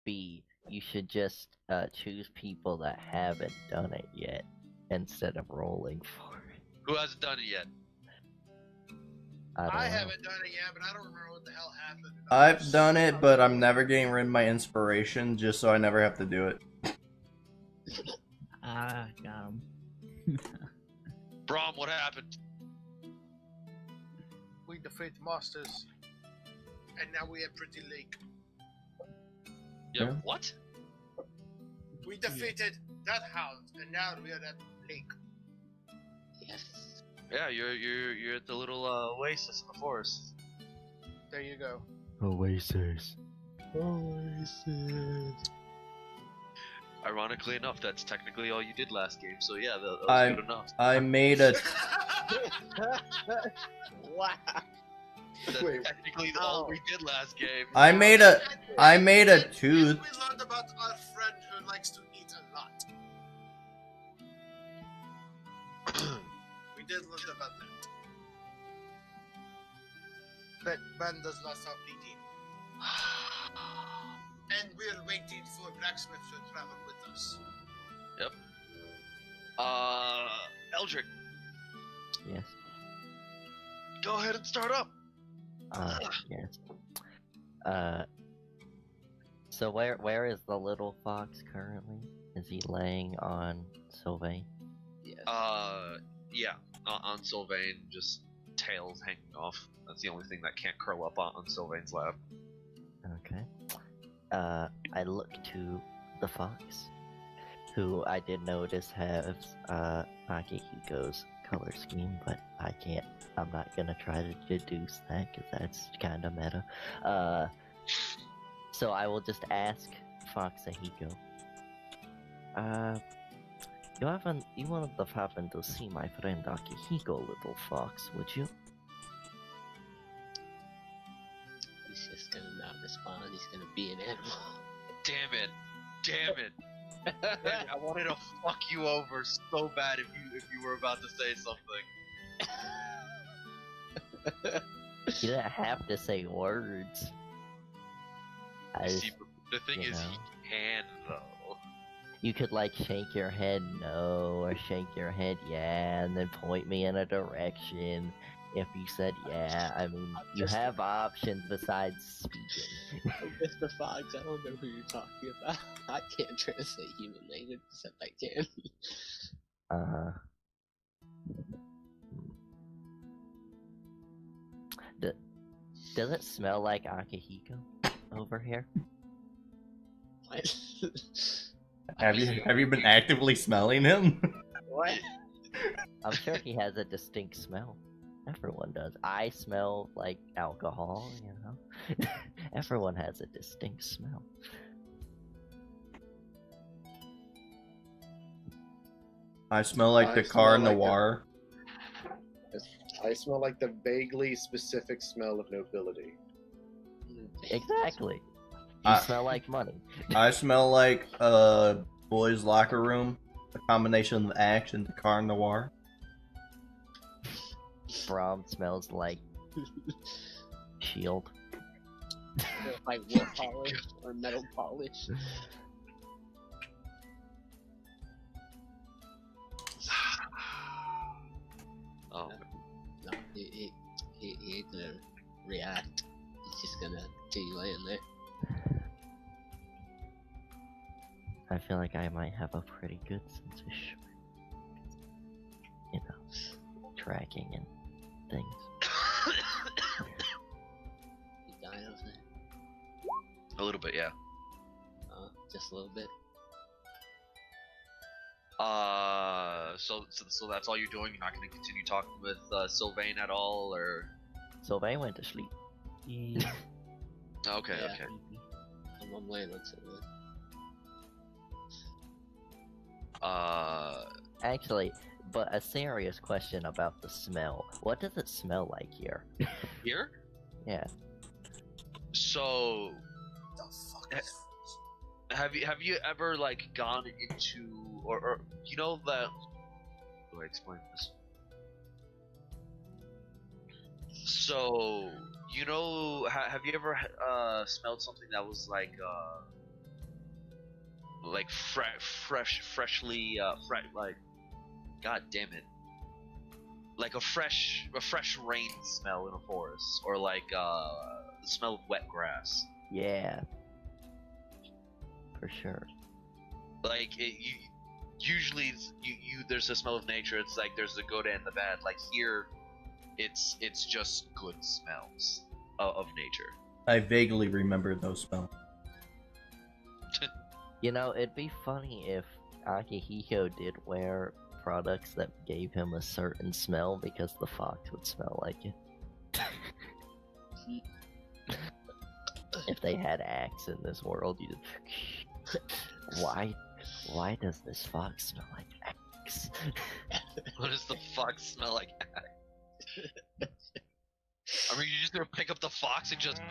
be you should just choose people that haven't done it yet instead of rolling for it. Who hasn't done it yet? I don't I know. haven't done it yet, but I don't remember what the hell happened. I've done it, but I'm never getting rid of my inspiration just so I never have to do it. Ah, got him. Brom, what happened? We defeat monsters, and now we have Pretty Lake. Yeah. What? We defeated that hound, and now we are at lake. Yes. Yeah, you're at the little oasis in the forest. There you go. Oasis. Ironically enough, that's technically all you did last game. So yeah, that was good enough. I made a. Wow. That's Wait. technically all we did last game. I made a tooth. And we learned about our friend who likes to eat a lot. We did learn about that. But man does not stop eating. And we're waiting for blacksmith to travel with us. Yep. Eldrick, Yes. go ahead and start up. Yes. So where is the little fox currently? Is he laying on Sylvain? Yes. Yeah, on Sylvain, just tails hanging off. That's the only thing that can't curl up on Sylvain's lap. Okay. I look to the fox, who I did notice has Akihiko's color scheme, but I'm not gonna try to deduce that because that's kind of meta. So I will just ask Fox Ahiko. You wouldn't have happened to see my friend Akihiko, little fox, would you? He's just gonna not respond. He's gonna be an animal. Damn it! Damn it! Damn it, I wanted to fuck you over so bad if you were about to say something. You didn't have to say words. See, the thing you is, know. he can though. You could like shake your head no, or shake your head yeah, and then point me in a direction. If you said yeah, I mean, you have options besides speaking. Mr. Fox, I don't know who you're talking about. I can't translate human language except I can. Does it smell like Akihiko over here? What? Have you been actively smelling him? What? I'm sure he has a distinct smell. Everyone does. I smell like alcohol, you know? Everyone has a distinct smell. I smell like the car noir. I smell like the vaguely specific smell of nobility. Exactly. You I- smell like money. I smell like a boys' locker room. A combination of Axe and the car noir. Brom smells like shield. Like wood polish or metal polish. Oh, No, he ain't gonna react. He's just gonna keep laying there. I feel like I might have a pretty good sense of humor. You know, tracking and things. You dying over there? a little bit, yeah. Just a little bit. So that's all you're doing. You're not going to continue talking with Sylvain at all, or? Sylvain went to sleep. Okay, Yeah. okay. I'm laying on something. Actually, but a serious question about the smell. What does it smell like here? Here? Yeah. So, The fuck is have you ever like gone into or you know that? How do I explain this? So you know, have you ever smelled something that was like like freshly like, god damn it, like a fresh rain smell in a forest, or like the smell of wet grass. Yeah. For sure. Like usually there's a smell of nature. It's like there's the good and the bad. Like here, it's just good smells of nature. I vaguely remember those smells. You know, it'd be funny if Akihiko did wear products that gave him a certain smell because the fox would smell like it. If they had axe in this world, you just... Why does this fox smell like axe? What does the fox smell like? I mean, you're just gonna pick up the fox and just...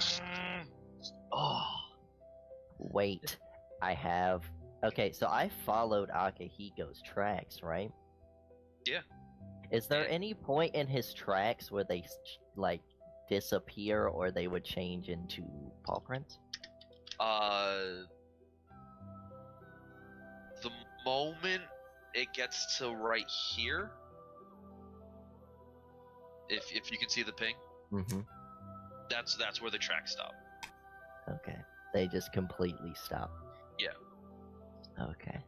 Oh. Wait, I have... Okay, so I followed Akihiko's tracks, right? Yeah. Is there any point in his tracks where they, like, disappear or they would change into paw prints? The moment it gets to right here, if you can see the ping, Mm-hmm. that's where the tracks stop. Okay. They just completely stop. Yeah. Okay.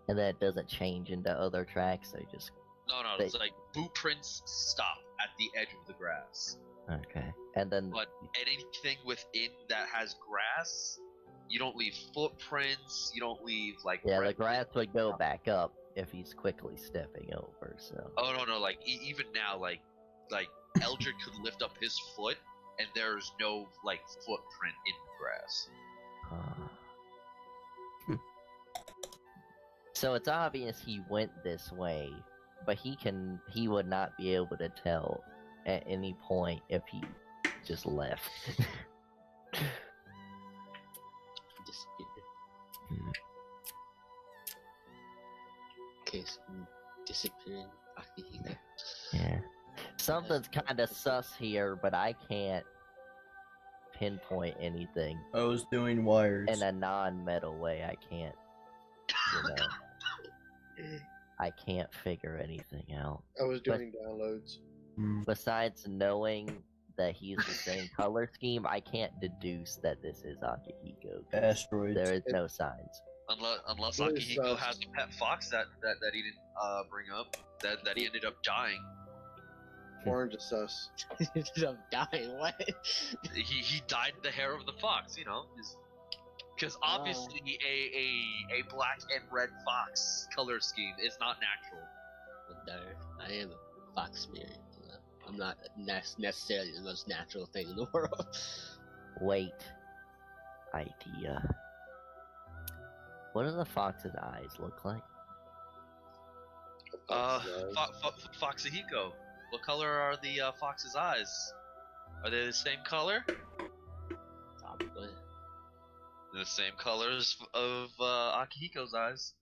And then it doesn't change into other tracks, they just... No, it's like boot prints stop at the edge of the grass. Okay. And then... But anything within that has grass, you don't leave footprints, you don't leave, like... Yeah, the grass would go back up if he's quickly stepping over, so... Oh, no, like, even now, like Eldred could lift up his foot, and there's no, like, footprint in the grass. So it's obvious he went this way, but he would not be able to tell at any point if he just left. Case disappearing Akihiko. Yeah. Something's kind of sus here, but I can't pinpoint anything. I was doing wires. In a non-metal way, I can't, you know... I can't figure anything out. I was doing downloads. Besides knowing that he's the same color scheme, I can't deduce that this is Akihiko. Asteroids. There is no signs. Unless Really Akihiko sucks. has a pet fox that he didn't bring up, that he ended up dying. Orange is sus. I'm dying. What? He dyed the hair of the fox, you know, because obviously a black and red fox color scheme is not natural. But no, I am a fox mirror. You know? I'm not necessarily the most natural thing in the world. Wait. Idea. What do the fox's eyes look like? Foxahiko. What color are the fox's eyes? Are they the same color? Probably. They're the same colors of Akihiko's eyes.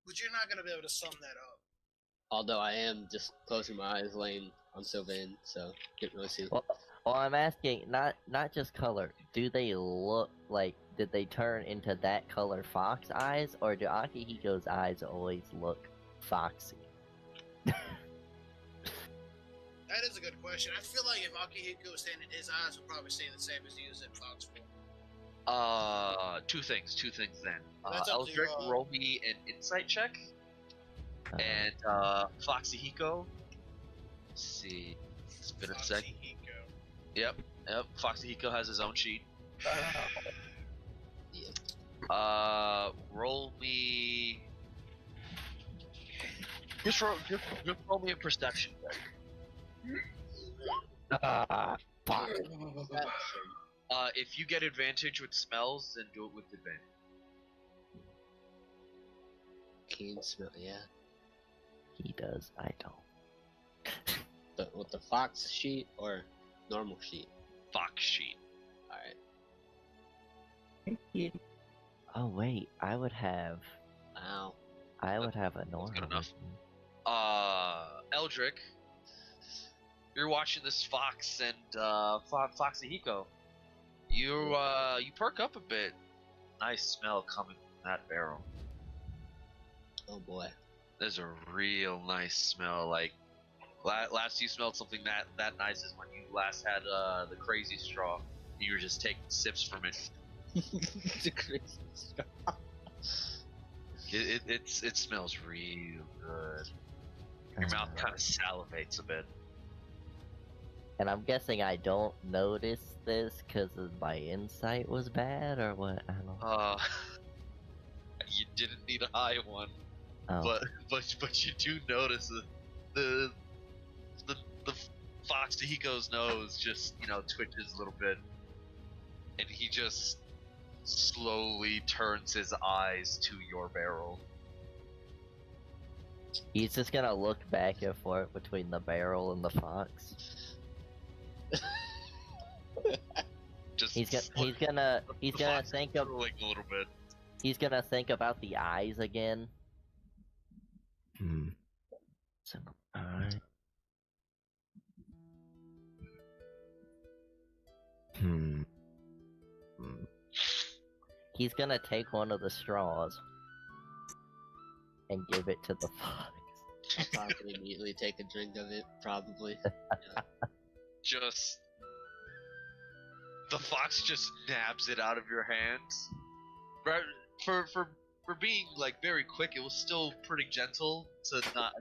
But you're not gonna be able to sum that up. Although I am just closing my eyes, laying on Sylvain, so can't really see. Well, I'm asking, not just color. Do they look like? Did they turn into that color fox eyes, or do Akihiko's eyes always look foxy? That is a good question. I feel like if Akihiko was saying it, his eyes would probably say the same as he was in Fox form. Two things then. That's up to Eldrick, you, roll me an insight check. And Foxahiko. Let's see. It's been a sec. Akihiko. Yep. Foxahiko has his own sheet. Yeah. Roll me. Just roll me a perception check. Fuck. If you get advantage with smells, then do it with advantage. Keen smell, yeah. He does. I don't. But with the fox sheet or normal sheet? Fox sheet. Alright. Oh wait, I would have. Wow. I would have a normal. good enough. one. Eldrick, you're watching this fox and Foxahiko. You perk up a bit. nice smell coming from that barrel. Oh boy. There's a real nice smell. Like last you smelled something that nice is when you last had the crazy straw. You were just taking sips from it. The crazy straw. It smells real good. Your mouth kind of salivates a bit. And I'm guessing I don't notice this because my insight was bad, or what? I don't know. You didn't need a high one, Oh. but you do notice the Fox Hiko's nose just twitches a little bit, and he just slowly turns his eyes to your barrel. He's just gonna look back and forth between the barrel and the fox. Just He's gonna think of a little bit. He's gonna think about the eyes again. So, alright. He's gonna take one of the straws and give it to the fox. I'll probably immediately take a drink of it, probably. Just the fox just nabs it out of your hands. Right, for being like very quick, it was still pretty gentle to not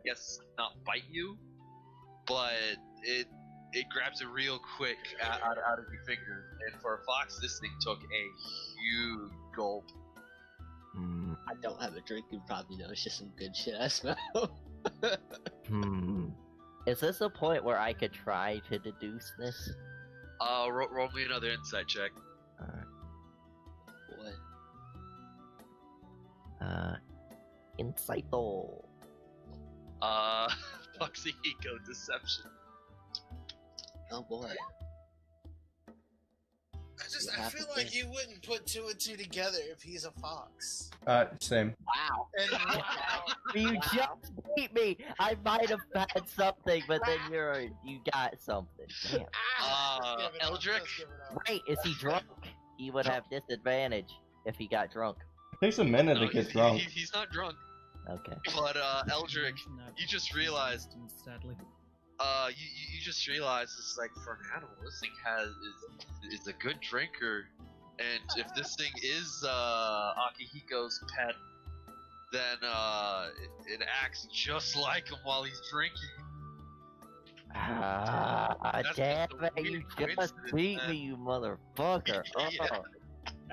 bite you, but it grabs it real quick out of your fingers. And for a fox, this thing took a huge gulp. I don't have a drink, you probably know it's just some good shit I smell. Is this a point where I could try to deduce this? Roll me another insight check. What? Insightful. Foxy Eco Deception. Oh boy. I feel like you wouldn't put two and two together if he's a fox. Same. Wow. And You just beat me. I might have had something, but then you got something. Damn. Eldrick. Wait, is he drunk? He would have disadvantage if he got drunk. It takes a minute to get drunk. He's not drunk. Okay. But Eldrick, you just realized. Sadly. You just realized it's like for an animal, this thing is a good drinker, and if this thing is Akihiko's pet, then it acts just like him while he's drinking. Damn That's just a it, you weird just coincidence, beat man. me, you motherfucker. Yeah.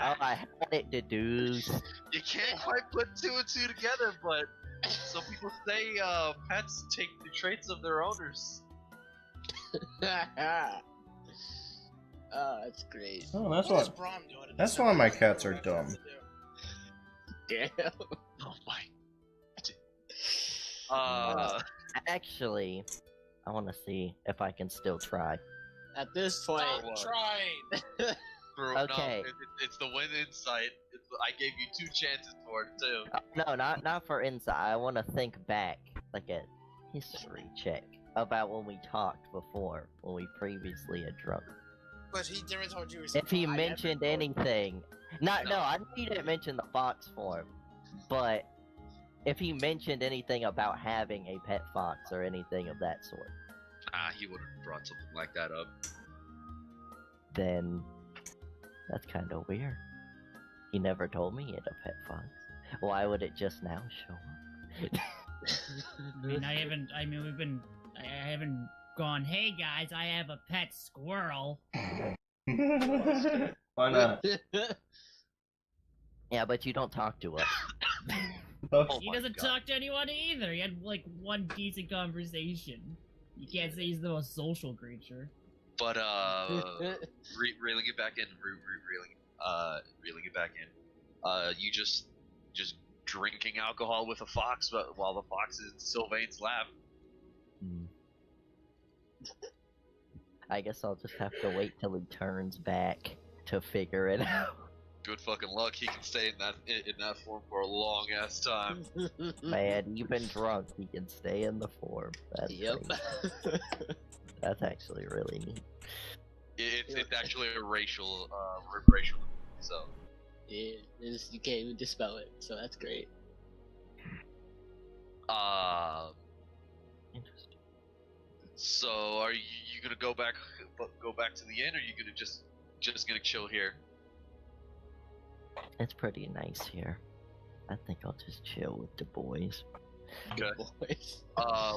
Oh, I had it deduced. You can't quite put two and two together, but some people say pets take the traits of their owners. Oh, that's great. Oh, that's what is what. Braum doing? That's why my cats are dumb. Damn. Oh my. Actually, I want to see if I can still try. At this point, What? Trying. Okay. No, it's the win insight. I gave you two chances for it too. No, not for insight. I want to think back, like a history check about when we talked before, when we previously had drunk. But he never told you. If he mentioned anything, no, I know he didn't mention the fox form, but if he mentioned anything about having a pet fox or anything of that sort, He would have brought something like that up. then that's kind of weird. He never told me he had a pet fox. Why would it just now show up? I haven't gone, hey guys, I have a pet squirrel. Why not? Yeah, but you don't talk to us. Oh He my doesn't God. talk to anyone either. He had like one decent conversation. You can't say he's the most social creature. But reeling it back in, reeling it back in. You just drinking alcohol with a fox, but while the fox is in Sylvain's lap. I guess I'll just have to wait till he turns back to figure it out. Good fucking luck. He can stay in that form for a long ass time. Man, even drunk, he can stay in the form. That's Yep. crazy. That's actually really neat. It's actually a racial. So Yeah, you can't even dispel it, so that's great. Interesting. So are you gonna go back to the inn, or are you gonna just gonna chill here? It's pretty nice here. I think I'll just chill with the boys. Okay. Boys.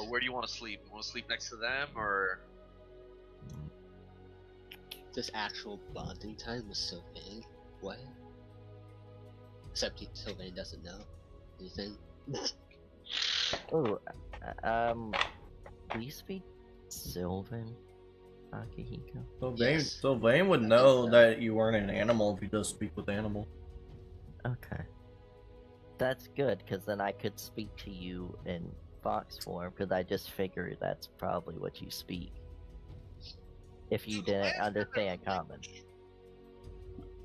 Where do you want to sleep? You want to sleep next to them, or? This actual bonding time with Sylvain. What? Except Sylvain doesn't know anything. Oh, do you speak Sylvan, Akihiko? So Vane would know that you weren't an animal if he does speak with animals. Okay. That's good, because then I could speak to you in fox form, because I just figured that's probably what you speak. If you didn't understand common.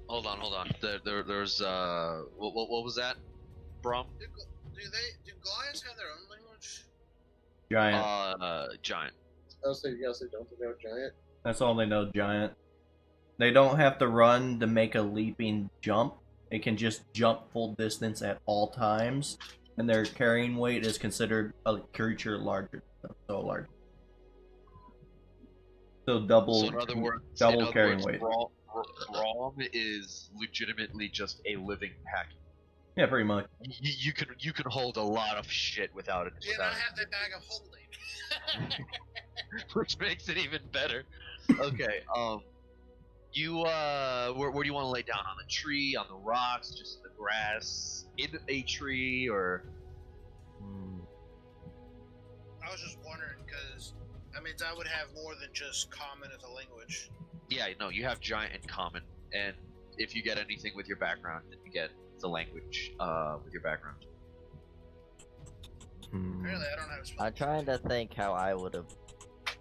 Hold on. There's what was that? Brum? Do Goliaths have their own language? Giant. Giant. Oh, so you guys don't know giant? That's all they know, giant. They don't have to run to make a leaping jump. They can just jump full distance at all times, and their carrying weight is considered a creature larger. So large. So double. So in other words, carrying weight. Rom is legitimately just a living pack. Yeah, pretty much. You can hold a lot of shit without it. Do you not have that bag of holding? Which makes it even better. Okay, you where do you want to lay down? On the tree, on the rocks, just the grass, in a tree, or? I was just wondering, because that means I would have more than just common as a language. Yeah, no, you have giant and common, and if you get anything with your background, then you get the language with your background. Apparently, I don't have a I'm trying to think how I would have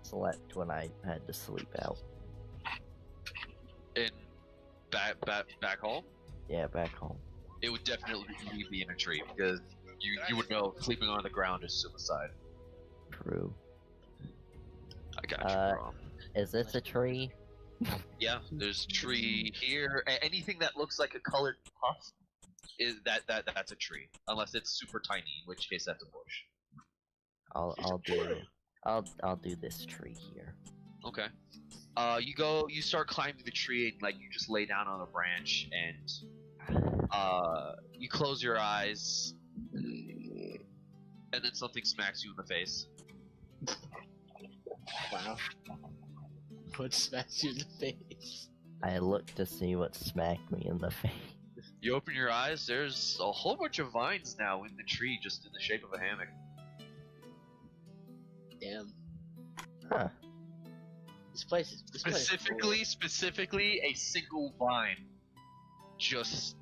slept when I had to sleep out. In back home? Yeah, back home. It would definitely be in a tree, because you would know sleeping on the ground is suicide. True. I got you, bro. Is this a tree? Yeah, there's a tree here. Anything that looks like a colored puff is that's a tree, unless it's super tiny, in which case that's a bush. I'll do this tree here. Okay. You start climbing the tree, and like you just lay down on a branch, and you close your eyes, and then something smacks you in the face. Wow. What smacks you in the face? I look to see what smacked me in the face. You open your eyes, there's a whole bunch of vines now in the tree, just in the shape of a hammock. Damn. Huh. This place is Specifically a single vine just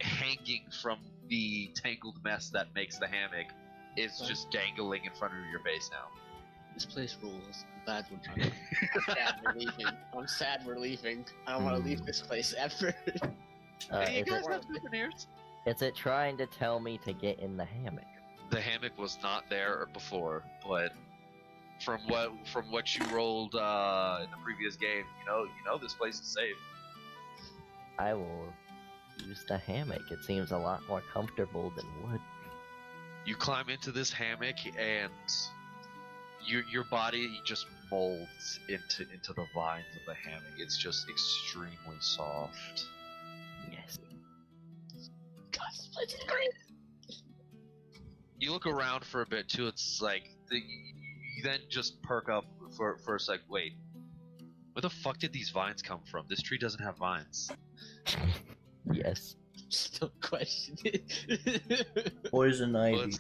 hanging from the tangled mess that makes the hammock is just dangling in front of your face now. This place rules. I'm sad we're leaving. I'm sad we're leaving. I don't want to leave this place ever. Hey, you guys have souvenirs? Is it trying to tell me to get in the hammock? The hammock was not there before, but from what you rolled in the previous game, you know this place is safe. I will use the hammock. It seems a lot more comfortable than wood. You climb into this hammock, and your body just molds into the vines of the hammock. It's just extremely soft. Yes. God, this place is great. You look around for a bit too. It's like you then just perk up for a sec. Wait, where the fuck did these vines come from? This tree doesn't have vines. Yes. Just don't question it. Poison ivy.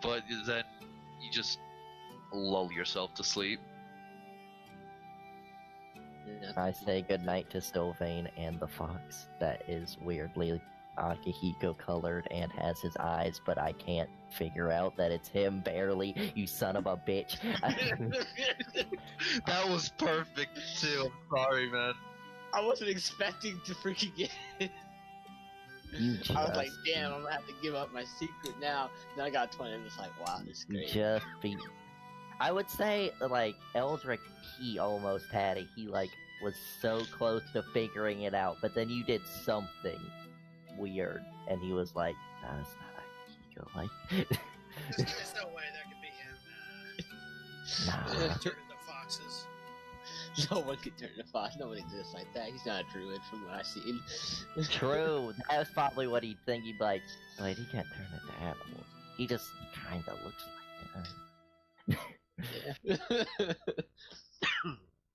But then you just lull yourself to sleep. I say goodnight to Sylvain and the fox that is weirdly Akihiko colored and has his eyes, but I can't figure out that it's him barely, you son of a bitch. That was perfect too. I'm sorry, man. I wasn't expecting to freaking get it. I was like, damn, I'm gonna have to give up my secret now. Then I got 20 and it's like, wow, this is great. I would say, like, Eldrick, he almost had it. He, like, was so close to figuring it out, but then you did something weird, and he was like, "Nah, that's not Akihiko." Like, There's no way that could be him. nah. Turn into foxes. No one can turn into fox. No one exists like that. He's not a druid from what I've seen. True. That was probably what he'd think. He'd be like, "Wait, he can't turn into animals. He just kind of looks like it."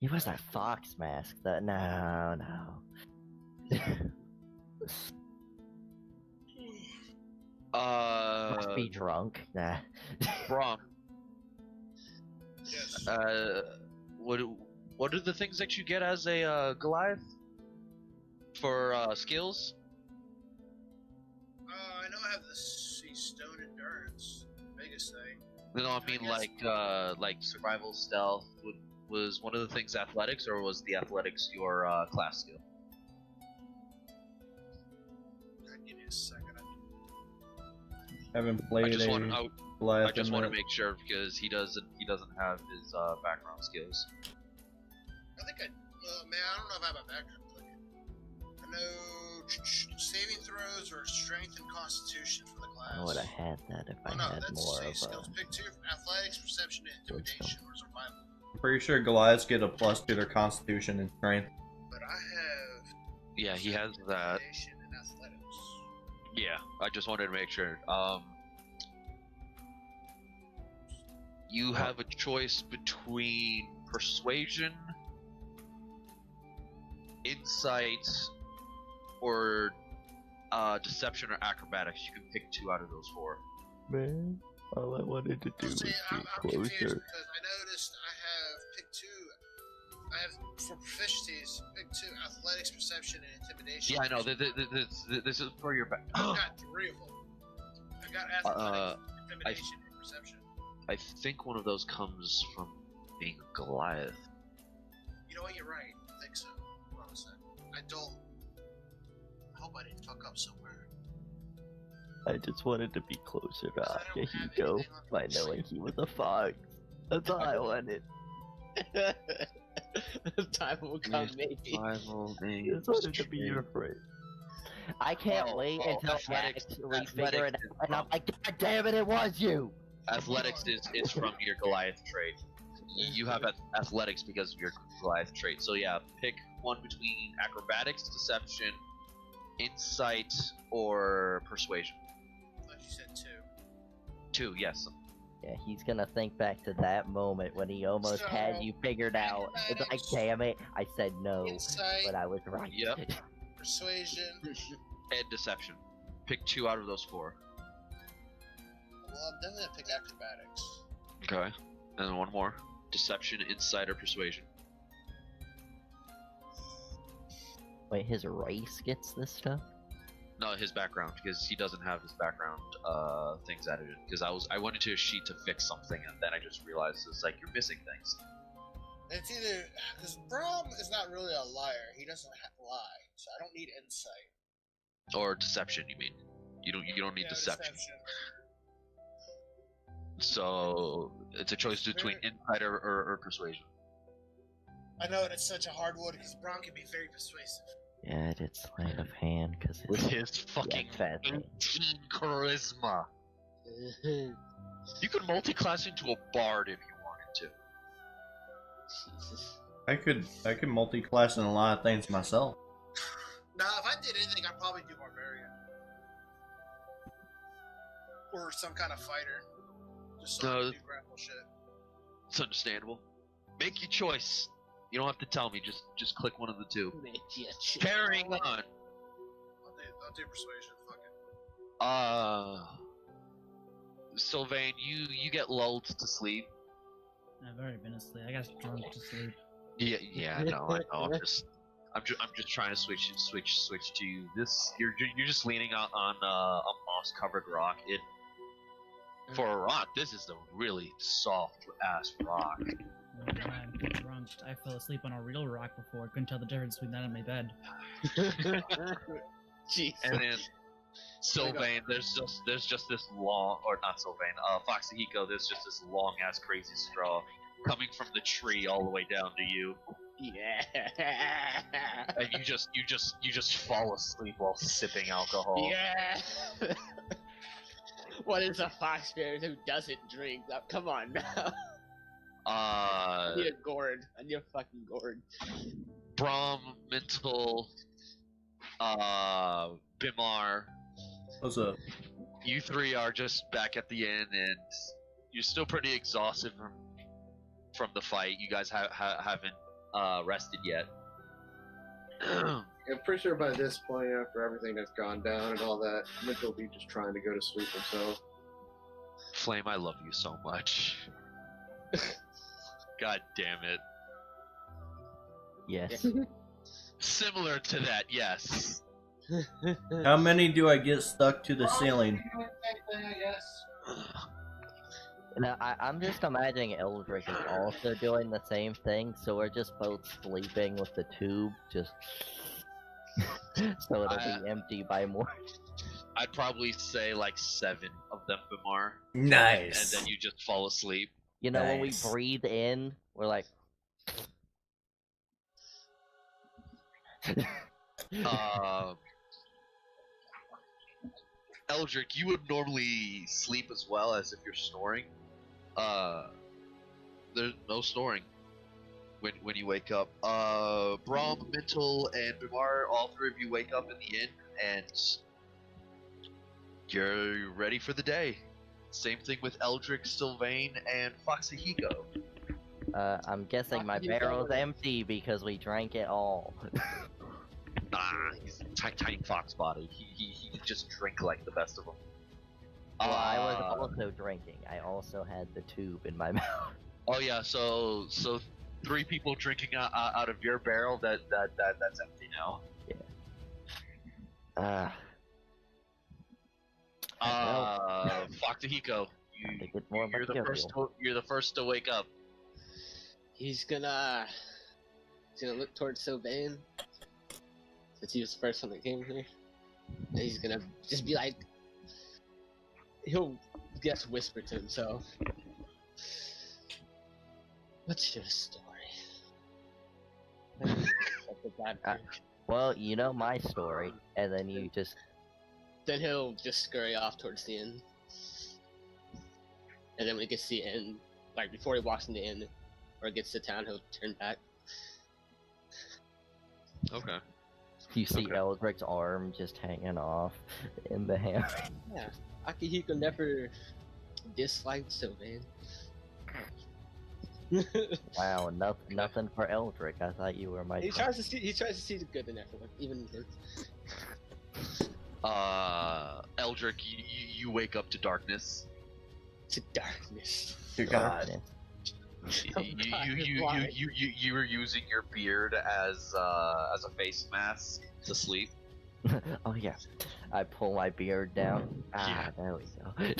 He was that fox mask. That no. Must be drunk. Nah. Brom. Yes. What are the things that you get as a Goliath for skills? I know I have the stone endurance, biggest thing. No, I mean like survival stealth. Was one of the things athletics, or was the athletics your class skill? Give me a second. Haven't played I just a Goliath. I just in want to the- make sure because he doesn't have his background skills. I think man, I don't know if I have a background. I know saving throws or strength and constitution for the class. I would have had that if I no, had that's more say of skills. a. Pick 2: athletics, perception, and intimidation, or survival. I'm pretty sure Goliaths get a plus to their constitution and strength. But I have Yeah, he has that. intimidation and athletics. Yeah, I just wanted to make sure. You have a choice between persuasion, insight, or deception or acrobatics. You can pick 2 out of those 4. Man, all I wanted to do was See, get I'm confused closer. because I noticed I have pick 2. I have for proficiencies pick 2: athletics, perception, and intimidation. Yeah, I know. This is for your back. I got 3 of them. I got athletics, intimidation, and perception. I think one of those comes from being a Goliath. You know what? You're right. I think so. Hold on a sec. I don't. I hope I didn't fuck up somewhere. I just wanted to be closer to I don't have Akihiko anything on by perception. knowing he was a fox. That's all I wanted. Time will come, maybe. Survival, I just wanted to be your friend. I can't wait until athletics- actually figure it athletics out, and I'm like, God damn it, it was you! Athletics is from your Goliath trait. You have athletics because of your Goliath trait. So yeah, pick one between acrobatics, deception, insight, or persuasion. I thought you said 2, yes. Yeah, he's gonna think back to that moment when he almost had you figured out. It's like, damn it, I said no, 2. Insight, but I was right. Yep. persuasion. And deception. Pick 2 out of those 4. Well, I'm definitely gonna pick acrobatics. Okay. And then one more. Deception, insight, or persuasion. Wait, his race gets this stuff? No, his background, because he doesn't have his background things added. Because I went into a sheet to fix something, and then I just realized it's like you're missing things. It's either because Brom is not really a liar. He doesn't lie, so I don't need insight. Or deception, you mean? You don't need deception. So it's a choice between insight or persuasion. I know it's such a hard one because Brom can be very persuasive. Yeah, I did sleight of hand, because With his fucking fat 18 charisma. You could multi-class into a bard if you wanted to. Jesus. I could multi-class in a lot of things myself. Now, if I did anything, I'd probably do Barbarian. Or some kind of fighter. Just so I can do grapple shit. It's understandable. Make your choice. You don't have to tell me. Just click one of the 2. Yeah, shit. Carrying on. I'll do persuasion. Fuck it. Sylvain, you get lulled to sleep. I've already been asleep. I got drunk to sleep. Yeah, I know. I'm just trying to switch to you. You're just leaning on a moss-covered rock. For a rock, this is a really soft ass rock. One time, drunk, I fell asleep on a real rock before. Couldn't tell the difference between that and my bed. Jesus. And then Sylvain, there's just this long, or not Sylvain, Foxahiko, there's just this long ass crazy straw coming from the tree all the way down to you. Yeah. And you just fall asleep while sipping alcohol. Yeah. What is a fox spirit who doesn't drink? Now, come on now. I need a gourd. I need a fucking gourd. Brahm, Mental, Bimar, What's up? you three are just back at the inn, and you're still pretty exhausted from the fight. You guys haven't rested yet. I'm pretty sure by this point, after everything that's gone down and all that, Mitch will be just trying to go to sleep himself. Flame, I love you so much. God damn it. Yes. Similar to that, yes. How many do I get stuck to the ceiling? Now, I'm just imagining Eldrick is also doing the same thing, so we're just both sleeping with the tube, just so it'll be empty by morning. I'd probably say like 7 of them, Bimar. Nice. And then you just fall asleep. You know, when we Nice. breathe in, we're like... Eldrick, you would normally sleep as well as if you're snoring. There's no snoring when you wake up. Brahm, Mental, and Bimar, all 3 of you wake up in the inn, and you're ready for the day. Same thing with Eldrick, Sylvain, and Foxahiko. I'm guessing my barrel's empty because we drank it all. Nah, he's a tiny fox body. He can just drink like the best of them. Well, I was also drinking. I also had the tube in my mouth. Oh yeah, so 3 people drinking out of your barrel. That's empty now. Yeah. Foxahiko, Think it's more you're the first to wake up. He's gonna look towards Sylvain, since he was the first one that came here. And he's gonna just be like, he'll just whisper to himself, "What's your story?" Well, you know my story, and then you just... Then he'll just scurry off towards the inn. And then when he gets to the inn, like before he walks in the inn, or gets to town, he'll turn back. Okay. You see Eldrick's arm just hanging off in the hammer. Yeah, Akihiko never disliked Sylvain. Wow, nothing for Eldrick. I thought you were my... He tries to see the good in everyone, even him. Eldrick, you wake up to darkness. To darkness. God. You were using your beard as a face mask to sleep. Oh yeah, I pull my beard down. Yeah. There we go.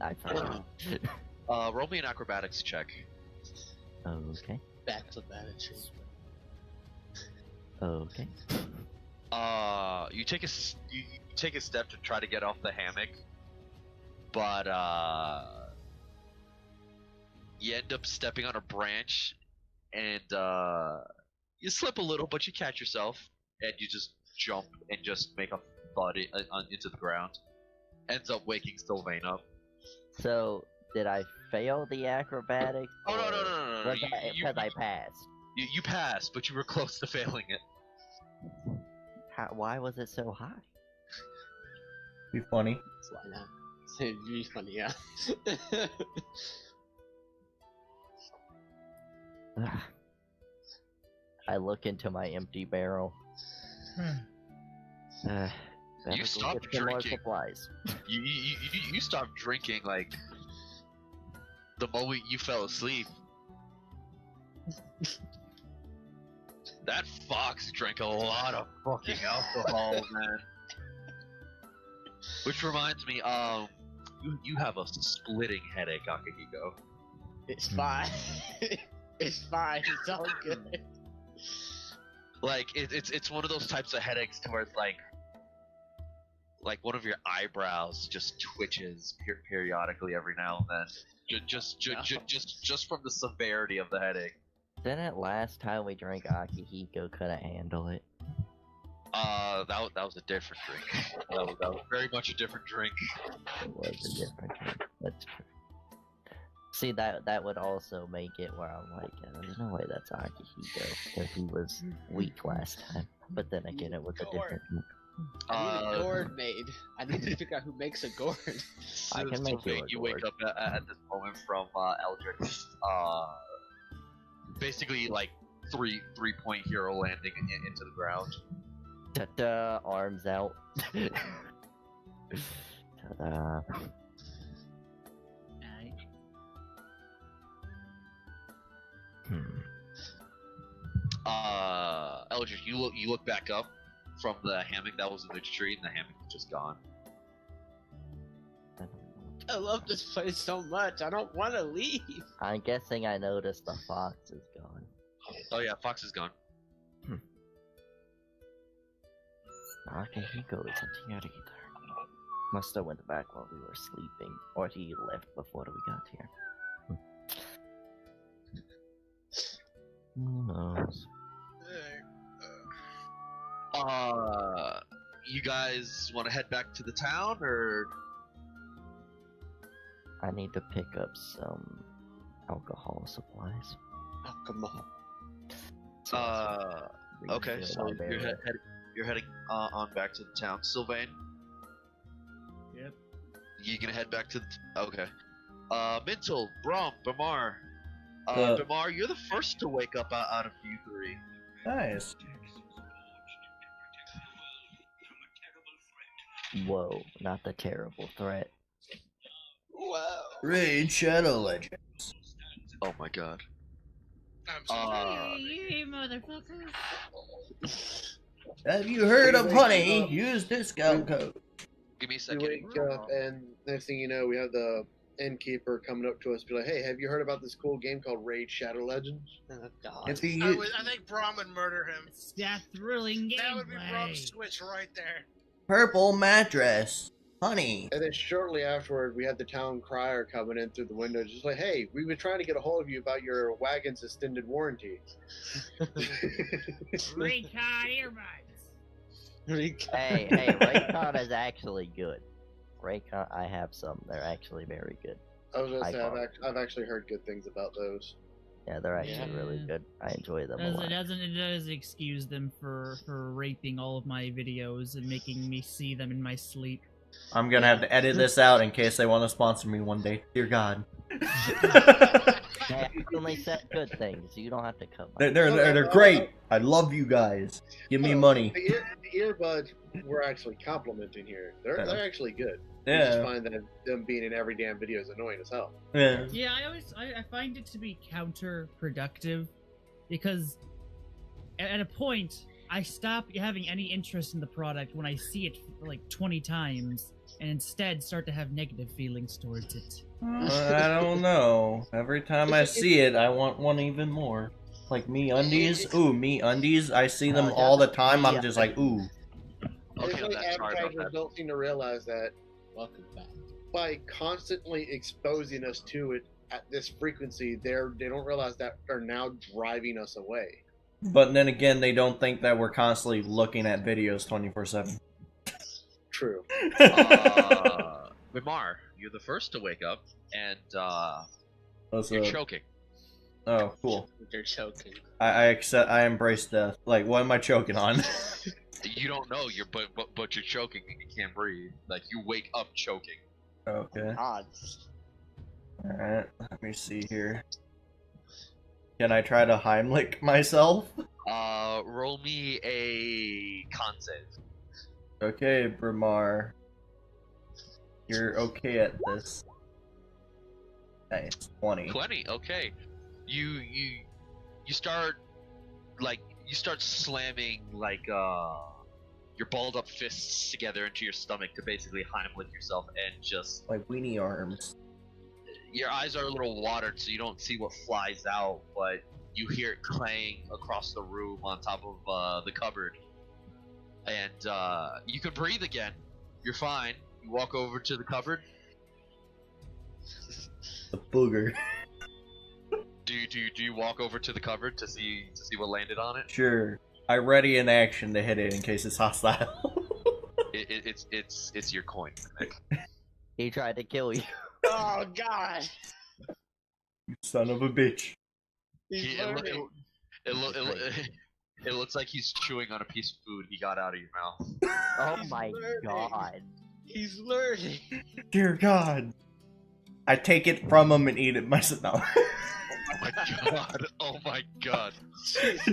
I found it. Roll me an acrobatics check. Okay. Back to battery. Okay. You take a step to try to get off the hammock, but you end up stepping on a branch, and you slip a little, but you catch yourself, and you just jump and just make a thud into the ground. Ends up waking Sylvain up. So, did I fail the acrobatics? Oh no! Because I passed. You passed, but you were close to failing it. Why was it so high? Be funny. Why not? It'd be funny, yeah. I look into my empty barrel. You stopped get some more drinking. supplies. You stopped drinking like the moment you fell asleep. That fox drank a lot of fucking alcohol, man. Which reminds me, you have a splitting headache, Akihiko. It's fine. It's fine. It's all good. Like it's one of those types of headaches to where it's like one of your eyebrows just twitches periodically every now and then. Just from the severity of the headache. Didn't last time we drank Akihiko couldn't handle it? That was a different drink. That was very much a different drink. It was a different drink. That's true. See, that would also make it where I'm like, there's no way that's Akihiko, because he was weak last time. But then again, it was a different drink. I need a gourd made. I need to figure out who makes a gourd. I can make you a you wake gourd. up at this moment from Eldritch. Basically like three-point hero landing into the ground. Ta-da! Arms out. Ta-da! Eldritch, you look back up from the hammock that was in the tree, and the hammock is just gone. I love this place so much. I don't want to leave. I'm guessing I noticed the fox is gone. Oh yeah, Fox is gone. Akihiko isn't here either. Must have went back while we were sleeping, or he left before we got here. Who knows? You guys want to head back to the town, or? I need to pick up some alcohol supplies. Alcohol. Okay, Refill so my barrel. you're heading on back to the town, Sylvain. Yep. You gonna head back to the okay. Mintel, Brom, Bamar. Uh, Bamar, you're the first to wake up out of you three. Nice. Whoa, not the terrible threat. Wow. Raid Shadow Legends. Oh my god. I'm sorry. You motherfuckers. Have you heard of Honey? Use discount code. Give me a You second. wake up, and next thing you know, we have the innkeeper coming up to us, be like, "Hey, have you heard about this cool game called Raid Shadow Legends?" Oh god. If you I think Brahm would murder him. It's that thrilling That would be gameplay. Brahm's switch right there. purple mattress, Honey. And then shortly afterward, we had the town crier coming in through the window, just like, "Hey, we've been trying to get a hold of you about your wagon's extended warranty." Recon earbuds. Hey, Raycon is actually good. Raycon, I have some. They're actually very good. I was gonna I say, thought- I've actually heard good things about those. Yeah, they're actually really Yeah. good. I enjoy them a It lot. does excuse them for raping all of my videos and making me see them in my sleep. I'm gonna have to edit this out in case they want to sponsor me one day. Dear God. Hey, I only said good things. You don't have to come. They're great. I love you guys. Give me money. The earbuds we're actually complimenting here. They're actually good. I just Yeah. find that them being in every damn video is annoying as hell. Yeah. Yeah, I find it to be counterproductive because at a point I stop having any interest in the product when I see it like 20 times and instead start to have negative feelings towards it. I don't know. Every time I see it, I want one even more. Like Me Undies. Ooh, Me Undies. I see them Oh, all the yeah. time. I'm Yeah. just like, ooh. Okay, It's like that's sorry about advertisers that. don't seem to realize that Welcome back. by constantly exposing us to it at this frequency, they don't realize that they're now driving us away. But then again, they don't think that we're constantly looking at videos 24/7. True. Bamar, you're the first to wake up, and What's you're up? choking. Oh, cool. They're choking. I accept. I embrace death. Like, what am I choking on? You don't know but you're choking and you can't breathe. Like you wake up choking. Okay. Odds. Alright, let me see here. Can I try to Heimlich myself? Roll me a con save. Okay, Bramar. You're okay at this. Nice. 20. 20. Okay. You start slamming like your balled up fists together into your stomach to basically Heimlich yourself, and just Like weenie arms. your eyes are a little watered so you don't see what flies out, but you hear it clang across the room on top of the cupboard, and you can breathe again. You're fine. You walk over to the cupboard. The booger. Do you walk over to the cupboard to see what landed on it? Sure. I ready in action to hit it in case it's hostile. It's your coin. Nick. He tried to kill you. Oh God! You son of a bitch. He's It, learning. it looks like he's chewing on a piece of food he got out of your mouth. Oh He's my learning. god. He's learning. Dear God. I take it from him and eat it myself. No. Oh my god! Oh my god!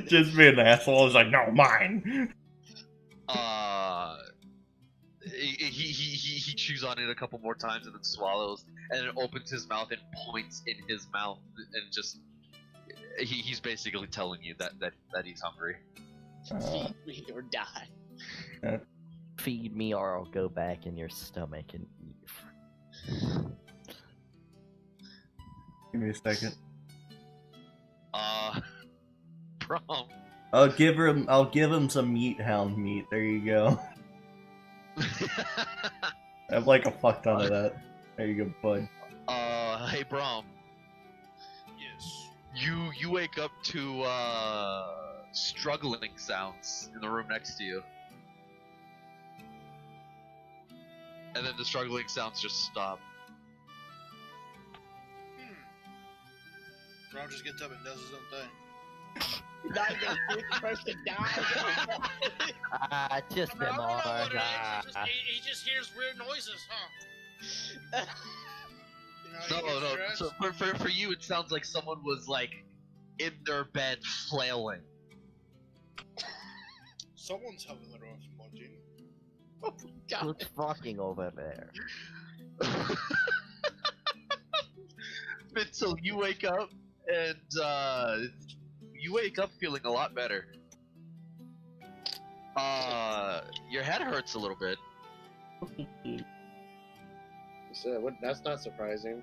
Just be an asshole. I was like, no, mine. He chews on it a couple more times and then swallows, and then opens his mouth and points in his mouth and just he's basically telling you that he's hungry. Feed me or die. Feed me or I'll go back in your stomach and eat. Give me a second. Prom. I'll give him some meat hound meat. There you go. I have like a fuck ton of that. There you go, bud. Hey Brom. Yes. You wake up to struggling sounds in the room next to you. And then the struggling sounds just stop. Ron just gets up and does his own thing. Not gonna be the first to die. Just I mean, I them don't know all. what it is. He just hears weird noises, huh? You know, he No. gets So dressed. for you, it sounds like someone was like in their bed flailing. Someone's having their own smudging. Who's fucking over there? Until you wake up and you wake up feeling a lot better. Your head hurts a little bit. So, that's not surprising.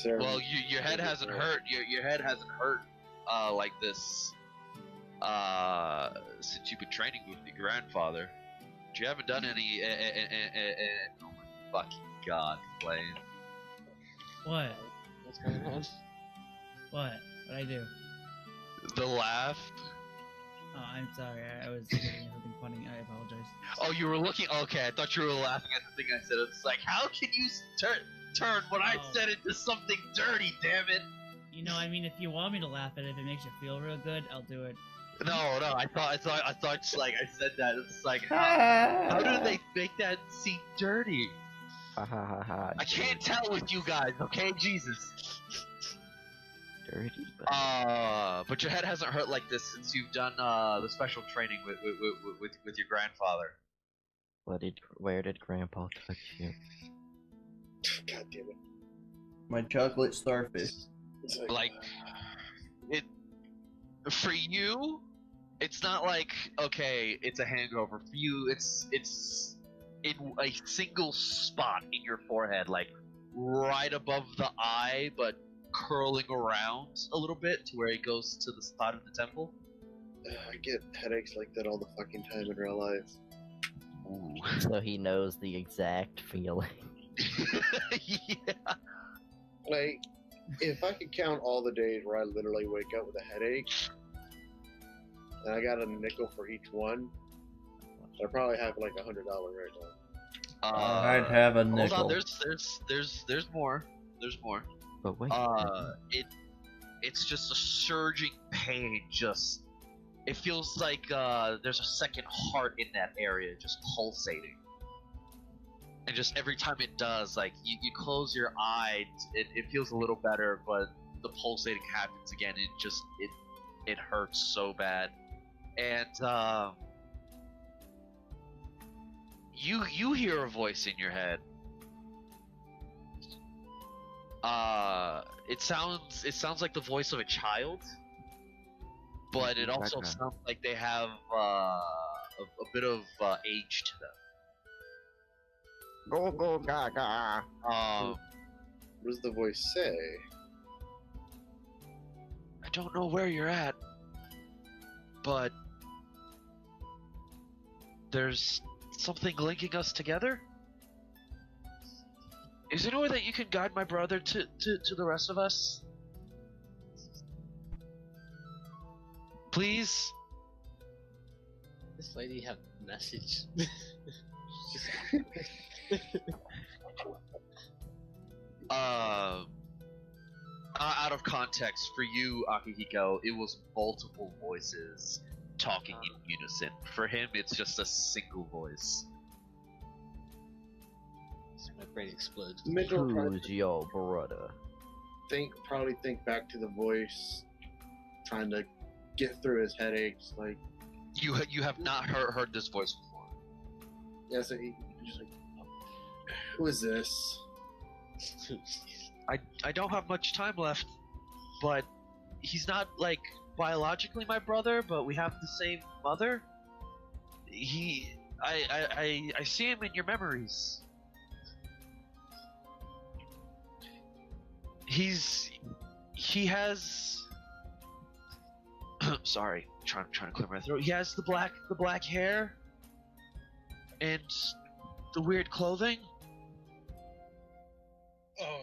Well, your head hasn't hurt. Your head hasn't hurt like this since you've been training with your grandfather. But you haven't done any. Oh my fucking god, Blaine. What? What's going on? What? What'd I do? The laugh. Oh, I'm sorry. I was doing something funny. I apologize. Oh, you were looking. Okay, I thought you were laughing at the thing I said. It's like, how can you turn what I Oh. said into something dirty? Damn it! You know, I mean, if you want me to laugh at it, if it makes you feel real good, I'll do it. No. I thought just like I said that. It's like, how do they make that seem dirty? Ha ha ha ha. I can't tell with you guys, okay? Jesus. Dirty, but But your head hasn't hurt like this since you've done the special training with your grandfather. where did Grandpa touch you? God damn it. My chocolate starfish. It's Like, it for you, it's not like okay, it's a hangover. For you, it's in a single spot in your forehead, like right above the eye, but curling around a little bit to where it goes to the spot of the temple. I get headaches like that all the fucking time in real life. Ooh. So he knows the exact feeling. Yeah. Like, if I could count all the days where I literally wake up with a headache, and I got a nickel for each one, I probably have like $100 right now. I'd have a Hold nickel. on, there's more. There's more. But wait. It's just a surging pain. Just it feels like there's a second heart in that area, just pulsating. And just every time it does, like you close your eyes, it feels a little better, but the pulsating happens again. It hurts so bad, and you hear a voice in your head. It sounds like the voice of a child, but it also sounds like they have a bit of age to them. Go go gaga. What does the voice say? I don't know where you're at, but there's something linking us together. Is there any way that you can guide my brother to the rest of us? Please? This lady have a message. She's Out of context, for you, Akihiko, it was multiple voices talking in unison. For him, it's just a single voice. My brain explodes. Mitchell probably Who's your brother? probably think back to the voice, trying to get through his headaches. Like, You have not heard this voice before. yeah, so he's just like, who is this? I don't have much time left, but he's not like biologically my brother, but we have the same mother. I see him in your memories. He has sorry, trying to clear my throat. He has the black hair and the weird clothing. Oh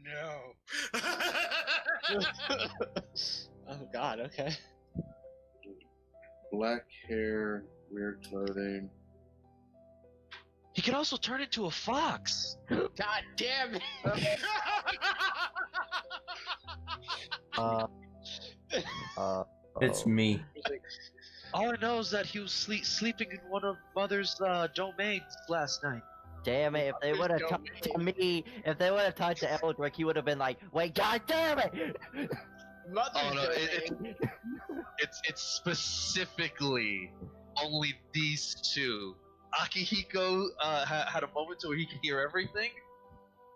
no. Oh god, okay. Black hair, weird clothing. He can also turn into a fox. God damn it! It's me. All I know is that he was sleeping in one of Mother's domains last night. Damn it! If they would have talked to me, if they would have talked to Eldrick, he would have been like, "Wait, god damn it!" Mother Oh no, domain. it's specifically only these two. Akihiko had a moment where he can hear everything.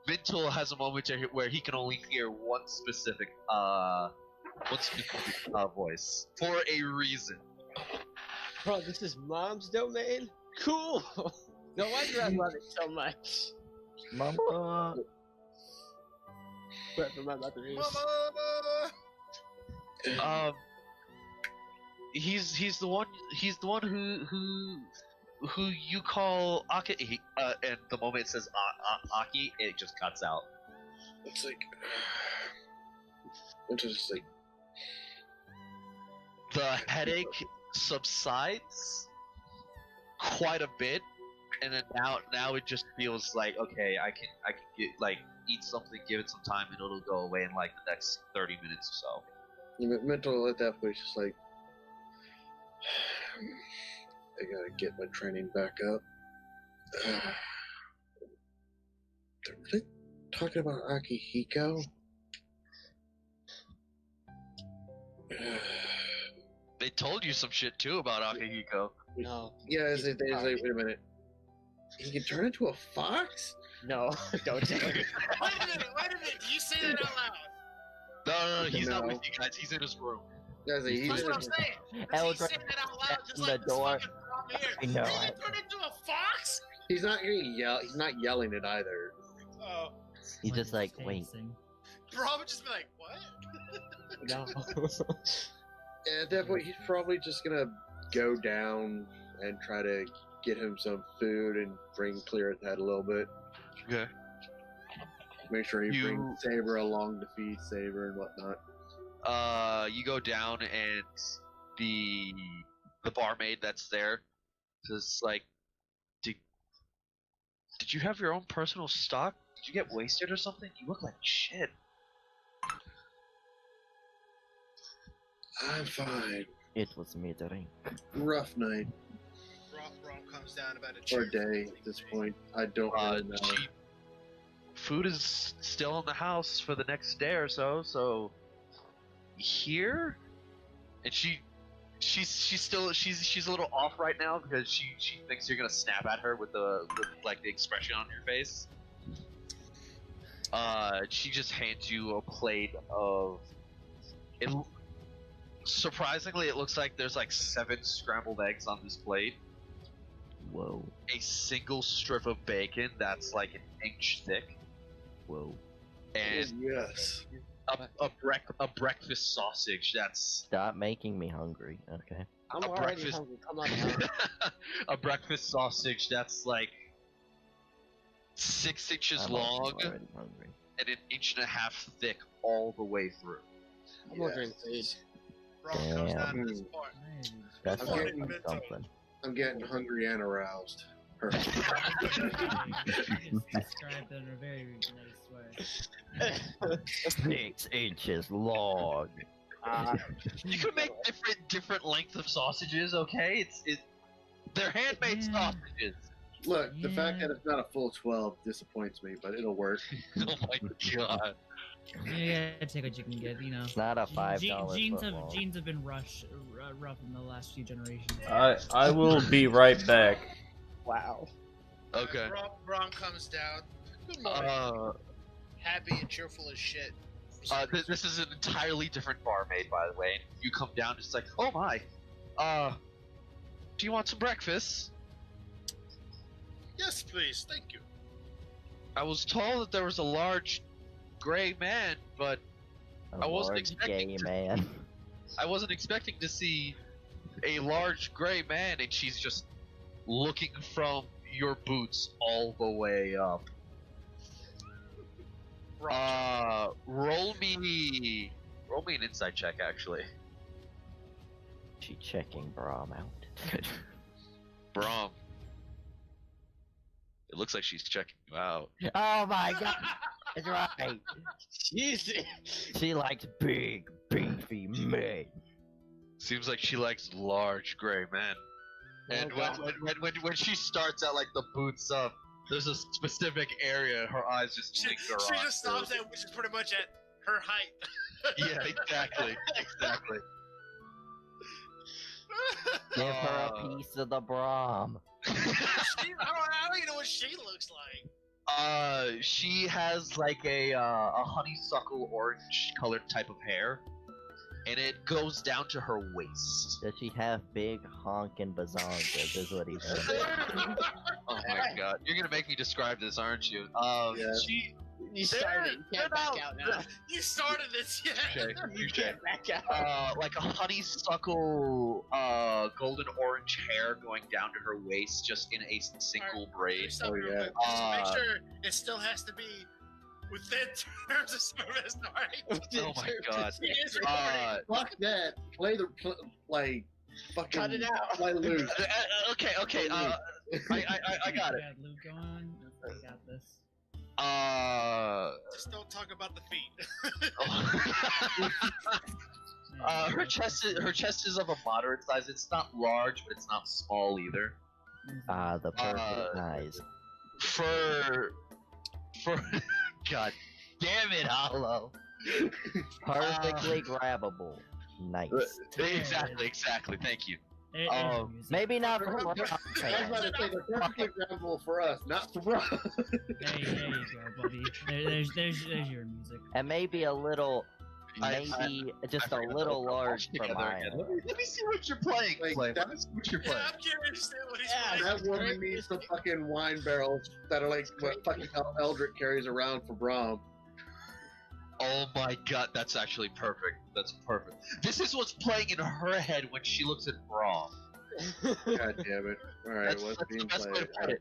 Mintul has a moment where he can only hear one specific voice for a reason. Bro, this is mom's domain? Cool! No wonder I love it so much. Mama. Whatever my mother is. Mama! He's the one who you call Aki, and the moment it says Aki, it just cuts out. It's like, it's just like, The headache subsides quite a bit, and then now it just feels like, okay, I can get like eat something, give it some time, and it'll go away in like the next 30 minutes or so. mental at that point, just like, I gotta get my training back up. They're really talking about Akihiko? They told you some shit too about Akihiko. No. Yeah, it's like, wait a minute. He can turn into a fox? No, don't do it. Wait a minute, do you say that out loud? No, he's not No. with you guys. He's in his room. Yeah, it's like, he's That's what I'm just, saying. Does he Eldrick say that out loud just in like the this door. fucking from here? I know. He can turn into a fox? he's not getting he's not yelling it either. Oh. He's just like, wait. Bro, I would just be like, what? No. At that point, he's probably just gonna go down and try to get him some food and clear his head a little bit. Okay. Make sure he You- brings Saber along to feed Saber and whatnot. You go down and the barmaid that's there says like, did you have your own personal stock? Did you get wasted or something? You look like shit. I'm fine. It was me drink. Rough night Bro comes down about a or chair. day at this point. I don't really know. Food is still in the house for the next day or so. So here, and she's a little off right now because she thinks you're gonna snap at her with the expression on your face. She just hands you a plate of it. Surprisingly, it looks like there's like 7 scrambled eggs on this plate. Whoa. A single strip of bacon that's like an inch thick, Whoa. and Yes. a breakfast sausage that's Stop making me hungry. Okay. I'm A already breakfast- hungry. Come on now. a breakfast sausage that's like 6 inches I'm long already hungry. and an inch and a half thick all the way through. I'm ordering food. Braum comes down to this Damn. part. That's I'm something. getting- something. I'm getting hungry and aroused. You just described it in a very nice way. 6 inches long. You can make different length of sausages, okay? They're handmade Yeah. sausages. Look, the fact Yeah. that it's not a full 12 disappoints me, but it'll work. Oh my god. Yeah, take what you can get, you know. It's not a $5 football. Genes have been rough in the last few generations. I will be right back. Wow. Okay. Braum comes down. Good morning. Happy and cheerful as shit. This is an entirely different barmaid, by the way. You come down, just like, oh my, do you want some breakfast? Yes, please. Thank you. I was told that there was a large gray man, but A I wasn't large expecting gay to- man. I wasn't expecting to see a large gray man, and she's just looking from your boots all the way up. Roll me an insight check, actually. She checking Braum out. Braum. It looks like she's checking you out. Oh my god! That's right. Jesus. She likes big, beefy men. Seems like she likes large gray men. And when she starts at like the boots up, there's a specific area her eyes just She linger on. just stops at, which is pretty much at her height. Yeah, exactly, exactly. Give her a piece of the Braum. I don't even know what she looks like. She has like a honeysuckle orange colored type of hair, and it goes down to her waist. Does she have big honkin' bazongas? Is what he said. Oh my god, you're gonna make me describe this, aren't you? Yes. You started. You can't back out now. You started this, yeah. Okay, You okay. can't back out. Like a honeysuckle, golden orange hair going down to her waist, just in a single braid. Stop Oh, real yeah. quick. Just make sure it still has to be within terms of service, alright? Oh my god. She is recording. Fuck that. Like, fucking. Cut it out. Play loose. Okay. I got it. Got Luke going. I got this. Just don't talk about the feet. Her chest is of a moderate size. It's not large, but it's not small either. Ah, the perfect size. For God damn it, Hollow. Perfectly grabbable. Nice. Exactly. Thank you. There's Oh, music. Maybe not for I was Braum about fans. to say they're perfectly grabbable for us, not for Bro. There you go, buddy. There's your music. And maybe a little, maybe just a little large for mine. Let me see what you're playing. Like, Clay. that- Let me see what you're Yeah, playing. I'm curious to what he's Yeah, playing. That woman needs some fucking wine barrels that are like what fucking Eldrick carries around for Braum. Oh my god, that's actually perfect. That's perfect. This is what's playing in her head when she looks at Braum. God damn it. Alright, That's- what's that's being the best way played? to put it.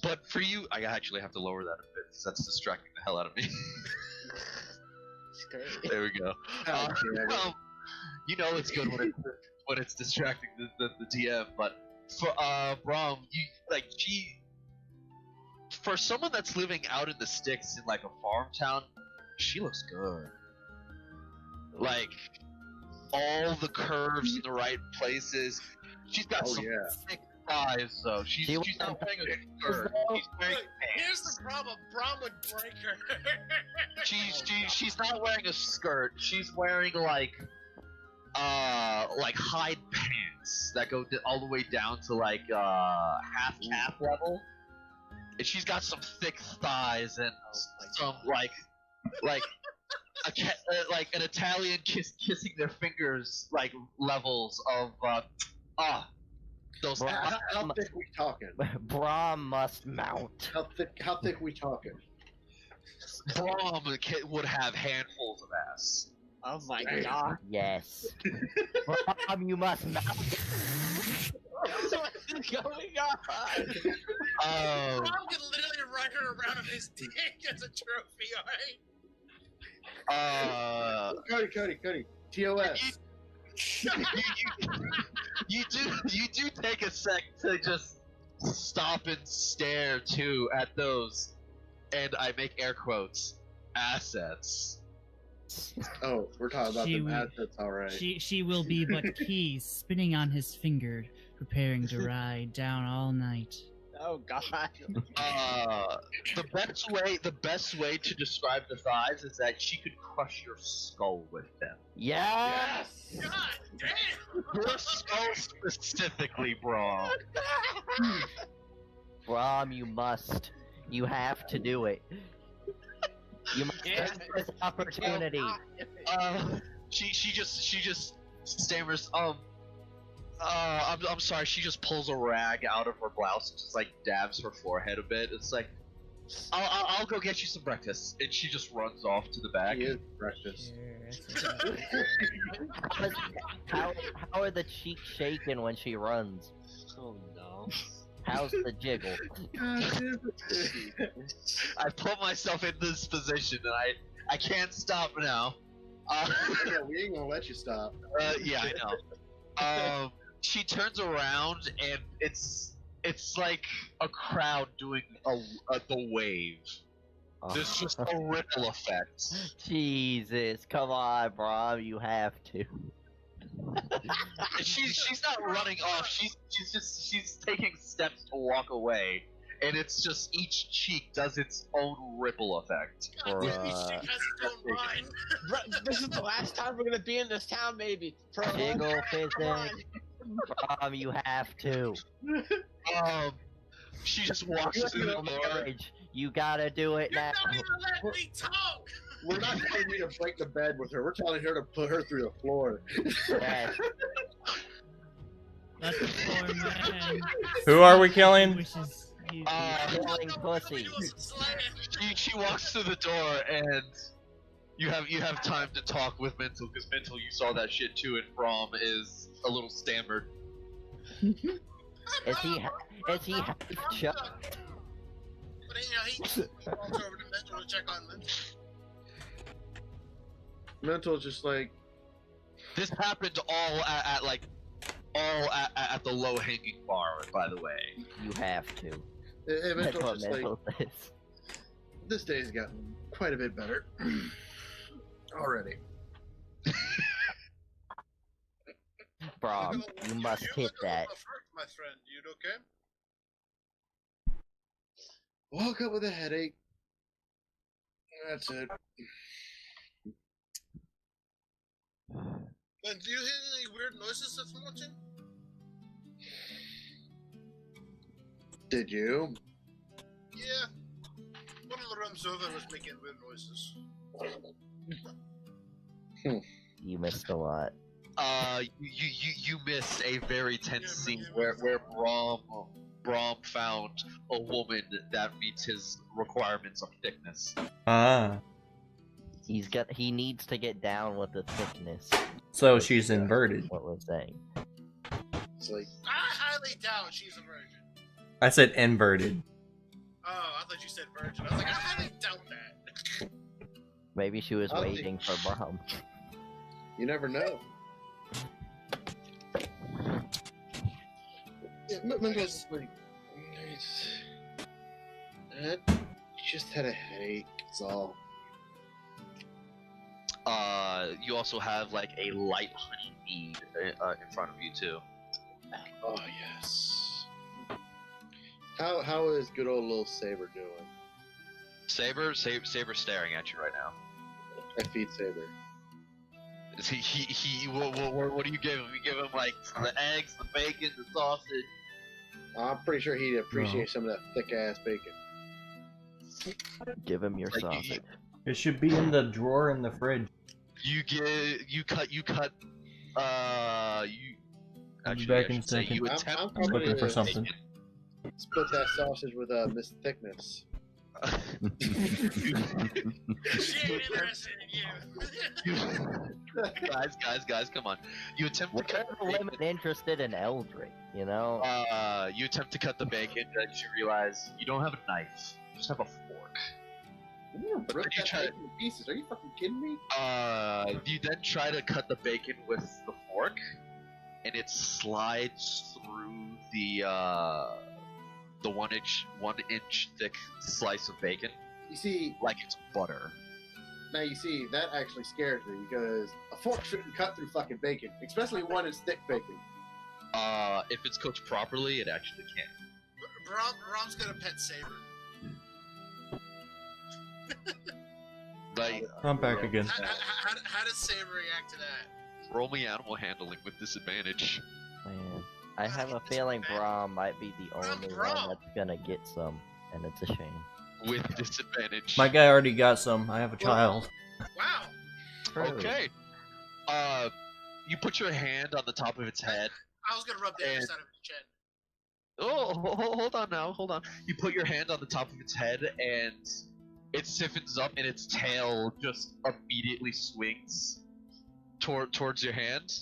But for you, I actually have to lower that a bit because that's distracting the hell out of me. It's great. There we go. God damn it. You know it's good when it's distracting the DM, but for Braum, for someone that's living out in the sticks in like a farm town, she looks good. Like all the curves in the right places. She's got Oh some yeah. thick thighs though. She's not wearing a skirt. She's wearing Look, here's the problem. Braum would break her. she's not wearing a skirt. She's wearing like hide pants that go all the way down to like half calf level. And she's got some thick thighs and some like an Italian kissing their fingers like levels of those. Bra- How thick we talking? Braum must mount. How thick we talking? Braum would have handfuls of ass. Oh my Damn. god. Yes. Braum, you must mount. What is going on? Oh, Braum could literally ride her around on his dick as a trophy, alright? Cody. TOS. You do take a sec to just stop and stare too at those, and I make air quotes, assets. Oh, we're talking about She them will- assets, alright. She will be but keys spinning on his finger, preparing to ride down all night. Oh God. The best way to describe the thighs is that she could crush your skull with them. Yeah. God damn! Your skull specifically, bro. Brom, you must. You have to do it. You must Yeah. take this opportunity. She just stammers. I'm sorry. She just pulls a rag out of her blouse and just like dabs her forehead a bit. It's like, I'll go get you some breakfast, and she just runs off to the back. He is breakfast. How are the cheeks shaking when she runs? Oh no. How's the jiggle? I put myself in this position, and I can't stop now. Yeah, we ain't gonna let you stop. Yeah, I know. She turns around, and it's like a crowd doing the wave. There's just a ripple effect. Jesus, come on, Brom, you have to. And she's not running off. She's taking steps to walk away, and it's just each cheek does its own ripple effect. God damn, this chick has its own mind. Bro, this is the last time we're gonna be in this town, baby. Bro, Jiggle come on. physics. Brom, you have to. She just walks You through the have door. marriage. You gotta do it You're now. not even letting me talk. We're not telling you to break the bed with her. We're telling her to put her through the floor. Yes. That's the poor man. Who are we He killing? wishes he- Killing pussy. She walks through the door, and you have time to talk with Mental, because Mental, you saw that shit too, and Brom is a little stammered. Is he half shut? But you know, he walks over to Mental to check on Mental. Mental's just like, This happened all at the low hanging bar, by the way. You have to. That's Mental's what just like, mental is. this day's gotten quite a bit better. Already. Brom, you must You're hit looking a that. little hurt, my friend. You okay? Woke up with a headache. That's it. And do you hear any weird noises that's watching? Did you? Yeah. One of the rooms over was making weird noises. You missed a lot. You missed a very tense scene where Brom found a woman that meets his requirements of thickness. Ah. He needs to get down with the thickness. So she's inverted. What we're saying. It's like, I highly doubt she's a virgin. I said inverted. Oh, I thought you said virgin. I was like, I highly doubt that. Maybe she was I don't waiting for Brom. you never know. Yeah, Mental's just like, just had a headache. That's all. You also have like a light honey mead in front of you too. Oh yes. How is good old little Saber doing? Saber's staring at you right now. I feed Saber. Is he what do you give him? You give him like the eggs, the bacon, the sausage. I'm pretty sure he'd appreciate some of that thick ass bacon. Give him your Like, sausage. It should be in the drawer in the fridge. You cut you actually back I in a should say second. you I'm attempt probably Looking for gonna something. split that sausage with Miss Thickness. She ain't interested in you. guys, come on. You attempt to What cut if the a woman interested in Eldrick, you know? you attempt to cut the bacon, but you realize you don't have a knife. You just have a fork. I'm gonna rip Did you that try- bacon to pieces. Are you fucking kidding me? You then try to cut the bacon with the fork, and it slides through the 1 inch thick slice of bacon You see, like it's butter. now you see, that actually scares me because a fork shouldn't cut through fucking bacon, especially one is thick bacon. If it's cooked properly, it actually can. Brom's gonna pet Saber. Like, I'm back again. How does Saber react to that? roll me animal handling with disadvantage. Man, I have a feeling Braum might be the only Braum. one that's gonna get some, and it's a shame. With disadvantage. My guy already got some. I have a child. Wow. True. Okay. You put your hand on the top of its head. I was gonna rub the other And- side of his chin. Oh, hold on now, hold on. You put your hand on the top of its head, and it stiffens up, and its tail just immediately swings towards your hand,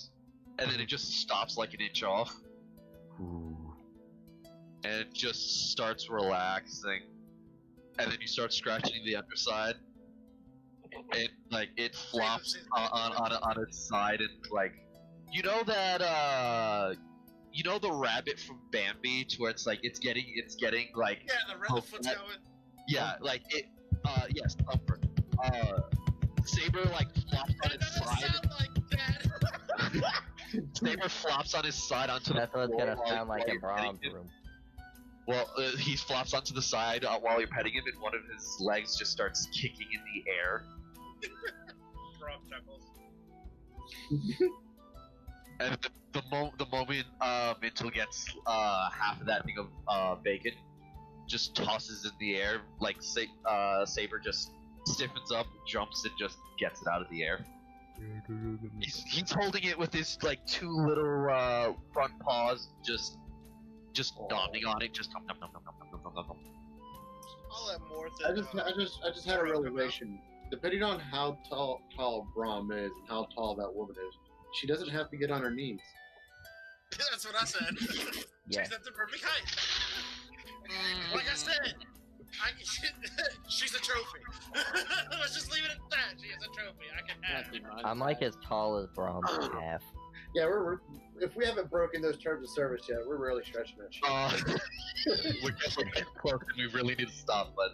and then it just stops like an inch off, Ooh. and just starts relaxing. And then you start scratching the underside, and like it flops on its side, and like you know that you know the rabbit from Bambi, to where it's like it's getting like Yeah, the foot's that- going. yeah, like it yes, Thumper. Saber like flops on It its doesn't side. sound like that. Saber flops on his side onto That's the what it's floor gonna while- sound like while in you're petting Braum's it. room. Well, he flops onto the side while you're petting him, and one of his legs just starts kicking in the air. Brom chuckles. And the moment Mintel gets half of that thing of bacon, just tosses in the air, like Saber just stiffens up, jumps, and just gets it out of the air. He's holding it with his like 2 little front paws, just nomming on it, just nom nom nom nom nom nom nom nom nom. I'll let Mortha. I just had a realization. Depending on how tall Braum is and how tall that woman is, she doesn't have to get on her knees. That's what I said. Yeah. She's at the perfect height. Like I said, she's a trophy. Let's just leave it at that. She is a trophy. I can have it. I'm like as tall as Braum's half. Yeah, we're if we haven't broken those terms of service yet, we're really stretching that shit. We're getting close, and we really need to stop. But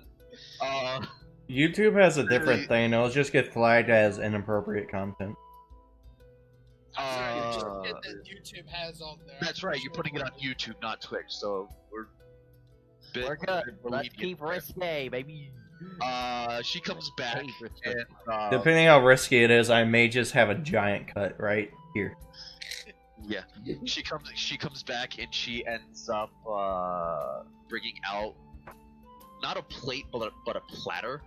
YouTube has a different Really? thing. It'll just get flagged as inappropriate content. That YouTube has on there. that's right. You're putting it on YouTube, not Twitch. So we're We're good. Let's keep risque, baby. She comes back, Hey, risque. and Depending how risky it is, I may just have a giant cut right here. yeah, she comes back, and she ends up bringing out not a plate, but a platter.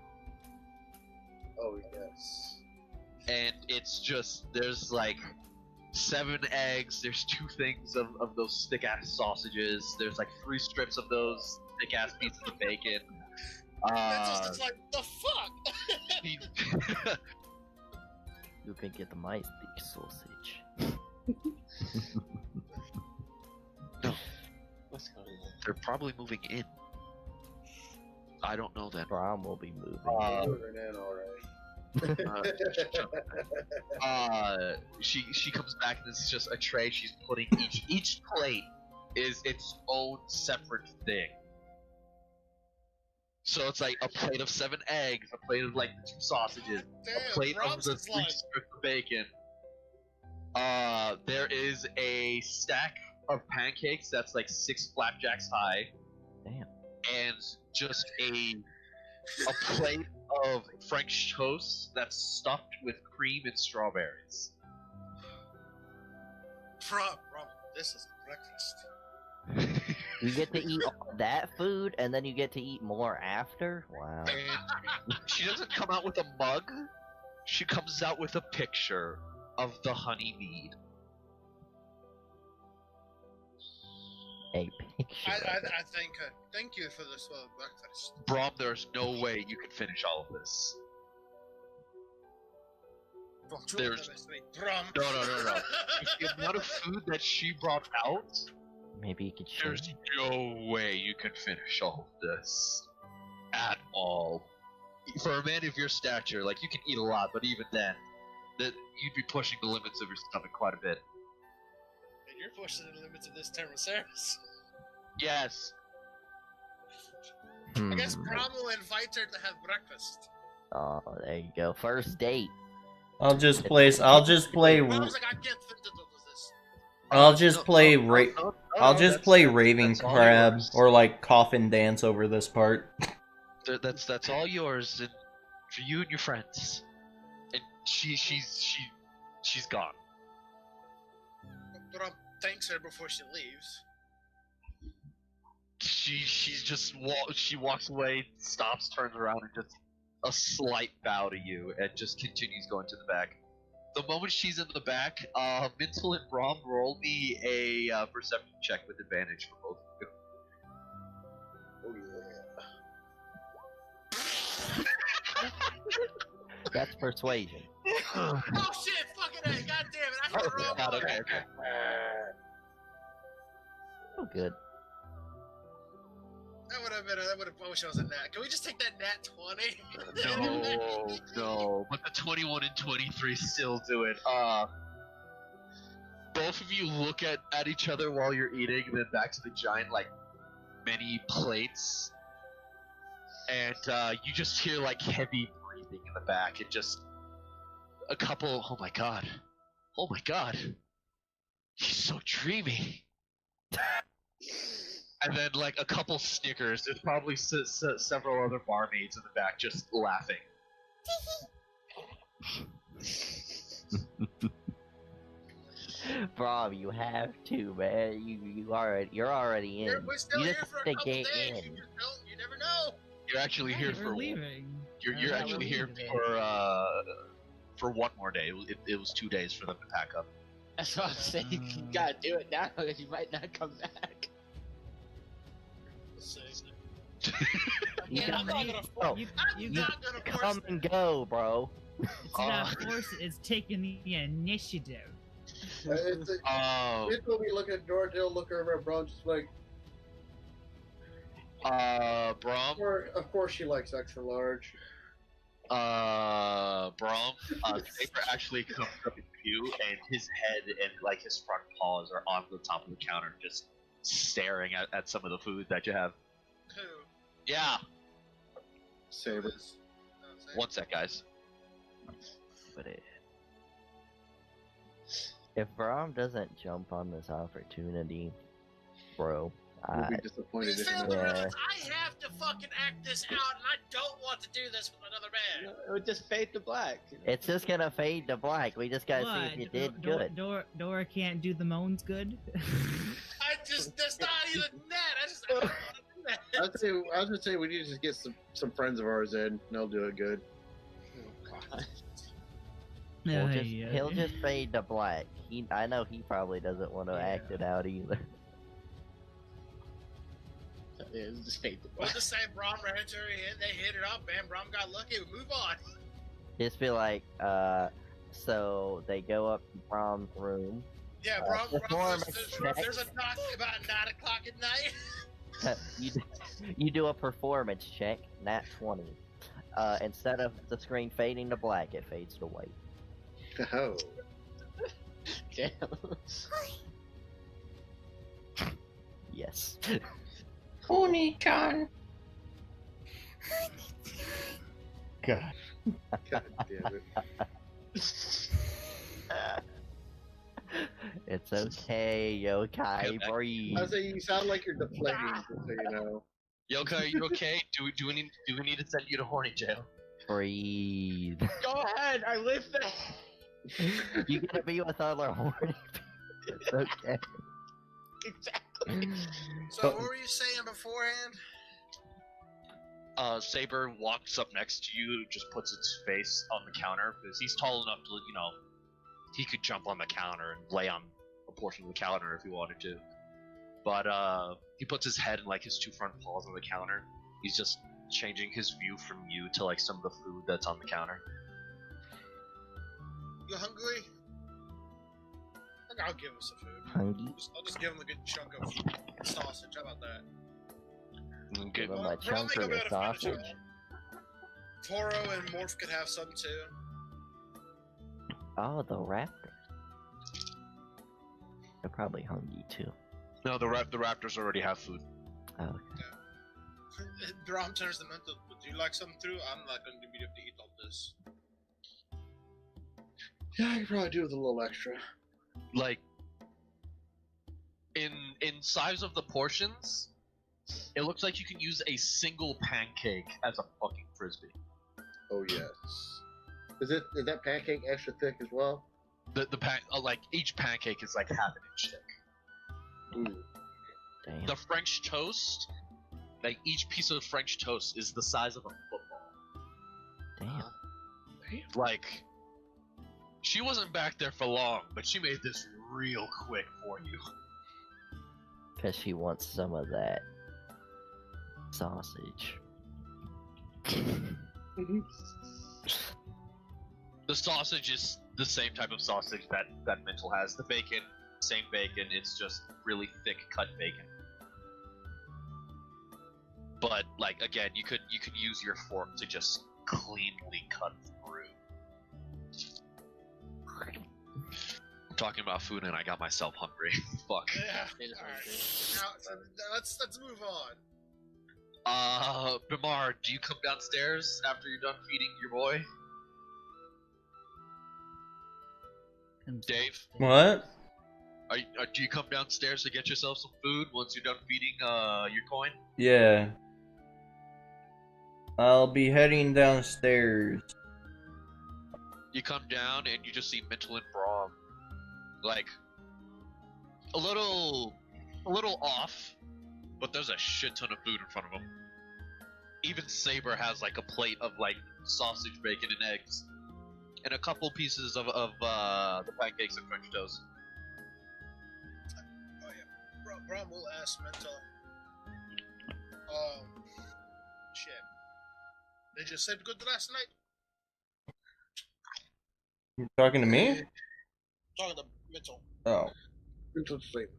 Oh yes. And it's just there's like 7 eggs, there's 2 things of those thick ass sausages, there's like 3 strips of those thick ass pieces of bacon. That's just like the fuck. You can get the mice big sausage. What's going on? They're probably moving in. I don't know that. Braum will be moving. Moving in, all right. She comes back, and this is just a tray. She's putting each plate is its own separate thing. So it's like a plate of 7 eggs, a plate of like the 2 sausages, a plate of the 3 strips of bacon. There is a stack of pancakes that's like 6 flapjacks high. Damn. And just a plate of French toast that's stuffed with cream and strawberries. Bro, this is breakfast. You get to eat all that food, and then you get to eat more after? Wow. And she doesn't come out with a mug. She comes out with a picture of the honey mead. A picture. I think. Thank you for this breakfast. Brom, there's no way you can finish all of this. There's- Brom. No. The amount of food that she brought out, Maybe you could share. there's no way you can finish all of this. At all. for a man of your stature, like you can eat a lot, but even then, that you'd be pushing the limits of your stomach quite a bit. And you're pushing the limits of this Terraceros. Yes. I guess Brom will invite her to have breakfast. Oh, there you go. First date. I'll just play. Brom's like, I can't fit into this. I'll just play. I'll just that's- play that's- Raving that's all Crab yours. or like Coffin Dance over this part. That's all yours, and for you and your friends. And she's gone. Brom thanks her before she leaves. She walks away, stops, turns around, and just a slight bow to you, and just continues going to the back. The moment she's in the back, Mistel and Brom, roll me a perception check with advantage for both of you. That's persuasion. Oh shit! Fucking A! God damn it! I hit the wrong God, one. okay. Oh, good. That would have been. That would have. I wish I was a nat. Can we just take that nat 20? No, but the 21 and 23 still do it. Both of you look at each other while you're eating, and then back to the giant, like, many plates. And, you just hear, like, heavy breathing in the back, and just a couple, oh my god, he's so dreamy. And then, like, a couple snickers. There's probably several other barmaids in the back just laughing. Bro, you have to, man. You're already in. We're still You here just for a have to couple get days. in. You just don't. You never know. You're actually here We're for leaving. You're actually here for one more day. It was 2 days for them to pack up. That's what I'm saying. You gotta do it now, because you might not come back. Let's see. You I'm not gonna Oh, You, I'm you, not gonna force come and go, bro. it's not force. It's taking the initiative. Oh, It's when we look at George, he'll look over at Brom, just like, Brom, of course she likes extra large. Brom, Saber actually comes up to you, and his head and, like, his front paws are on the top of the counter, just staring at some of the food that you have. Who? Yeah, Saber. No, say- one sec, guys. But if Brom doesn't jump on this opportunity, bro, We'll be disappointed Please if fail he the doesn't. rules. I have to fucking act this out, and I don't want to do this with another man. It would just fade to black. it's just gonna fade to black. We just gotta see if you did good. Dora can't do the moans good. That's not even that. I don't want to do that. I was gonna say we need to just get some friends of ours in, and they'll do it good. Oh, God. He'll just fade to black. I know he probably doesn't want to act it out either. Yeah, it was just fade to We'll black. just say Brom ran into her and they hit it up, and Brom got lucky. We move on. Just be like, so they go up to Brom's room. Yeah, Brom. performance There's a knock about 9 o'clock at night. you do a performance check, nat 20. Instead of the screen fading to black, it fades to white. Oh. Damn. Yes. Pony-chan. God. God damn it. It's okay, yokai, breathe. I was saying you sound like you're deflating, just so you know. Yokai, are you okay? Do we need to send you to horny jail? Breathe. Go ahead, I live there. You gotta be with other horny people. It's okay. Exactly. So what were you saying beforehand? Saber walks up next to you, just puts its face on the counter, because he's tall enough to, he could jump on the counter and lay on a portion of the counter if he wanted to. But, he puts his head and, like, his two front paws on the counter. He's just changing his view from you to, like, some of the food that's on the counter. You hungry? I think I'll give him some food. Hungry? I'll just give him a good chunk of sausage. How about that? Okay. Give him Well, a chunk probably of gonna the be able to finish sausage. Toro and Morph could have some too. Oh, the raptors. They're probably hungry too. No, the raptors already have food. Oh, okay. Drum turns the mental. Would you like some through? I'm not going to be able to eat all this. Yeah, I could probably do with a little extra. Like, in size of the portions, it looks like you can use a single pancake as a fucking frisbee. Oh yes. Is that pancake extra thick as well? Like each pancake is like half an inch thick. Ooh. Damn. The French toast, like each piece of French toast is the size of a football. Damn. Like, she wasn't back there for long, but she made this real quick for you. Because she wants some of that sausage. The sausage is the same type of sausage that Mental has. The bacon, same bacon, it's just really thick cut bacon. But like again, you could use your fork to just cleanly cut through. I'm talking about food and I got myself hungry. Fuck. Yeah. It is All right. hungry. Now, let's move on. Bimar, do you come downstairs after you're done feeding your boy? Dave? What? Do you come downstairs to get yourself some food once you're done feeding your coin? Yeah. I'll be heading downstairs. You come down and you just see Mental and Braum, like a little off, but there's a shit ton of food in front of them. Even Saber has like a plate of like sausage, bacon, and eggs, and a couple pieces of the pancakes and French toast. Oh yeah. Brom will ask Mental. Shit. They just said good last night. You talking to me? Talking to Mental. Oh. Mental sleep.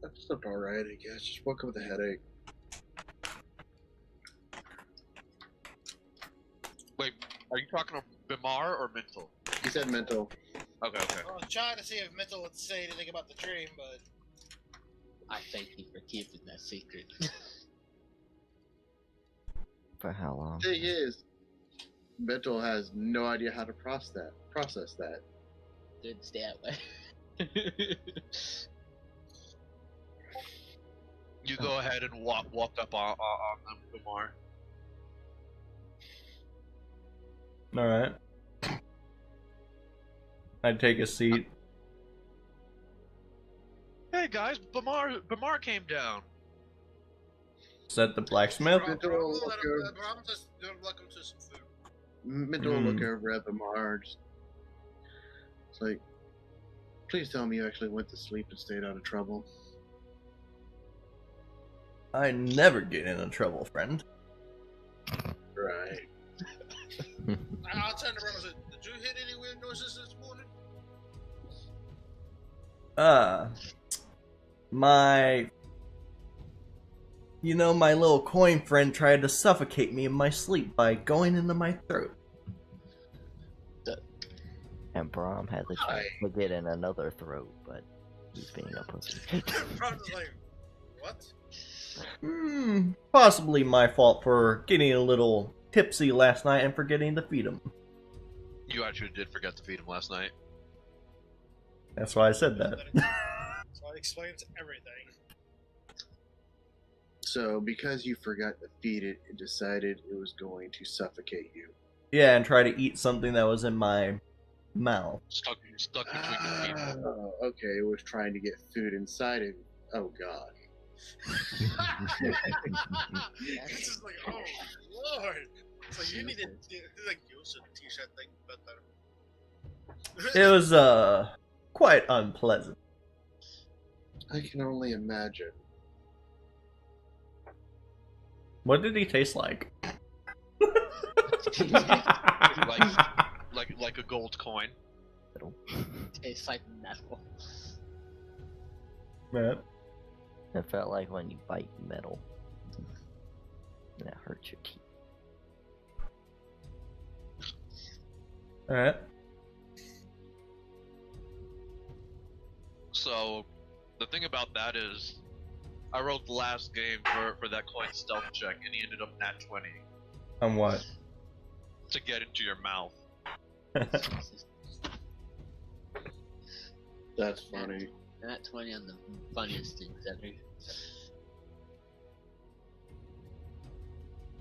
That's not alright, I guess. Just woke up with a headache. Wait, are you talking to Bimar or Mental? He said mental. Okay. I was trying to see if Mental would say anything about the dream, but I thank you for keeping that secret. For how long? Thing is, mental has no idea how to process that. Good, stay that way. You go ahead and walk up on Bimar. Alright. I take a seat. Hey guys, Bimar came down. Is that the blacksmith? Mental Brom will will look let over. him. Brom just welcome to some food. Mental will look over at the Marge. It's like, please tell me you actually went to sleep and stayed out of trouble. I never get into trouble, friend. Right. I'll turn around and say, did you hit any weird noises this morning? My little coin friend tried to suffocate me in my sleep by going into my throat. And Braum had the chance to get in another throat, but he's being a pussy. Brom's like, what? Possibly my fault for getting a little tipsy last night and forgetting to feed him. You actually did forget to feed him last night. That's why I said that. So that explains everything. So, because you forgot to feed it, it decided it was going to suffocate you. Yeah, and try to eat something that was in my mouth. Stuck between your teeth. Oh, okay. It was trying to get food inside it. Oh, God. It's just like, oh, Lord. So you need to like use a t-shirt thing better. It was, quite unpleasant. I can only imagine. What did he taste like? like a gold coin. Tastes like metal. Man. It felt like when you bite metal. And it hurts your teeth. Alright. So, the thing about that is, I rolled the last game for that coin stealth check, and he ended up nat 20 On what? to get into your mouth. That's funny. Not 20 on the funniest things ever.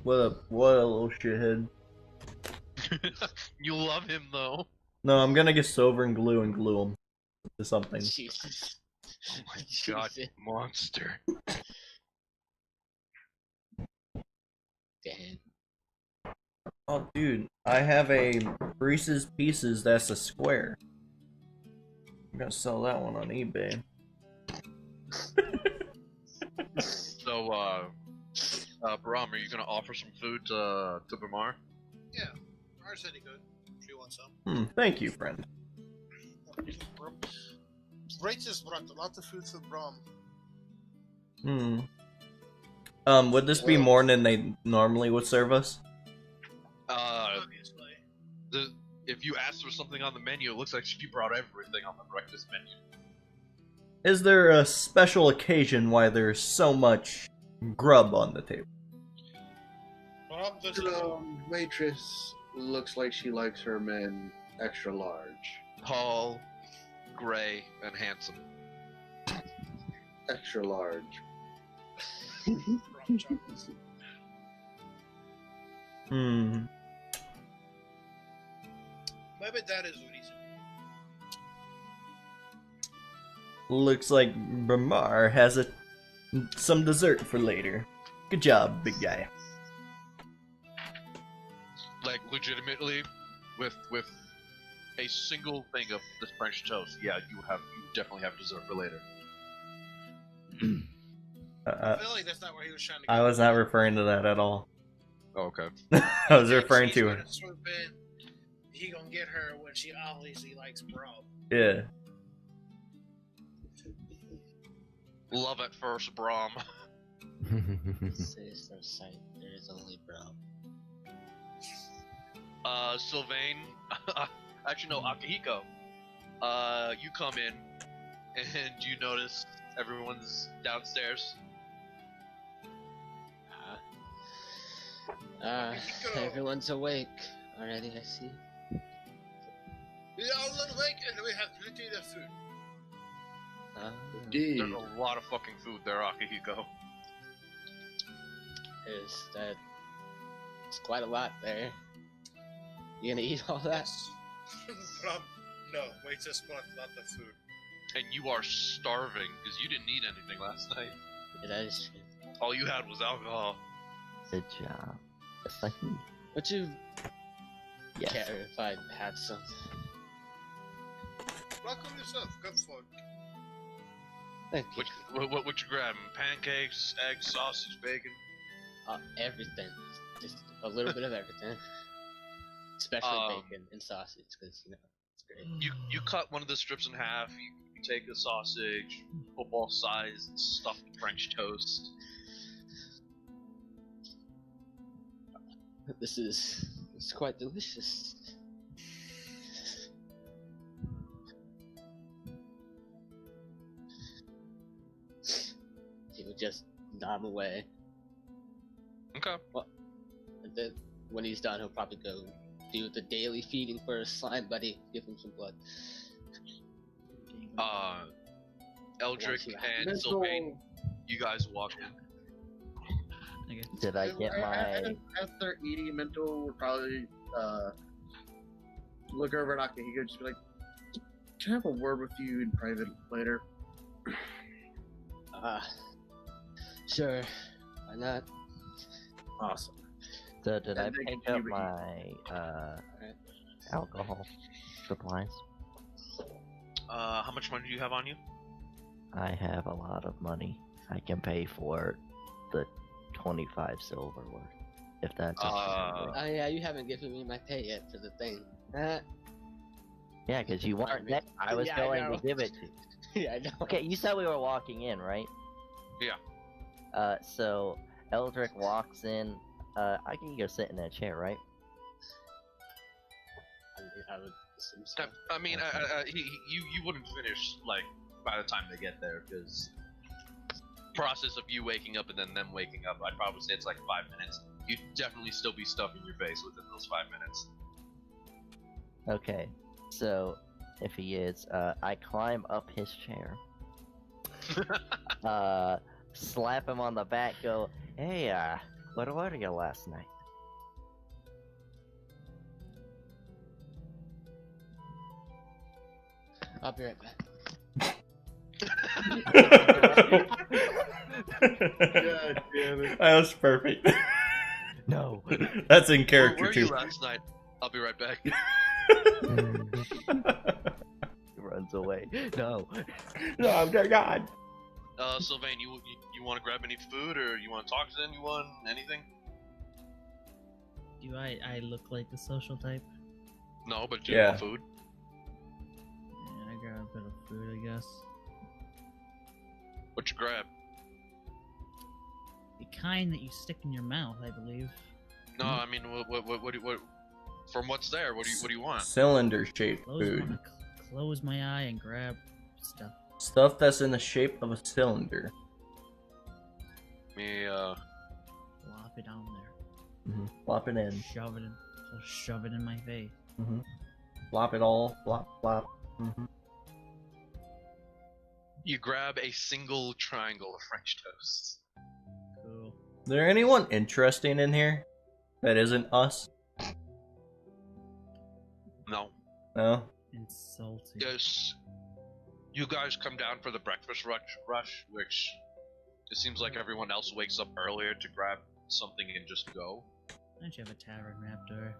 What a little shithead. You love him though. No, I'm gonna get silver and glue him to something. Jesus. Oh my god, Jesus. monster. Damn. Oh, dude, I have a Reese's Pieces that's a square. I'm gonna sell that one on eBay. So, Baram, are you gonna offer some food to Bamar? Yeah, Mara said he could. If you want some. Thank you, friend. Ray just brought a lot of food for Brom. Would this be more than they normally would serve us? Obviously. If you asked for something on the menu, it looks like she brought everything on the breakfast menu. Is there a special occasion why there's so much grub on the table? Brom does Waitress looks like she likes her men extra large. Tall, gray, and handsome. Extra large. Brom chocolates. Maybe that is the reason. Looks like Bramar has some dessert for later. Good job, big guy. Like legitimately, with a single thing of this French toast, yeah, you definitely have dessert for later. I feel like that's not where he was trying to go. I was not referring to that at all. Oh, okay. I was referring She's to gonna swoop in, he gonna get her when she obviously likes Brom. yeah. Love at first, Brom. Says no sight, there is only Brom. Sylvain, actually no, Akihiko. You come in, and you notice everyone's downstairs. Everyone's awake already, I see. We are all awake and we have plenty of food. Indeed. There's a lot of fucking food there, Akihiko. It's quite a lot there. You gonna eat all that? Brom, no, we just brought a lot of food. And you are starving, because you didn't eat anything last night. Yeah, that is true. All you had was alcohol. Good job. Yes, I can. Would you Yes. care if I had some? Rock on yourself, go for it. Thank you. What would you grab? Pancakes, eggs, sausage, bacon? Everything. Just a little bit of everything. Especially bacon and sausage, because, you know, it's great. You cut one of the strips in half, you take a sausage, football-sized stuffed French toast. This is quite delicious. He would just nod away. Okay. And then when he's done, he'll probably go do the daily feeding for his slime buddy. Give him some blood. Eldrick Once and Sylvain, you guys walk in. Okay. Did I get my? After eating mental, we'll probably look over at Akihiko and just be like, "Can I have a word with you in private later?" Sure. Why not? Awesome. So did I And then pick you up would- my alcohol supplies? How much money do you have on you? I have a lot of money. I can pay for the 25 silver worth, if that's. Oh yeah, you haven't given me my pay yet for the thing. Yeah, because you weren't there. I was Yeah, I going know. to give it to you. Yeah, I know. Okay, you said we were walking in, right? Yeah. So Eldrick walks in. I can go sit in that chair, right? I would assume so. I mean, you wouldn't finish like by the time they get there, because process of you waking up and then them waking up, I'd probably say it's like 5 minutes. You'd definitely still be stuffing your face within those 5 minutes. Okay, so if he is, I climb up his chair, slap him on the back, go, hey, what order you last night? I'll be right back. God damn it. That was perfect. No. That's in Where character were you too. last night? I'll be right back. He runs away. No. No, dear God. Sylvain, you want to grab any food, or you want to talk to anyone? Anything? Do I look like the social type? No, but do you Yeah. want food? Yeah, I grab a bit of food, I guess. What you grab? The kind that you stick in your mouth, I believe. No, I mean, what? From what's there? What do you want? Cylinder-shaped food. Close my eye and grab stuff. Stuff that's in the shape of a cylinder. Me, Plop it down there. Flop it in. Shove it in. Just shove it in my face. Flop it all. Flop, flop. you grab a single triangle of French toast. Cool. Is there anyone interesting in here that isn't us? No. No? Insulting. Yes. You guys come down for the breakfast rush, which it seems like everyone else wakes up earlier to grab something and just go. Why don't you have a tavern, Raptor?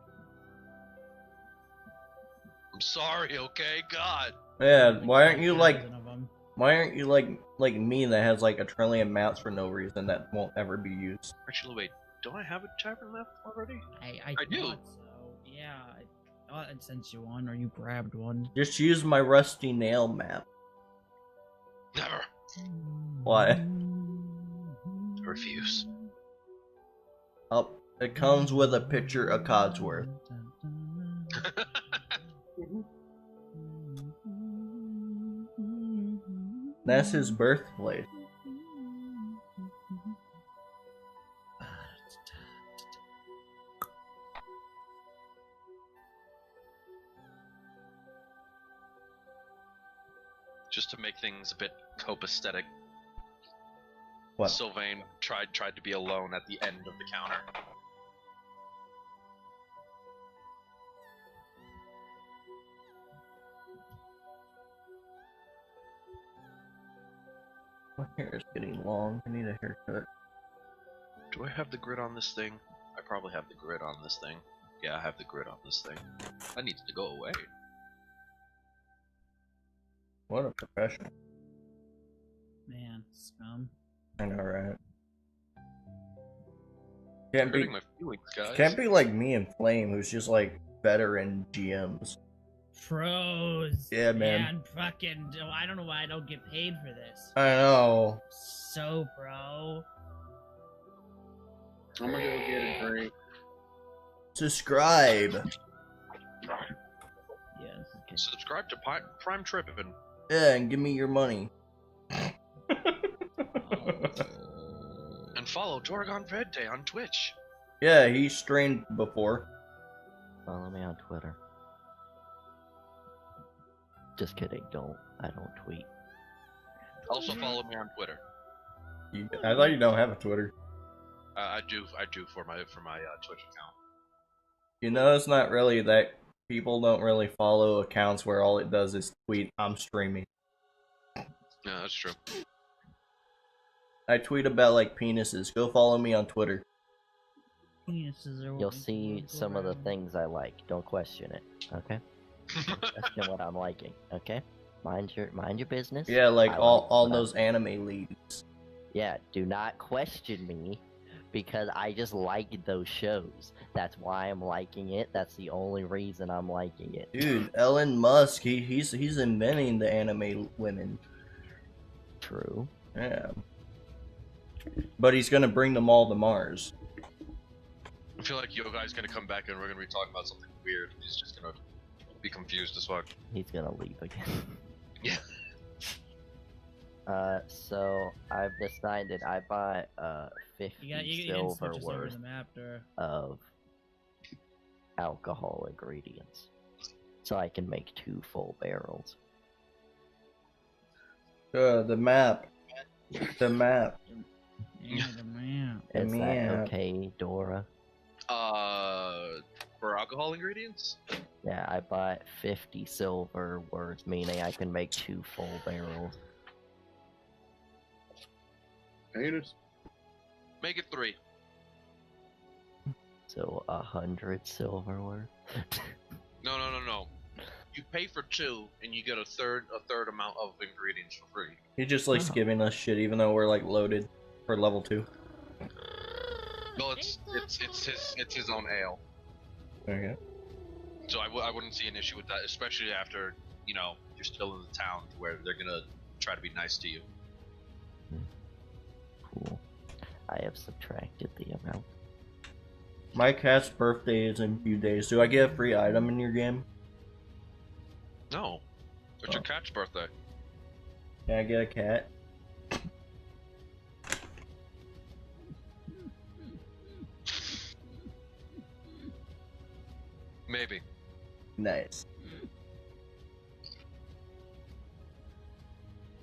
I'm sorry, okay? God. Yeah, why aren't you like 5,000 of 'em. why aren't you like me that has like a trillion maps for no reason that won't ever be used? Actually, wait. Don't I have a tavern map already? I do. thought so. Yeah, I thought I'd sent you one, or you grabbed one. Just use my rusty nail map. Never. Why? I refuse. Oh, it comes with a picture of Codsworth. That's his birthplace. Just to make things a bit copacetic, What? Sylvain tried to be alone at the end of the counter. My hair is getting long. I need a haircut. Do I have the grid on this thing? I probably have the grid on this thing. Yeah, I have the grid on this thing. That needs to go away. What a professional. Man, scum. I know, right? Can't be, Hurting my feelings, guys. can't be like me and Flame, who's just like veteran GMs. Pros. Yeah, man. Fucking. I don't know why I don't get paid for this. I know. So pro. I'm gonna go get a drink. Subscribe. Yes. Subscribe to PrimeTrippin. Yeah, and give me your money. And follow Dorgon Verde on Twitch. Yeah, he streamed before. Follow me on Twitter. Just kidding. I don't tweet. Also follow me on Twitter. I thought you don't have a Twitter. I do for my Twitch account. You know, it's not really that people don't really follow accounts where all it does is tweet, I'm streaming. Yeah, that's true. I tweet about like penises. Go follow me on Twitter. Penises are what You'll we see go some of the around. things I like. Don't question it. Okay? Question what I'm liking. Okay? Mind your business. Yeah, like I all what I'm- those anime leads. Yeah, do not question me because I just like those shows. That's why I'm liking it. That's the only reason I'm liking it. Dude, Elon Musk, he's inventing the anime women. True. Yeah. But he's gonna bring them all to Mars. I feel like Yo Guy's gonna come back and we're gonna be talking about something weird. He's just gonna be confused as fuck. He's gonna leave again. Yeah. So I've decided I bought 50 You can silver switch us over worth the map, or of alcohol ingredients, so I can make 2 full barrels. The map. The map. yeah, the map. Is that Yeah. okay, Dora? For alcohol ingredients? Yeah, I bought 50 silver worth, meaning I can make 2 full barrels. Heinous. Make it 3. So 100 silver worth. No. You pay for 2, and you get a third amount of ingredients for free. He just likes Oh. giving us shit, even though we're like loaded for level 2. Well, it's his own ale, Okay. so I wouldn't see an issue with that, especially after you're still in the town where they're gonna try to be nice to you. Cool. I have subtracted the amount. My cat's birthday is in a few days. Do I get a free item in your game? No, it's your cat's birthday. Can I get a cat? Maybe. Nice.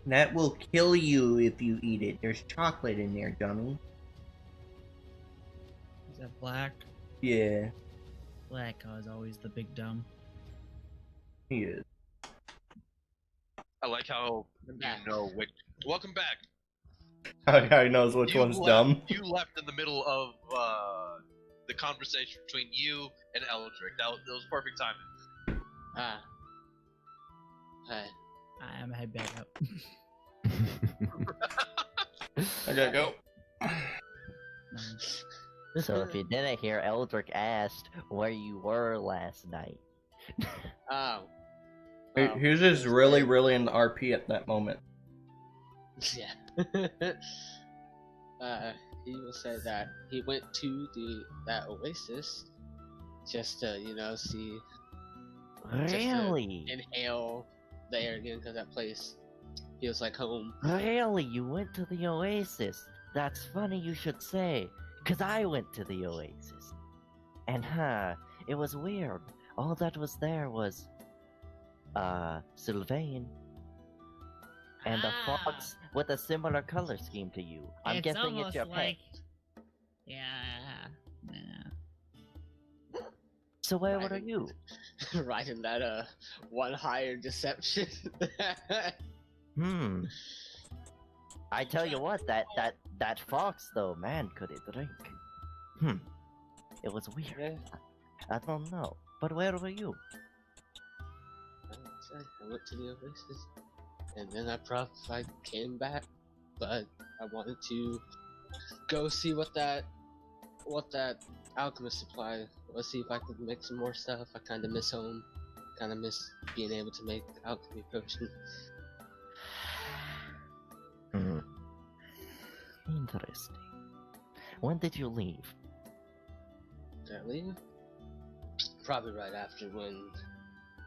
That will kill you if you eat it. There's chocolate in there, dummy. Is that black? Yeah, Black is always the big dumb. he is. I like how I'm back. you know which. Welcome back. How he knows which You one's left- dumb. You left in the middle of the conversation between you and Eldrick. That was perfect timing. Ah. Hi. I'm head back up. I gotta go. Nice. So if you didn't hear, Eldrick asked where you were last night. Oh. He was just really in the RP at that moment. Yeah. He will say that he went to that oasis just to, see, Really? inhale the air again, because that place feels like home. Really? You went to the Oasis? That's funny you should say, 'cause I went to the Oasis. And it was weird. All that was there was, Sylvain. And a fox with a similar color scheme to you. I'm guessing it's your like... pet. Yeah. So where Right. were you? Right in that one higher deception. I tell you what, that fox though, man, could it drink? It was weird. Yeah. I don't know. But where were you? I went to the oasis, and then I came back, but I wanted to go see what that alchemist supply. Let's see if I could make some more stuff. I kind of miss home. Kind of miss being able to make alchemy potion. Interesting. When did you leave? Did I leave? Probably right after when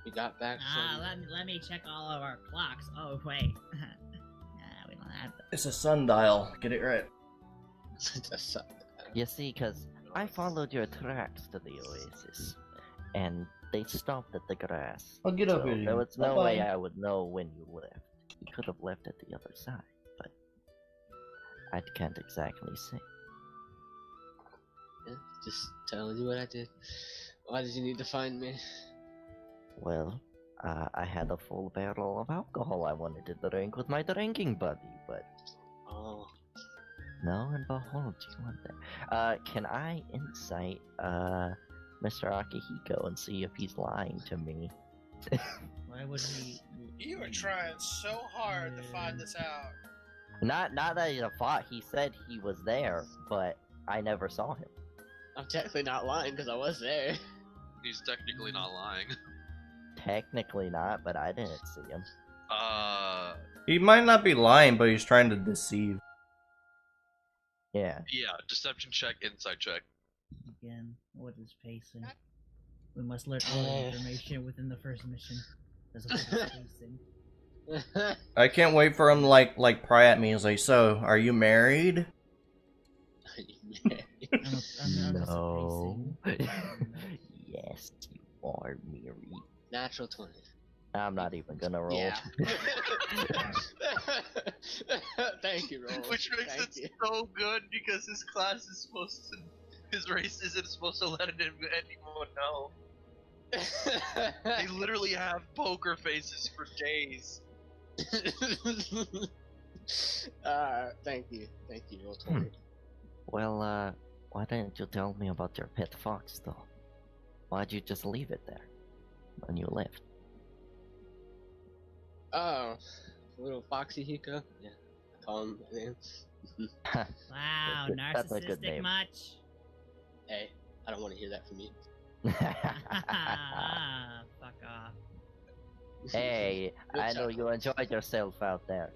we got back from... Let me check all of our clocks. Oh, wait. We don't have that. It's a sundial. Get it right. You see, 'cause I followed your tracks to the Oasis, and they stopped at the grass. I'll get up So with you. there was no Bye-bye. way I would know when you left. You could have left at the other side, but I can't exactly say. Yeah, just telling you what I did. Why did you need to find me? Well, I had a full barrel of alcohol I wanted to drink with my drinking buddy, but Oh, lo and behold, you weren't there. Can I insight, Mr. Akihiko and see if he's lying to me? Why would he? You are trying so hard to find this out. Not that he fought. He said he was there, but I never saw him. I'm technically not lying because I was there. He's technically not lying. Technically not, but I didn't see him. He might not be lying, but he's trying to deceive. Yeah. Yeah, deception check, insight check. Again, what is pacing? We must learn all the information within the first mission. There's a little spacing. I can't wait for him to like pry at me and say, "So, are you married?" I'm No. spacing. Yes, you are married. Natural 20. I'm not even gonna roll. Yeah. Thank you, Roll. Which makes Thank it you. so good because his class is supposed to, his race isn't supposed to let anyone know. They literally have poker faces for days. Thank you, Roll 20. Well, why didn't you tell me about your pet fox, though? Why'd you just leave it there when you left? Oh, little Foxy Hiko. Yeah, I call him my name. Wow, That's a good narcissistic name. much? Hey, I don't want to hear that from you. Ah, fuck off. Hey, Good I know you chuckle. enjoyed yourself out there.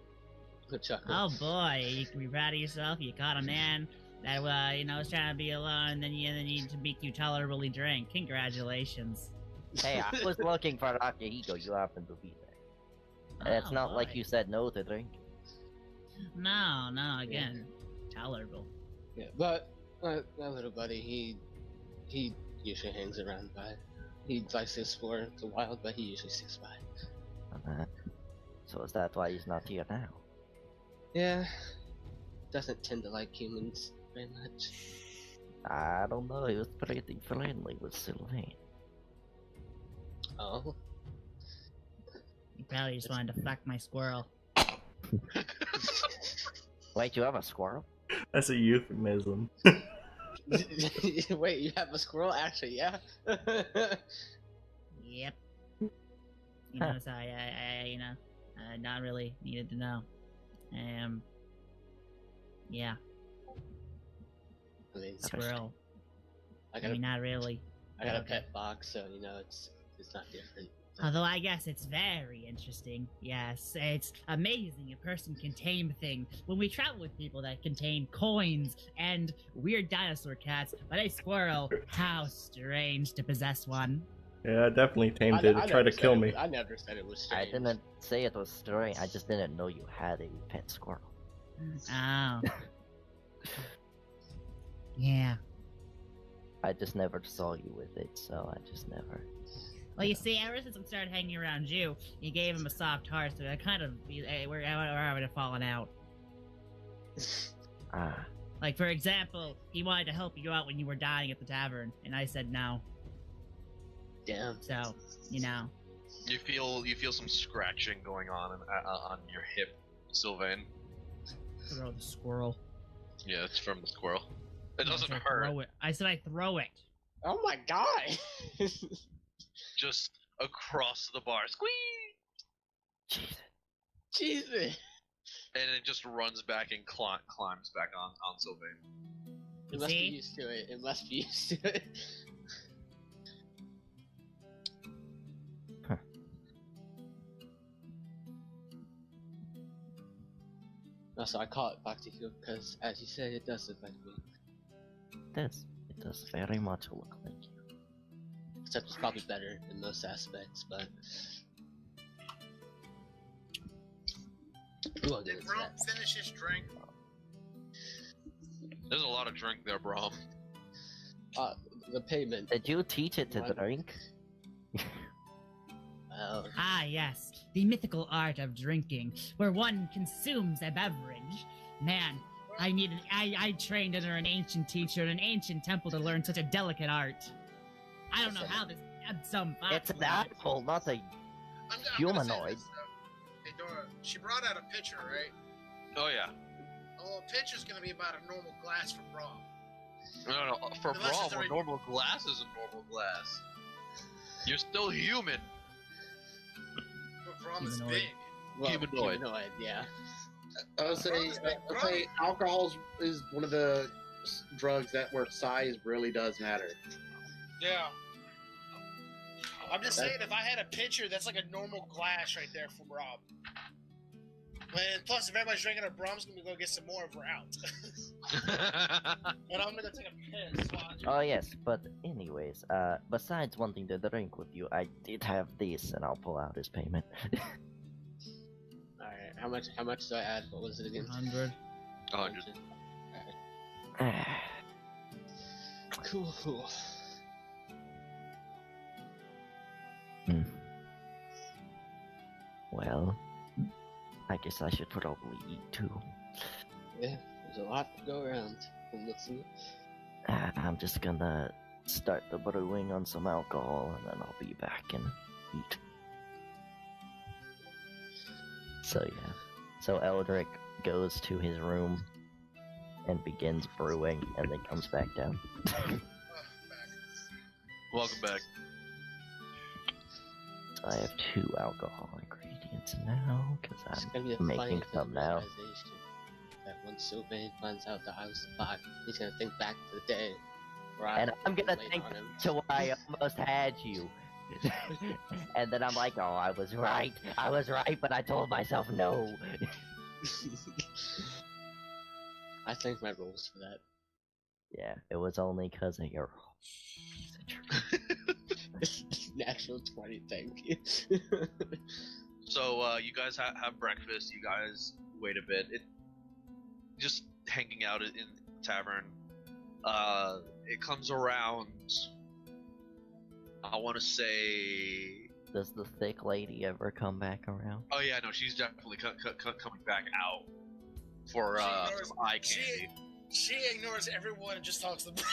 Good chuckle. Oh boy, you can be proud of yourself. You caught a man that was trying to be alone, and then you need to make you tolerably drink. Congratulations. Hey, I was looking for Akihiko. You happened to be there. And it's Oh, not like boy. you said no to drink. No, again, tolerable. Yeah, but my little buddy, he usually hangs around by. He likes to explore the wild, but he usually sticks by. So is that why he's not here now? Yeah, doesn't tend to like humans very much. I don't know. He was pretty friendly with Sylvain. Oh, You probably just wanted to fuck my squirrel. Wait, you have a squirrel? That's a euphemism. wait, you have a squirrel? Actually, yeah. Yep. So I not really needed to know. Yeah, I mean, squirrel. I I got mean, not really. I got a okay. pet fox, so it's not different. Although I guess it's very interesting. Yes, it's amazing a person can tame things. When we travel with people that contain coins and weird dinosaur cats, but a squirrel, how strange to possess one. Yeah, I definitely tamed it to try never to said kill it me. was- I never said it was I strange. didn't say it was strange. I just didn't know you had a pet squirrel. Oh. Yeah. I just never saw you with it, so I just never. Well, you see, ever since I started hanging around you gave him a soft heart, so I kind of we're already falling out. Ah, Like, for example, he wanted to help you out when you were dying at the tavern, and I said no. Damn. So, You feel some scratching going on your hip, Sylvain. throw the squirrel. Yeah, it's from the squirrel. It I doesn't said hurt. Throw it. I said I throw it. Oh my god. Just across the bar, squeeze, jeez. Jesus. and it just runs back and climbs back on Sylvain. It must be See? used to it. It must be used to it. Huh. Also, I call it Bactico because, as you said, it does look like me. It does very much look like you. Except it's probably better in most aspects, but... We won't get Did into Rome that. finish his drink? There's a lot of drink there, bro. The payment. Did you teach it to What? drink? Well, Ah, yes, the mythical art of drinking, where one consumes a beverage. Man, I trained under an ancient teacher in an ancient temple to learn such a delicate art. I don't know how this had some It's an apple, not a. I'm gonna say Humanoid. this, though. Hey Dora, she brought out a pitcher, right? Oh yeah. Well, a pitcher's gonna be about a normal glass for Braum. No, for Unless it's Braum, a already- normal glass is a normal glass. You're still human. But Braum is Humanoid. big. well, Humanoid. yeah. I would say, alcohol is one of the drugs that where size really does matter. Yeah. I'm just saying, if I had a pitcher, that's like a normal glass right there for Rob. And plus, if everybody's drinking our Brahms, gonna go get some more if we're out. And I'm gonna take a piss. Oh yes, but anyways, besides wanting to drink with you, I did have this, and I'll pull out his payment. Alright, how much do I add? What was it again? 100. 100. Cool. Well, I guess I should probably eat too. Yeah, there's a lot to go around. From looks of it. I'm just gonna start the brewing on some alcohol, and then I'll be back and eat. So yeah. So Eldrick goes to his room and begins brewing, and then comes back down. Welcome back. So I have 2 alcohol ingredients now, because It's gonna be a I'm making funny some now. realization that once Sylvain finds out that I was the bot, he's gonna think back to the day where And I'm gonna laid think on him. to why I almost had you. And then I'm like, oh, I was right, but I told myself no. I thank my rules for that. Yeah, it was only because of your Natural 20, thank you. So you guys have breakfast. You guys wait a bit. Just hanging out in the tavern. It comes around. I want to say. Does the thick lady ever come back around? Oh yeah, no, she's definitely coming back out for some eye candy. She ignores everyone and just talks to them.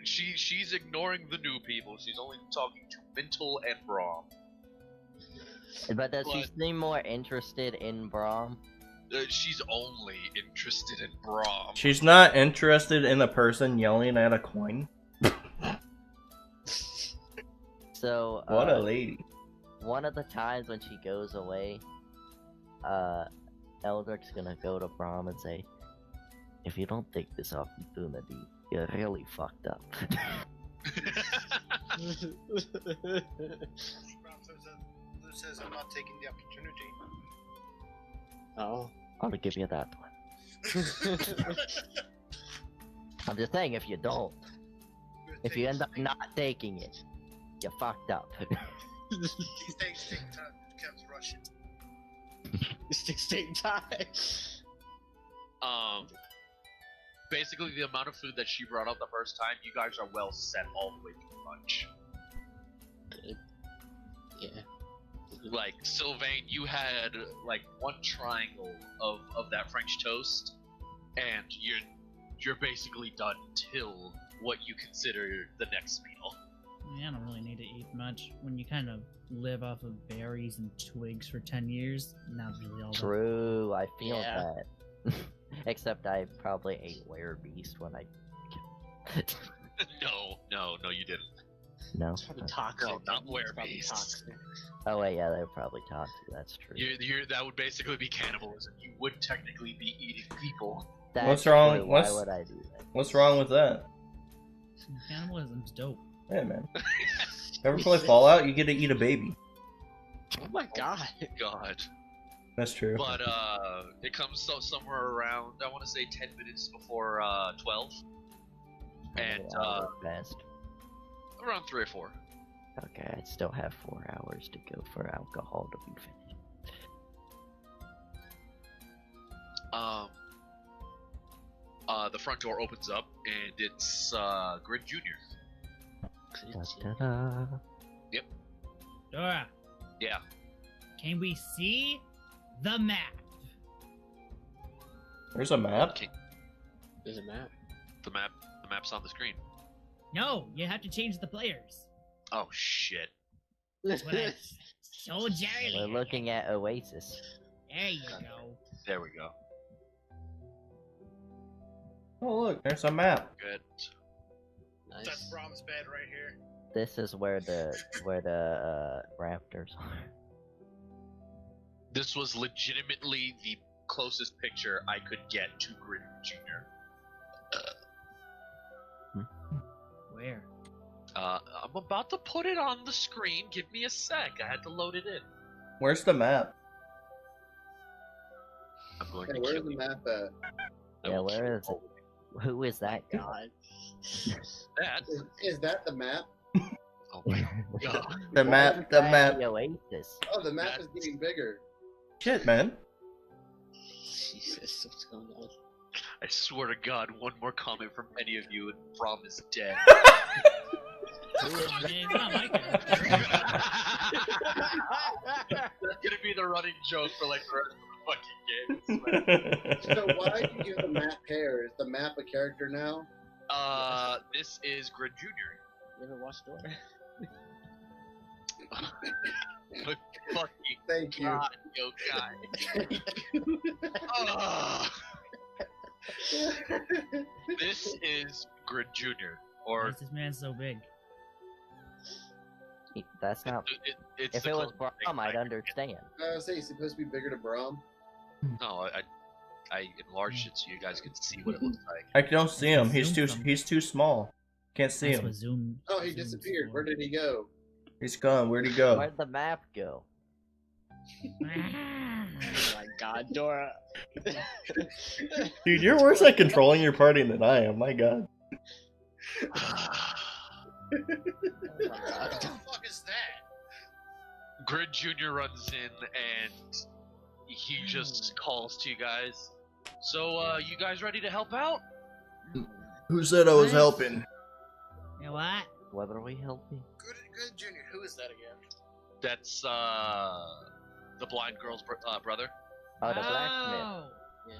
She's ignoring the new people. She's only talking to Mistel and Braum. But does she seem more interested in Braum? She's only interested in Braum. She's not interested in the person yelling at a coin. So, What a lady. one of the times when she goes away, Eldrick's gonna go to Braum and say, if you don't take this opportunity, you're really fucked up. Lou says I'm not taking the opportunity. Oh. I'll give you that one. I'm just saying, if you don't, if you end up not taking it, you're fucked up. These things take time. It becomes Russian. Sticks take time. Basically the amount of food that she brought up the first time, you guys are well set all the way through lunch. Yeah. Like, Sylvain, you had like one triangle of that French toast, and you're basically done till what you consider the next meal. Yeah, I don't really need to eat much. When you kind of live off of berries and twigs for 10 years, not really all that. True, I feel Yeah. that. Except I probably ate werebeast when I... No, you didn't. No? It's probably toxic. No, not It's probably werebeasts. toxic. Oh wait, yeah, they're probably toxic, that's true. That would basically be cannibalism. You would technically be eating people. That's What's wrong- true, what's- Why would I do that? What's wrong with that? Cannibalism's dope. Yeah, man. Ever play Fallout? You get to eat a baby. Oh my god. God. That's true. But it comes somewhere around, I want to say 10 minutes before 12, How many and hours passed? around 3 or 4. Okay, I still have 4 hours to go for alcohol to be finished. The front door opens up, and it's Grid Jr. Da-da-da. Dora, Yeah. can we see the map? There's a map. Okay. There's a map. The map's on the screen. No, you have to change the players. Oh shit. That's what I told Jerry. We're looking at Oasis. There you go. There we go. Oh look, there's a map. Good. Nice. That's Brahm's bed right here. This is where the raptors are. This was legitimately the closest picture I could get to Grid Jr. Where? I'm about to put it on the screen. Give me a sec. I had to load it in. Where's the map? I'm going Hey, to where's kill the you. map at? I Yeah, will where kill is it? all of Who is that guy? God. you. That. Is that the map? Oh my god. The map, the map. The Oasis. Oh, the map is getting bigger. Shit, man. Jesus, what's going on? I swear to God, one more comment from any of you and Brom is dead. I mean, it's not my character. That's gonna be the running joke for like the rest of the fucking game. So why did you give the map hair? Is the map a character now? This is Grid Junior. You ever watched Door? Fucking Thank you. God, yo guy. Ugh. This is Grid Junior, Why or is this man so big? That's not. it's If the it was closest thing Brom, I'd I- understand. I was saying he's supposed to be bigger to Brom. No, I enlarged it so you guys could see what it looks like. I don't see him. He's too Zoom from- he's too small. Can't see That's him. what Zoom. Oh, he Zoom's disappeared. for. Where did he go? He's gone. Where'd he go? Where'd the map go? Oh my God, Dora. Dude, you're worse at controlling your party than I am. My God. Oh my What God. the fuck is that? Grid Junior runs in and he just calls to you guys. So, you guys ready to help out? Who said I was Nice. helping? You know what? What are we helping? Good Junior. Who is that again? That's, the blind girl's brother. Oh, the blacksmith. Oh,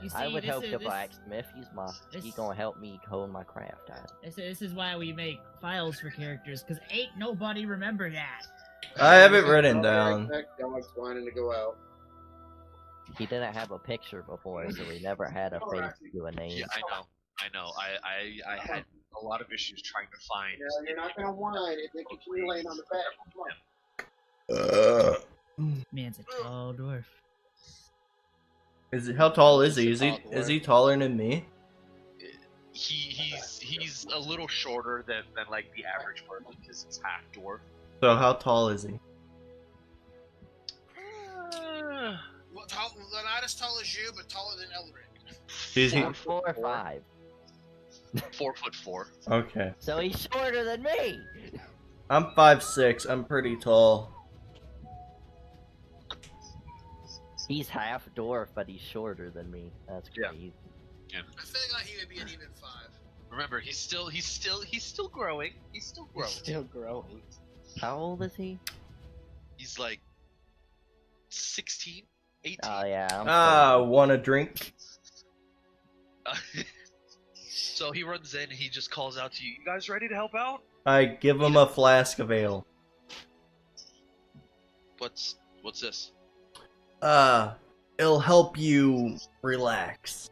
you see, I would this help is, the this, blacksmith. He this- gonna help me hone my craft. This is why we make files for characters, because ain't nobody remember that. I have it written I'll be down. right back. Dog's whining to go out. He didn't have a picture before, so he never had a face to a name. Yeah, I know. I had a lot of issues trying to find. No, you're not gonna whine if they continue laying on the bed. Come on. Man's a tall dwarf. How tall is he? Is he taller than me? He's a little shorter than like the average person because he's half dwarf. So how tall is he? Well, not as tall as you, but taller than Elric. Is he? 4'5". 4'4". Okay. So he's shorter than me. I'm 5'6". I'm pretty tall. He's half dwarf, but he's shorter than me. That's Yeah. crazy. I feel like he would be an even 5. Remember, he's still growing. He's still growing. Still growing. How old is he? He's like 16, 18. Oh yeah. Want a drink? So he runs in. He just calls out to you. You guys ready to help out? I give him a flask of ale. What's this? It'll help you relax.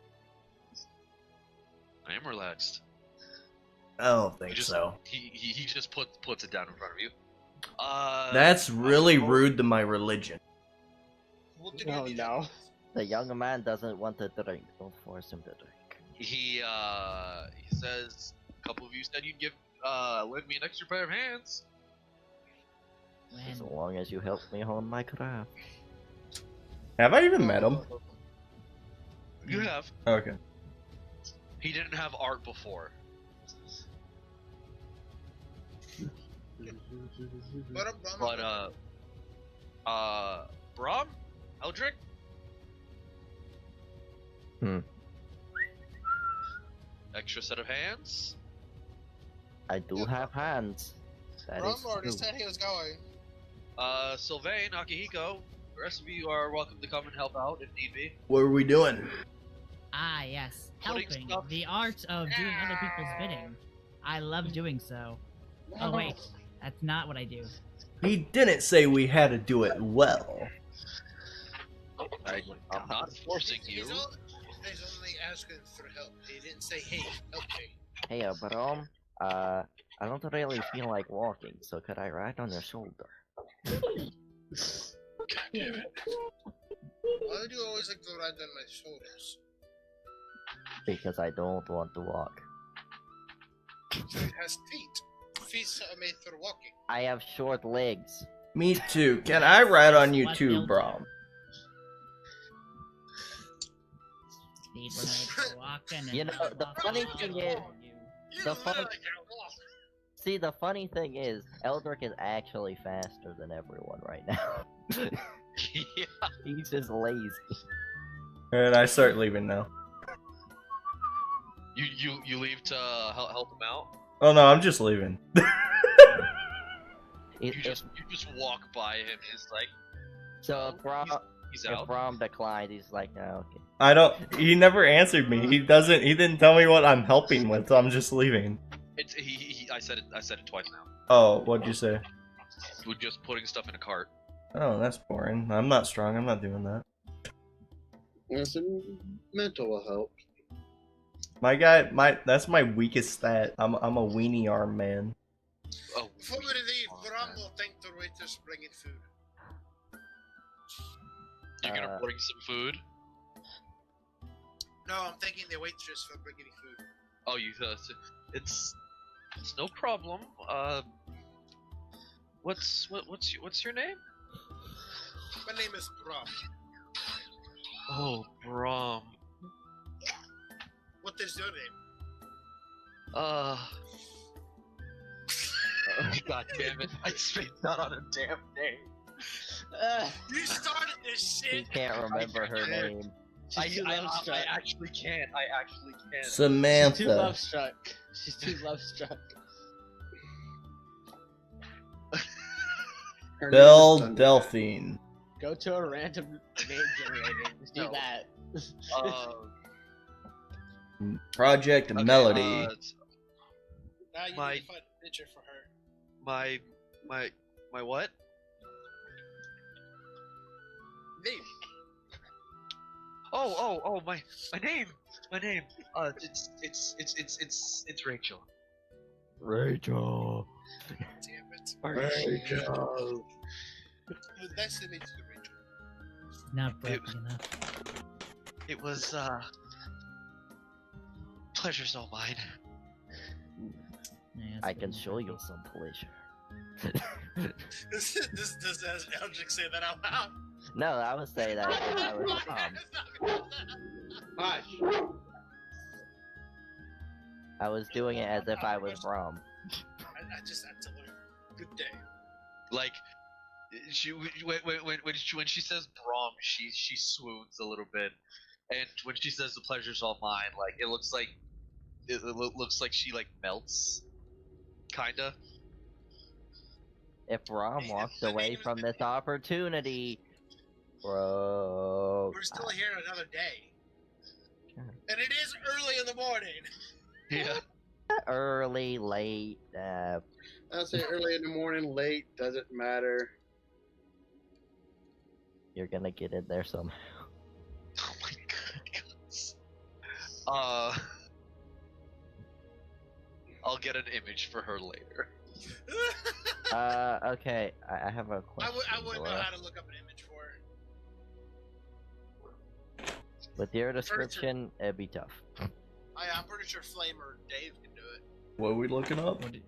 I am relaxed. I don't think He just- so. He just puts it down in front of you. That's really rude to my religion. What did Oh you do? no. The young man doesn't want to drink. Don't force him to drink. He says, a couple of you said you'd lend me an extra pair of hands. As Man, long as you help me hone my craft. Have I even met him? You have. Okay. He didn't have art before. But Brom? Eldrick? Hmm. Extra set of hands? I do have hands. That Rum is already true. said he was going. Sylvain, Akihiko, the rest of you are welcome to come and help out if need be. What are we doing? ah yes, Putting helping. stuff- The art of doing other people's bidding. I love doing so. Oh wait, that's not what I do. He didn't say we had to do it well. I'm not forcing you. He's only asking for help. He didn't say, hey, help me. Hey, Brom. I don't really feel like walking, so could I ride on your shoulder? Why do you always like to ride on my shoulders? Because I don't want to walk. So it has feet. Feet are made for walking. I have short legs. Me too. Can I ride on you What too, built Brom? Speed limit, walking. You know, the funny thing is, You The literally fuck- can't walk. see, the funny thing is, Eldrick is actually faster than everyone right now. Yeah. He's just lazy. And I start leaving now. You leave to help him out. Oh no, I'm just leaving. You If- just walk by him. It's like so if Rom, he's if out. Rom declined, he's like, oh, okay. I don't. He never answered me. He doesn't. He didn't tell me what I'm helping with. So I'm just leaving. It's he. I said it twice now. Oh, what'd you say? We're just putting stuff in a cart. Oh, that's boring. I'm not strong. I'm not doing that. Some mental will help. My guy, that's my weakest stat. I'm a weenie arm man. Oh, Before we leave, Oh, Bram man. will thank the waiters for bringing food. You're gonna bring some food. No, I'm thanking the waitress for bringing food. Oh, you. It's no problem. What's your name? My name is Bram. Oh, Brom. What is your name? Oh, God damn it! I spaced out on a damn name. You started this He shit. can't remember her name. I She's too love struck. actually can't. I actually can't. She's too Samantha. love struck. She's too love struck. Her name is Belle Thunder. Delphine. Go to a random name generator. Just do No. that. Project Melody. Now you My- need to find a picture for her. My what? Name. Oh, my name. My name. It's Rachel. Rachel. Damn it. Rachel. Nice to meet you, Rachel. Not broken enough. It was pleasure's all mine. Yeah, I it's can good. show you some pleasure. Does Eldrick say that out loud? No, I would say that if I was Rom. Hush. I was doing it as if I was Rom. I just had to learn. Good day. Like she when she says Brom, she swoons a little bit, and when she says the pleasure's all mine, like it looks like looks like she like melts, kinda. If Rom Hey, walked the away name is from the- this opportunity, bro. We're still here another day. Yeah. And it is early in the morning. Yeah. Early, late, I'll say early in the morning, late, doesn't matter. you're gonna get in there somehow. Oh my goodness. I'll get an image for her later. Okay, I have a I question. wouldn't know Laura. how to look up an image for her. With your description, it'd be tough. I'm pretty sure Flame or Dave can do it. What are we looking up? What did-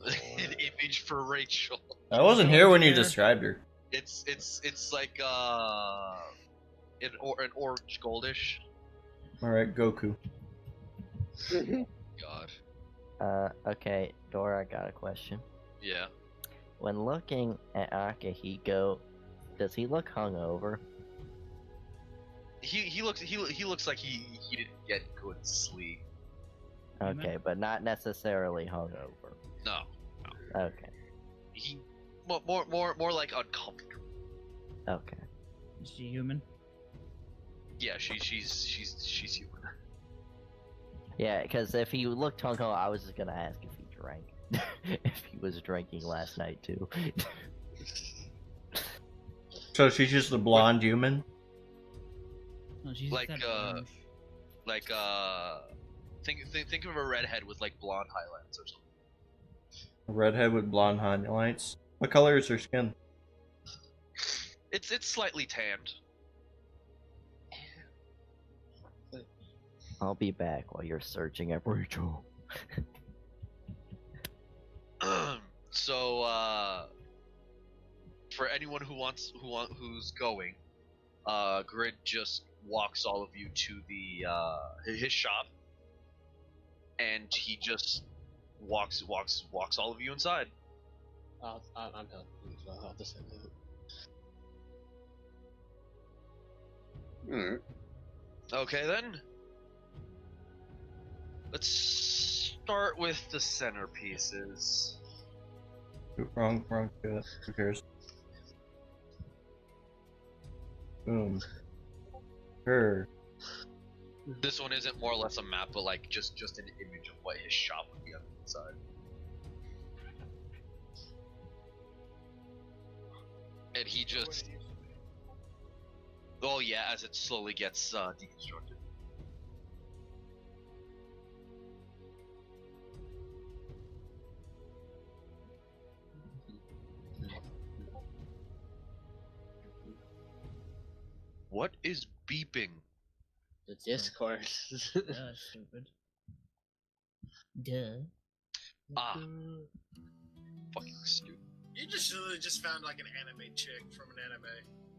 An image for Rachel. I wasn't here when you described her. It's like an orange goldish. Alright, Goku. God. Okay, Dora, I got a question. Yeah. When looking at Akihiko, does he look hungover? He looks like he didn't get good sleep. Okay, but not necessarily hungover. No. Okay, He more like uncomfortable. okay. Is she human? Yeah, she's human. Yeah, because if he looked hungover, I was just gonna ask if he drank. If he was drinking last night too. So she's just a blonde human? No, she's Like, just Like think of a redhead with like blonde highlights or something. A redhead with blonde highlights. What color is her skin? It's slightly tanned. I'll be back while you're searching at Rachel. So for anyone who's going, Grid just walks all of you to the his shop, and he just walks all of you inside. I'm helping as well. I'll just send it. Alright. Okay then. Let's start with the centerpieces. Wrong, good. Who cares? Boom. Her. This one isn't more or less a map, but like just an image of what his shop would be on the inside. And he just, oh yeah, as it slowly gets deconstructed. What is beeping? The Discord. Stupid. Duh. Ah, fucking stupid. You just literally just found like an anime chick from an anime.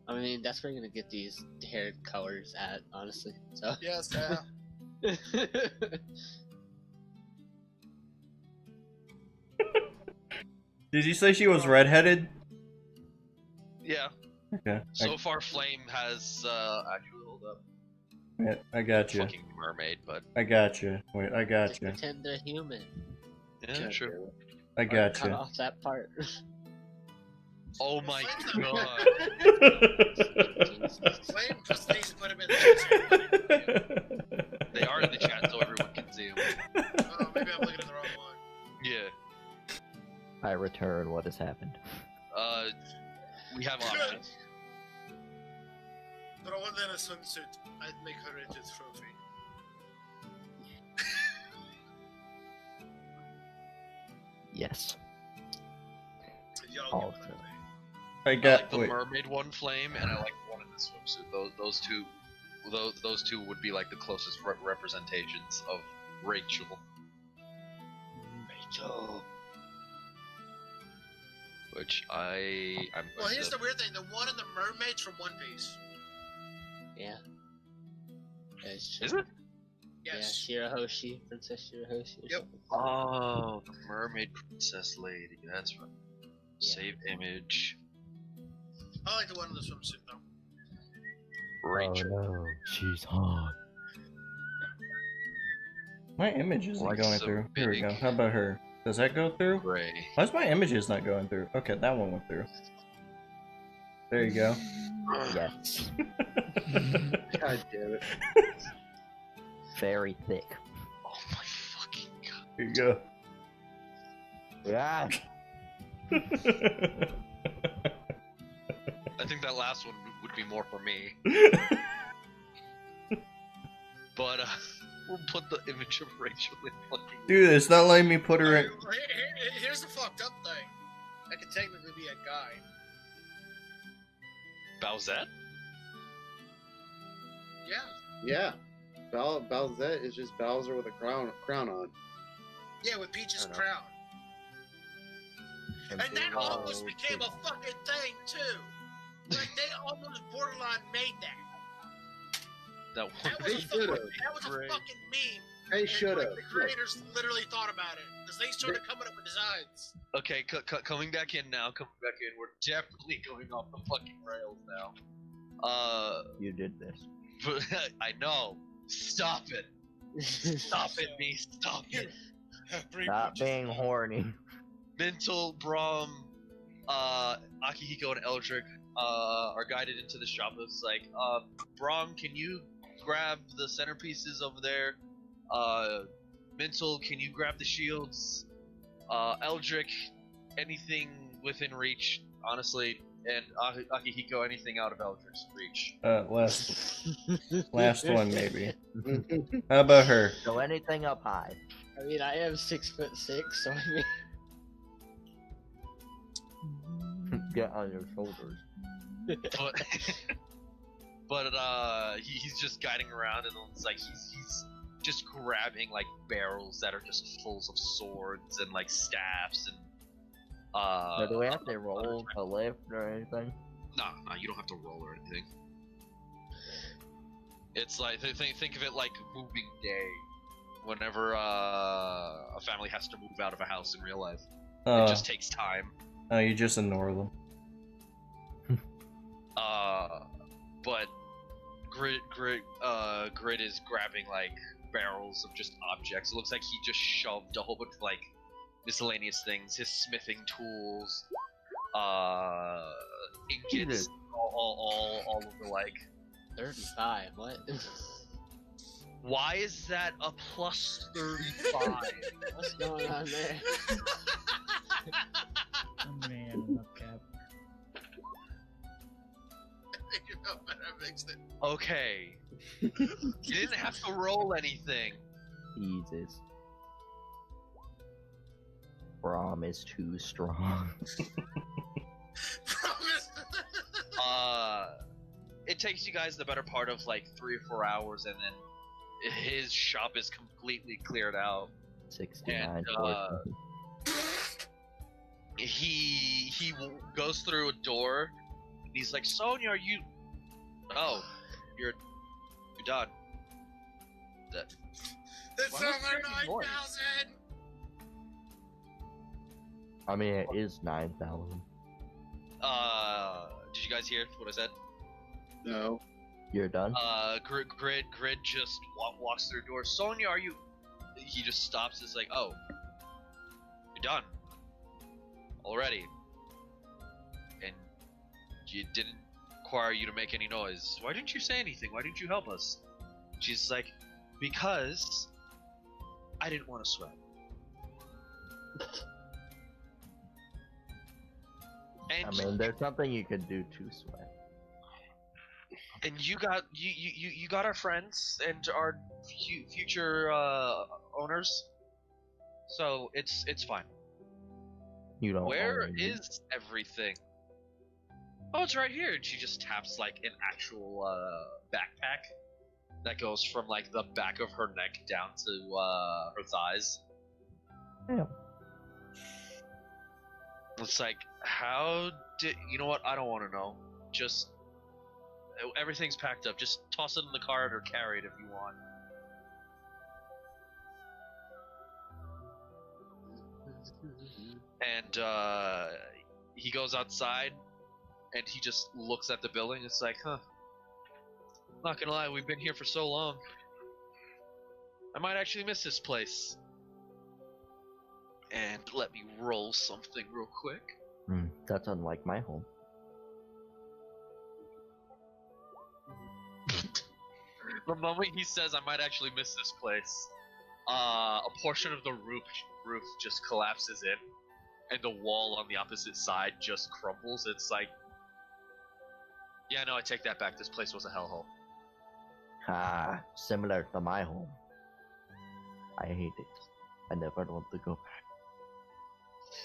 I mean, that's where you're gonna get these hair colors at, honestly. So. Yes, yeah. Did you say she was redheaded? Yeah. Okay. So far, Flame has actually hold up. I got you. Fucking mermaid, but I got you. Wait, I got Just you. pretend they're human. yeah, God sure. damn it. I got Cut you. off that part. Oh my Flame's not god. Flame just needs to put him in the chat. They are in the chat so everyone can see them. Oh, maybe I'm looking at the wrong one. Yeah. I return. What has happened? We have options. But I want in a swimsuit. I'd make her into a trophy. Yes. Y'all All get what I true. mean. I I got. like the Wait. mermaid one, Flame, and I like one in the swimsuit. Those two would be like the closest representations of Rachel. Rachel. Which I'm. Well, going here's to- the weird thing: the one in the mermaid's from One Piece. Yeah. That's true. Is it? Yes. Yeah, Shirahoshi, Princess Shirahoshi. Or Yep. something. Oh, the mermaid princess lady. That's right. Yeah. Save image. I like the one in the swimsuit though. Rachel. no, she's hot. My image isn't Like going some through. Here we big- go. How about her? Does that go through? Gray. Why's my images not going through? Okay, that one went through. There you go. Yes. God damn it. Very thick. Oh my fucking god. Here you go. Yeah. I think that last one would be more for me. But we'll put the image of Rachel in fucking. Dude, it's not letting me put her in. Here's the fucked up thing. That could technically be a guy. Bowsette? Yeah. Yeah. Bowsette is just Bowser with a crown on. Yeah, with Peach's I know. crown. And that big almost old became a titties. fucking thing too. Like they almost borderline made that. That That one. was, a, should've. that was a Great. fucking meme. They And, should have. like, the creators literally thought about it because they started coming up with designs. Okay, coming back in now. Coming back in. We're definitely going off the fucking rails now. You did this. But I know. Stop it. Stop it, me. Stop it. Stop being horny. Mental, Braum, Akihiko, and Eldrick are guided into the shop. It's like, Braum, can you grab the centerpieces over there? Mental, can you grab the shields? Eldrick, anything within reach, honestly. And Akihiko, anything out of Eldrick's reach. Last one maybe. How about her? So anything up high. I mean, I am 6'6", so I mean, Get on your shoulders. But he's just guiding around, and it's like he's just grabbing like barrels that are just full of swords and like staffs and So do we have to roll to lift or anything? Nah, you don't have to roll or anything. It's like think of it like moving day. Whenever a family has to move out of a house in real life, it just takes time. Oh, you just ignore them. But Grid is grabbing like barrels of just objects. It looks like he just shoved a whole bunch of like miscellaneous things, his smithing tools, ingots, all of the like. 35. What? Why is that a plus 35? What's going on there? Oh man, enough cap. You know better, I mixed it. Okay. You didn't have to roll anything. Jesus. Braum is too strong. Promise. It takes you guys the better part of like 3 or 4 hours, and then his shop is completely cleared out. 69 And, portion. He goes through a door, and he's like, Sonia, are you... Oh, you're done. That's Why was over there any noise? 9,000. I mean, it is 9,000. Did you guys hear what I said? No. You're done? Grid just walks through the door. Sonia, are you... He just stops. It's like, oh, you're done already, and you didn't require you to make any noise. Why didn't you say anything? Why didn't you help us? She's like, because I didn't want to sweat. And I mean, there's something you could do to sweat. and you got our friends and our future owners, so it's fine. You don't. Where own me. is everything? Oh, it's right here. And she just taps like an actual backpack that goes from like the back of her neck down to her thighs. Yeah. It's like, how did you know what? I don't want to know. Just everything's packed up. Just toss it in the cart or carry it if you want. And he goes outside and he just looks at the building. It's like, huh. Not gonna lie, we've been here for so long. I might actually miss this place. And let me roll something real quick. That's unlike my home. The moment he says, I might actually miss this place, a portion of the roof just collapses in, and the wall on the opposite side just crumbles. It's like, yeah, no, I take that back. This place was a hellhole. Ah, similar to my home. I hate it. I never want to go back.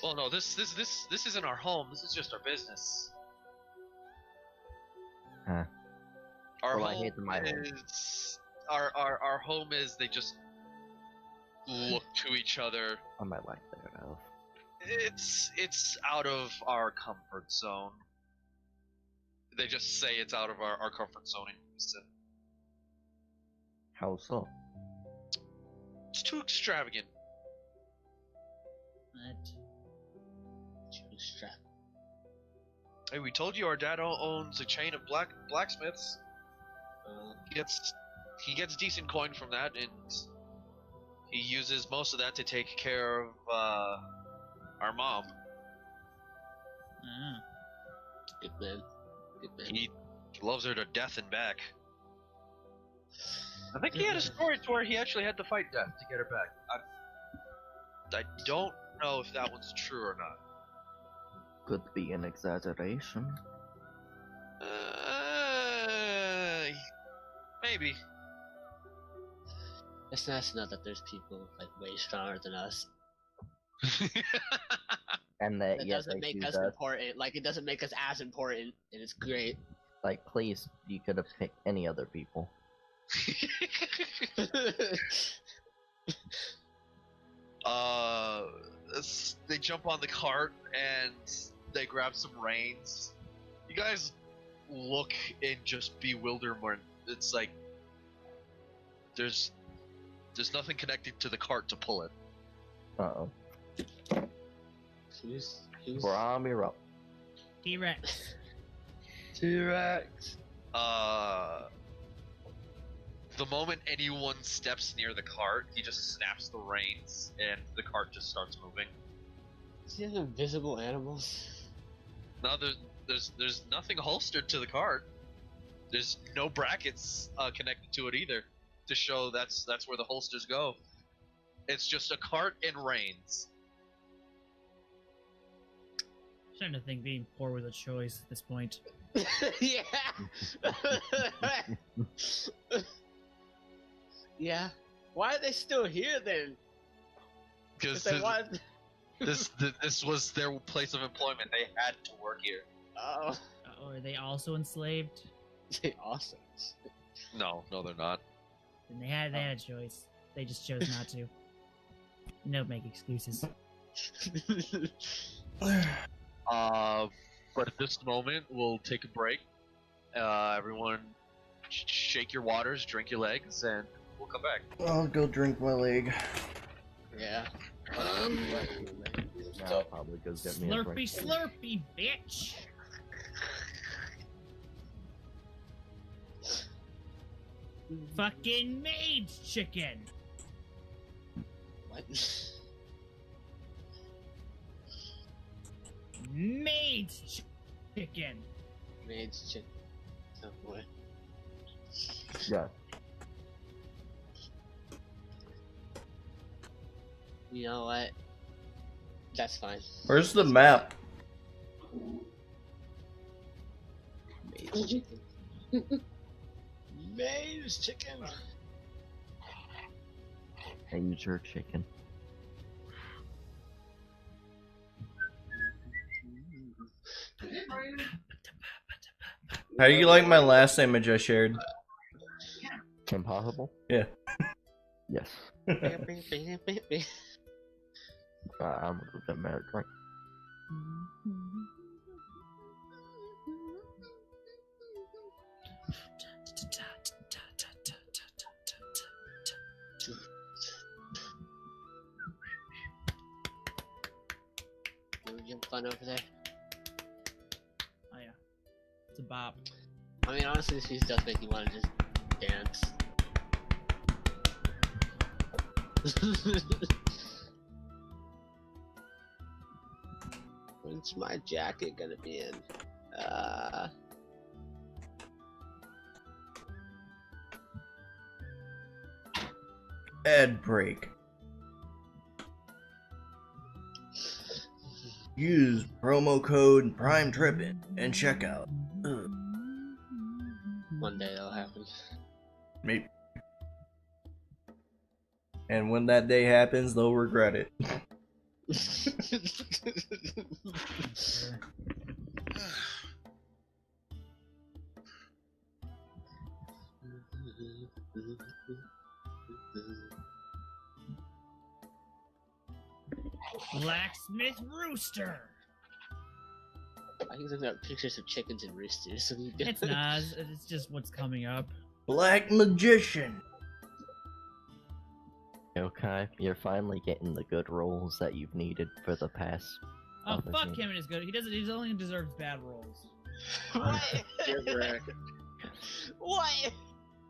Well, no, this isn't our home. This is just our business. Huh. Our Well, I home hate my home. is our home is they just look to each other. I might like that elf. It's out of our comfort zone. They just say it's out of our comfort zone in Houston. How so? It's too extravagant. But Hey, we told you our dad owns a chain of blacksmiths. He gets decent coin from that, and he uses most of that to take care of our mom. Good man. Good man. He loves her to death and back. I think he had a story to where he actually had to fight death to get her back. I don't know if that one's true or not. Could be an exaggeration. Maybe. It's nice to know that there's people like way stronger than us. And that, That yes, doesn't they make do us that. important. Like, it doesn't make us as important, and it's great. Like, please, you could have picked any other people. They jump on the cart and they grab some reins. You guys look in just bewilderment. It's like, There's nothing connected to the cart to pull it. Uh-oh. Who's Brom, you're up. T-Rex. T-Rex? The moment anyone steps near the cart, he just snaps the reins, and the cart just starts moving. Does he have invisible animals? No, there's nothing holstered to the cart. There's no brackets connected to it either to show that's where the holsters go. It's just a cart and reins. Trying to think being poor was a choice at this point. Yeah. Yeah. Why are they still here then? Because If they wanted- this was their place of employment. They had to work here. Oh, Or are they also enslaved? they awesome. No, they're not. And they had a choice. They just chose not to. Don't make excuses. But at this moment, we'll take a break. Everyone, shake your waters, drink your legs, and we'll come back. I'll go drink my leg. Yeah. Now probably goes get me a Slurpy, drink. slurpy, bitch! Fucking maid's chicken! What? Maid's chicken! Maid's chick. Oh boy. Yeah. You know what? That's fine. Where's the map? Maid's chicken. Maid's chicken. Major chicken. How do you like my last image I shared? Impossible? Yeah. Yes. I'm gonna get married drink. You having fun over there? Oh yeah. It's a bop. I mean, honestly, this piece does make you want to just dance. When's my jacket gonna be in? Ad break. Use promo code PrimeTrippin and checkout. Ugh. One day that'll happen. Maybe. And when that day happens, they'll regret it. Sure. Blacksmith Rooster! I can send out pictures of chickens and roosters. So you It's not. It's just what's coming up. Black Magician. Okay, you're finally getting the good roles that you've needed for the past. Oh, other fuck games. him and his good. He doesn't. He only deserves bad roles. What? Get wrecked. What?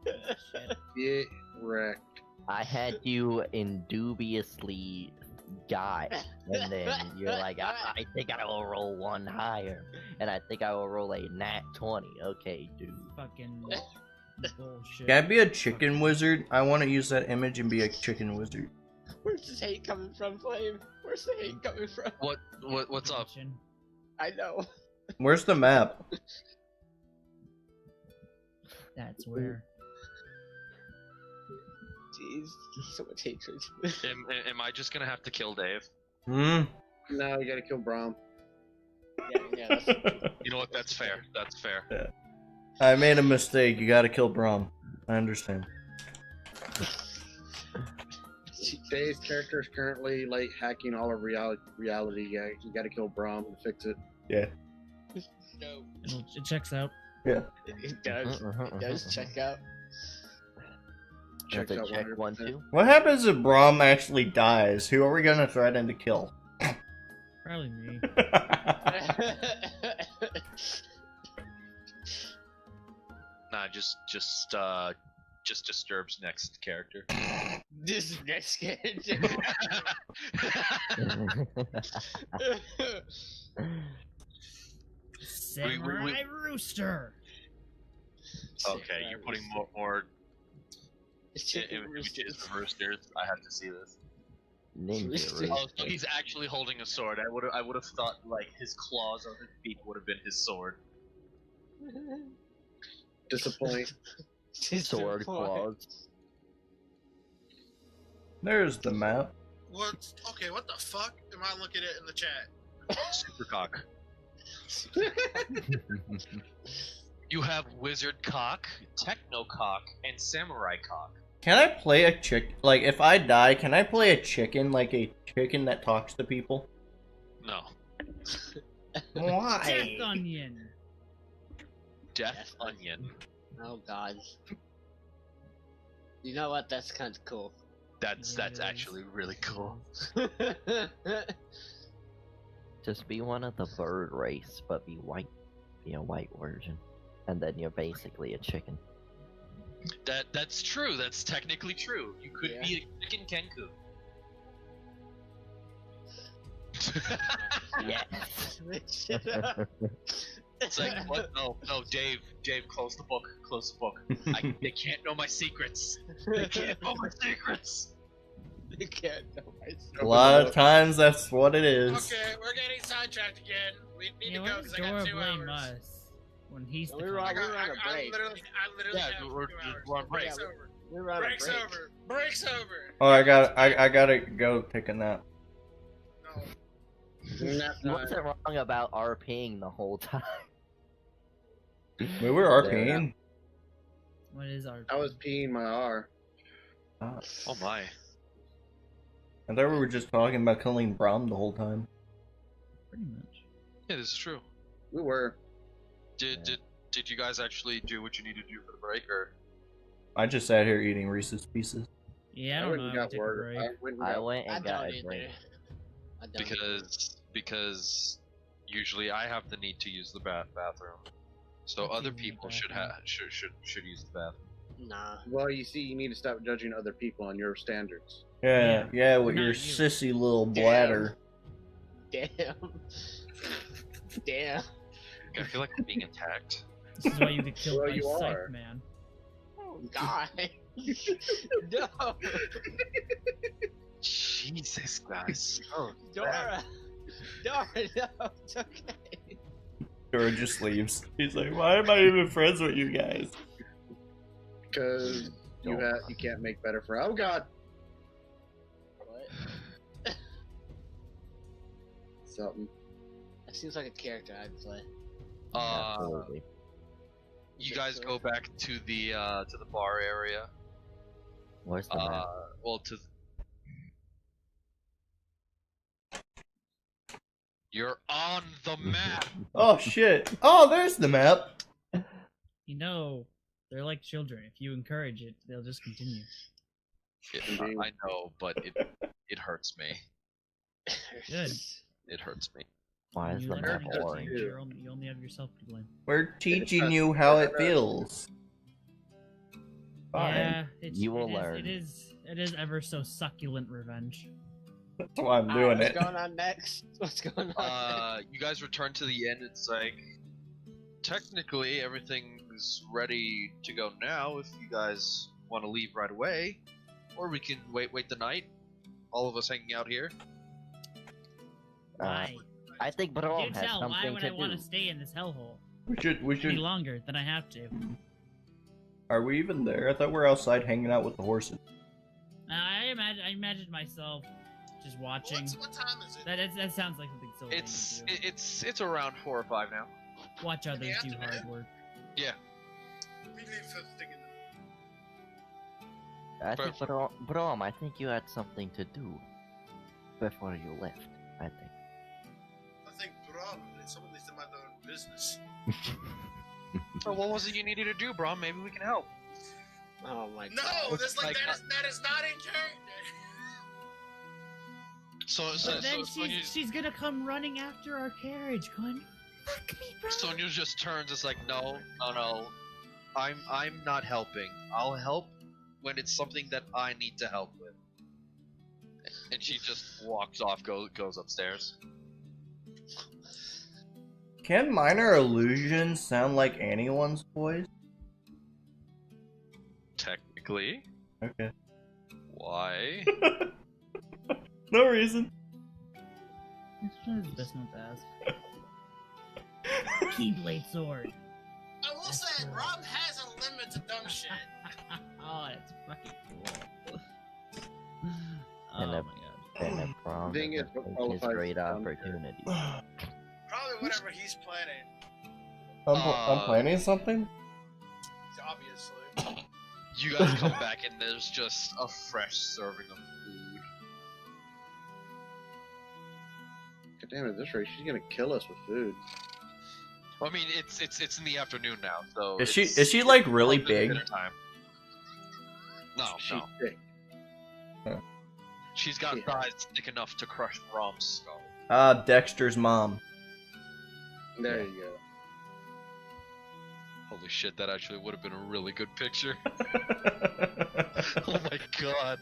Shit. Get wrecked. I had you in dubiously guy, and then you're like, I think I will roll one higher, and I think I will roll a nat 20. Okay, dude. Fucking bullshit. Can I be a chicken wizard? I want to use that image and be a chicken wizard. Where's this hate coming from, Flame? Where's the hate coming from? What's up? I know. Where's the map? That's where. Jeez, so much hatred. Am I just gonna have to kill Dave? Hmm. No, you gotta kill Brom. yeah, that's, You know what? That's fair. That's fair. I made a mistake. You gotta kill Brom. I understand. Dave's character is currently like hacking all of reality. Yeah, you gotta kill Brom to fix it. no, It checks out. Yeah. it does. It does check out. Checks Does it out check 100%. 1, 2? What happens if Braum actually dies? Who are we gonna threaten to kill? Probably me. Nah, just disturbs next character. This next character. Samurai Rooster. Okay, you're putting more images of roosters. I have to see this. Ninja Rooster. Oh, Rooster. so he's actually holding a sword. I would have thought like his claws on his feet would have been his sword. Disappoint. Sword claws. There's the map. What? Okay, what the fuck am I looking at in the chat? Supercock. You have wizard cock, techno cock, and samurai cock. Can I play a chick? Like, if I die, can I play a chicken? Like a chicken that talks to people? No. Why? Death Onion. Death onion. Oh god. You know what? That's kind of cool. That's Yes. actually really cool. Just be one of the bird race, but be white. Be a white version. And then you're basically a chicken. That's true. That's technically true. You could Yeah. be a chicken Kenku. Yes. It's like, what? No, Dave, close the book. Close the book. They can't know my secrets. They can't know my secrets. You can't know myself. A lot of times that's what it is. Okay, we're getting sidetracked again. We need Yeah, to go why because does I Dora got 2 blame hours. us when he's No, the we were I, on- clown? got, on a I break. literally Yeah, have 2 we're hours. on break. Break's over. We were on a Break's break. over. Break's over. Oh, I gotta go take a nap. No. Nap You time. wasn't wrong about RPing the whole time. We were RPing. What is our? I was peeing my R. Ah, Oh my. I thought we were just talking about killing Braum the whole time. Pretty much. Yeah, this is true. We were. Did you guys actually do what you needed to do for the break, or? I just sat here eating Reese's Pieces. Yeah, I I don't went know. and I got took a word. break. I went and I got went I and got don't a either. break. I don't. Because usually I have the need to use the bathroom, so Let's other use the people should bathroom. should use the bathroom. Nah. Well, you see, you need to stop judging other people on your standards. Yeah, with Not your you. sissy little Damn. bladder. Damn. Damn. I feel like I'm being attacked. This is why you get killed Well, by you Scythe are. Man. Oh god. No. Jesus, guys. Oh, Dora. Dora, no. It's okay. Dora just leaves. He's like, why am I even friends with you guys? Because you can't make better for. Oh God. What? Something. That seems like a character I'd play. Absolutely. you guys go back to the bar area. Where's the map? Well, to you're on the map. Oh shit. Oh, there's the map. You know, they're like children. If you encourage it, they'll just continue. I know, but it hurts me. Good. It hurts me. Why is You the let map them change, orange? you only have yourself to blame. We're teaching you how it feels. Fine. Yeah, it's, You will it is- learn. It is ever so succulent revenge. That's why I'm doing What's it. going on next? What's going on? You guys return to the inn. It's like technically everything is ready to go now. If you guys want to leave right away, or we can wait the night. All of us hanging out here. Why? I think Do Braum has tell. Why something would to I want to do. stay in this hellhole We any should. longer than I have to? Are we even there? I thought we were outside hanging out with the horses. I imagined myself just watching. What time is it? That sounds like something silly. It's around 4 or 5 now. Watch others do afternoon? hard work. Yeah. We leave first thing in the I think Braum, I think you had something to do before you left. I think. I think probably someone needs to mind their own business. So what was it you needed to do, bro? Maybe we can help. Oh my god. No, that's like, Like, that is not in character. But then Sonya, she's gonna come running after our carriage, going, "Fuck me, bro." Sonya just turns. It's like, no. I'm not helping. I'll help when it's something that I need to help with. And she just walks off, goes upstairs. Can minor illusions sound like anyone's voice? Technically, Okay. why? No reason. It's probably the best not to ask. Keyblade sword. I will say, Rob has a limit to dumb shit. Oh, that's fucking cool. Oh And my a- god. And a prom Thing is is, what his qualifies great as dumb opportunity. Probably whatever he's planning, I'm planning something? obviously. You guys come back and there's just a fresh serving of food. God damn it, this rate, she's gonna kill us with food. I mean, it's in the afternoon now, so Is she it's like really close to big? dinner time. No, She's no. thick. She's got Yeah. thighs thick enough to crush Rom's skull. Dexter's mom. There you go. Holy shit, that actually would have been a really good picture. Oh my god.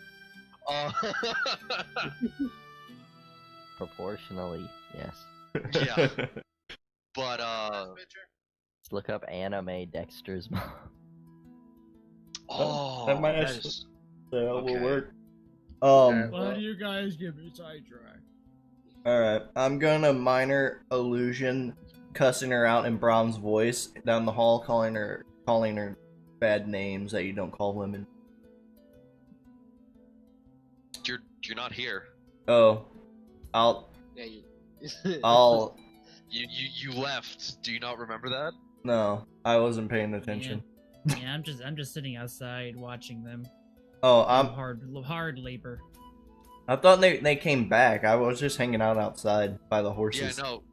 Proportionally, yes. Yeah, but Picture. Let's look up anime Dexter's mom. oh, that might that actually- is- That Okay. will work. Yeah. Why do you guys get me sidetracked? Alright. I'm gonna minor illusion cussing her out in Brom's voice down the hall, calling her bad names that you don't call women. you're not here. Oh. I'll Yeah, you. I'll You left. Do you not remember that? no, I wasn't paying attention. Yeah, I'm just sitting outside watching them. Oh, Hard labor. I thought they came back. I was just hanging out outside by the Yeah, horses. no.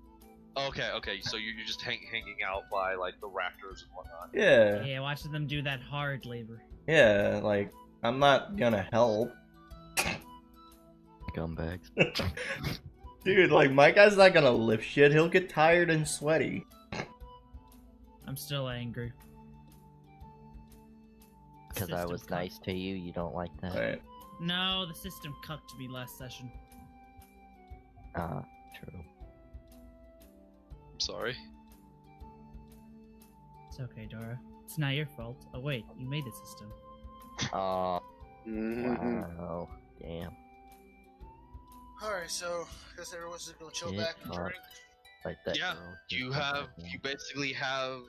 Okay. So you're just hanging out by like the rafters and whatnot. Yeah. Yeah, watching them do that hard labor. Yeah, like I'm not gonna help. Scumbags. Dude, like my guy's not gonna lift shit. He'll get tired and sweaty. I'm still angry. Because I System was cucked. nice to you, you don't like that? Alright. No, the system cucked me last session. True. I'm sorry. It's okay, Dora. It's not your fault. Oh wait, you made the system. Mhm. Wow. Damn. Alright, so guess everyone's just gonna chill Shit, back and fuck. drink. Like that Yeah, girl. you basically have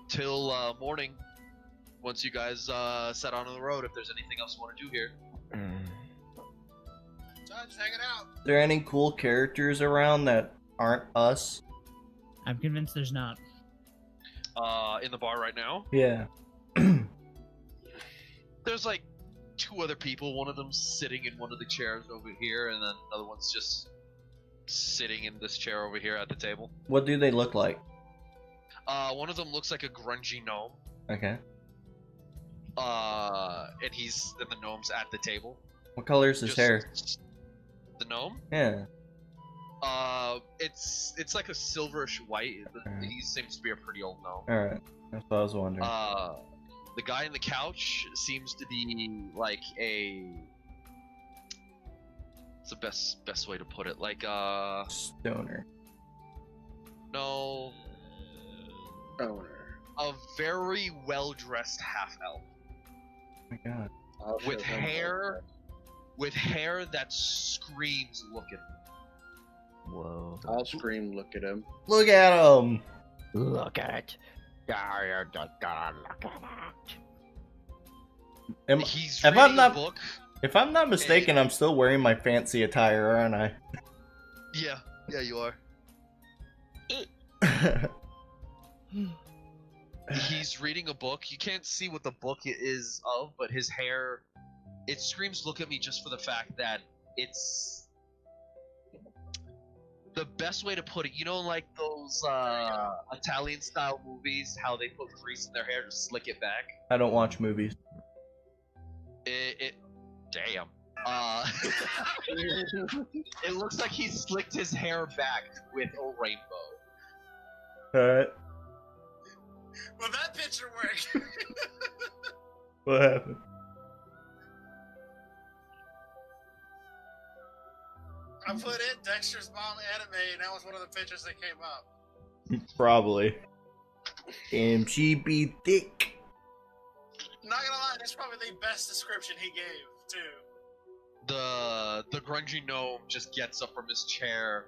till morning. Once you guys set on the road, if there's anything else you want to do here. So I'm just hanging out. Are there any cool characters around that aren't us? I'm convinced there's not. In the bar right now, Yeah. there's like two other people. One of them's sitting in one of the chairs over here, and then another one's just sitting in this chair over here at the table. What do they look like? One of them looks like a grungy gnome. Okay. And the gnome's at the table. What color is his Just- hair? The gnome? Yeah. It's like a silverish white. Alright. He seems to be a pretty old gnome. Alright. That's what I was wondering. The guy in the couch seems to be like what's the best way to put it? Like Stoner. no, Owner. a very well dressed half elf Oh my god. I'll with show him hair that screams look at me. Whoa. I'll scream, look at him. Look at him! Look at it. Yeah, you're just gonna look at it. He's if I'm reading not- a book. If I'm not mistaken, I'm still wearing my fancy attire, aren't I? Yeah, you are. He's reading a book. You can't see what the book is of, but his hair, it screams look at me just for the fact that the best way to put it, you know, like those Italian style movies, how they put grease in their hair to slick it back. I don't watch movies. Damn. It looks like he slicked his hair back with a rainbow. Alright. Will that picture work? What happened? I put in Dexter's Mom anime, and that was one of the pictures that came up. Probably. Damn, she be thick. Not gonna lie, that's probably the best description he gave, too. The grungy gnome just gets up from his chair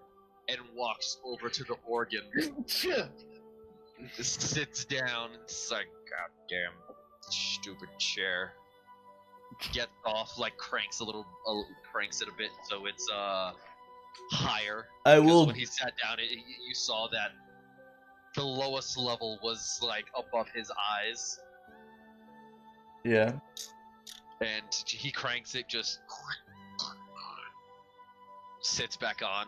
and walks over to the organ. Sits down and it's like, God damn, stupid chair. Gets off, like cranks it a bit so it's higher. I Because will. when he sat down, you saw that the lowest level was like above his eyes, Yeah. and he cranks it, just sits back on,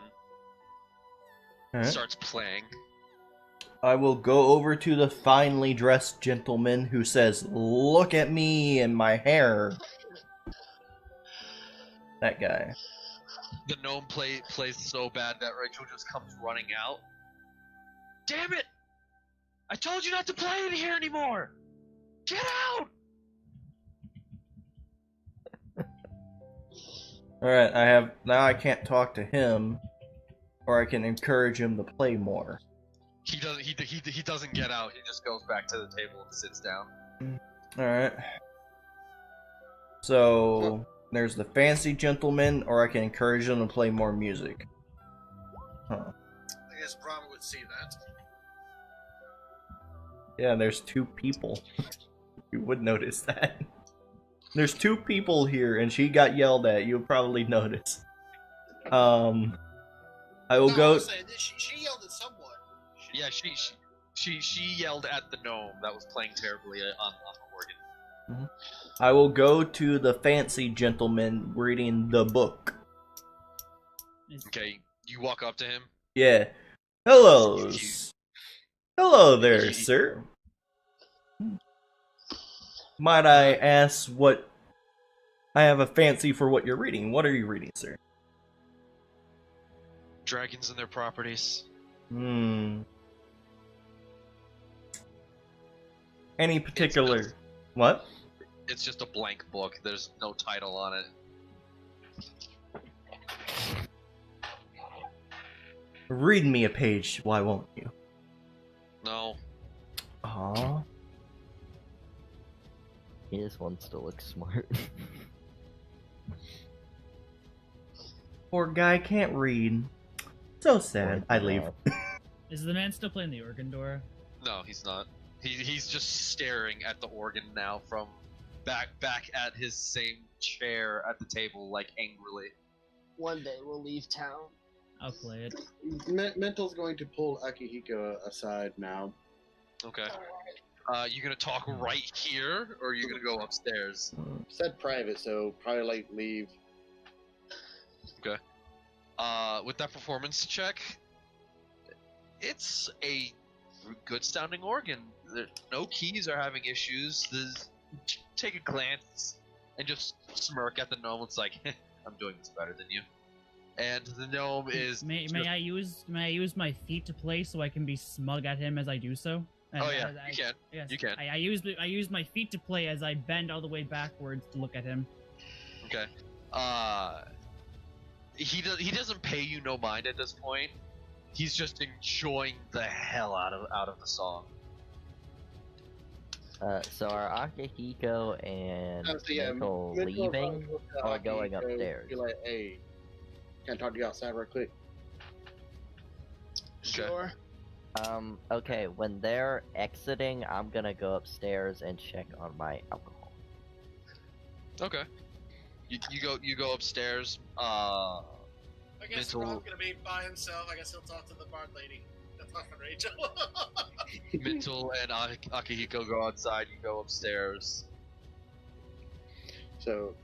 Alright. starts playing. I will go over to the finely dressed gentleman who says, "Look at me and my hair." That guy. The gnome plays so bad that Rachel just comes running out. Damn it! I told you not to play in here anymore! Get out! Alright, I can't talk to him, or I can encourage him to play more. He doesn't get out. He just goes back to the table and sits down. Alright. So, there's the fancy gentleman, or I can encourage him to play more music. Huh. I guess Brahma would see that. Yeah, there's two people. You would notice that. There's two people here, and she got yelled at. You'll probably notice. I will No, go. I was saying, she yelled at someone. Yeah, she yelled at the gnome that was playing terribly on the organ. I will go to the fancy gentleman reading the book. Okay, you walk up to him. Yeah. Hello. Hello there, sir. Might I ask what... I have a fancy for what you're reading. What are you reading, sir? Dragons and their properties. Any particular... What? It's just a blank book. There's no title on it. Read me a page, why won't you? No. Aww. He just wants to look smart. Poor guy can't read. So sad. I leave. Is the man still playing the organ, Dora? No, he's not. He's just staring at the organ now from back at his same chair at the table, like angrily. One day we'll leave town. I'll play it. Mental's going to pull Akihiko aside now. Okay. You gonna talk right here, or are you gonna go upstairs? Said private, so probably like leave. Okay. With that performance check, it's a good sounding organ. No keys are having issues. Take a glance and just smirk at the gnome. It's like, I'm doing this better than you. And the gnome is. May I use my feet to play so I can be smug at him as I do so? Oh yeah, you can. Yes, You can. I use my feet to play as I bend all the way backwards to look at him. Okay. He doesn't pay you no mind at this point. He's just enjoying the hell out of the song. So are Akihiko and So yeah, Mental Mental leaving will tell or going Akihiko, upstairs? Be like, hey, can I talk to you outside real quick? Sure. Okay, when they're exiting, I'm gonna go upstairs and check on my alcohol. Okay. You go upstairs. I guess Mental- Rob's gonna be by himself. I guess he'll talk to the bard lady. He'll talk to Rachel. Mental and Akihiko go outside. You go upstairs. So,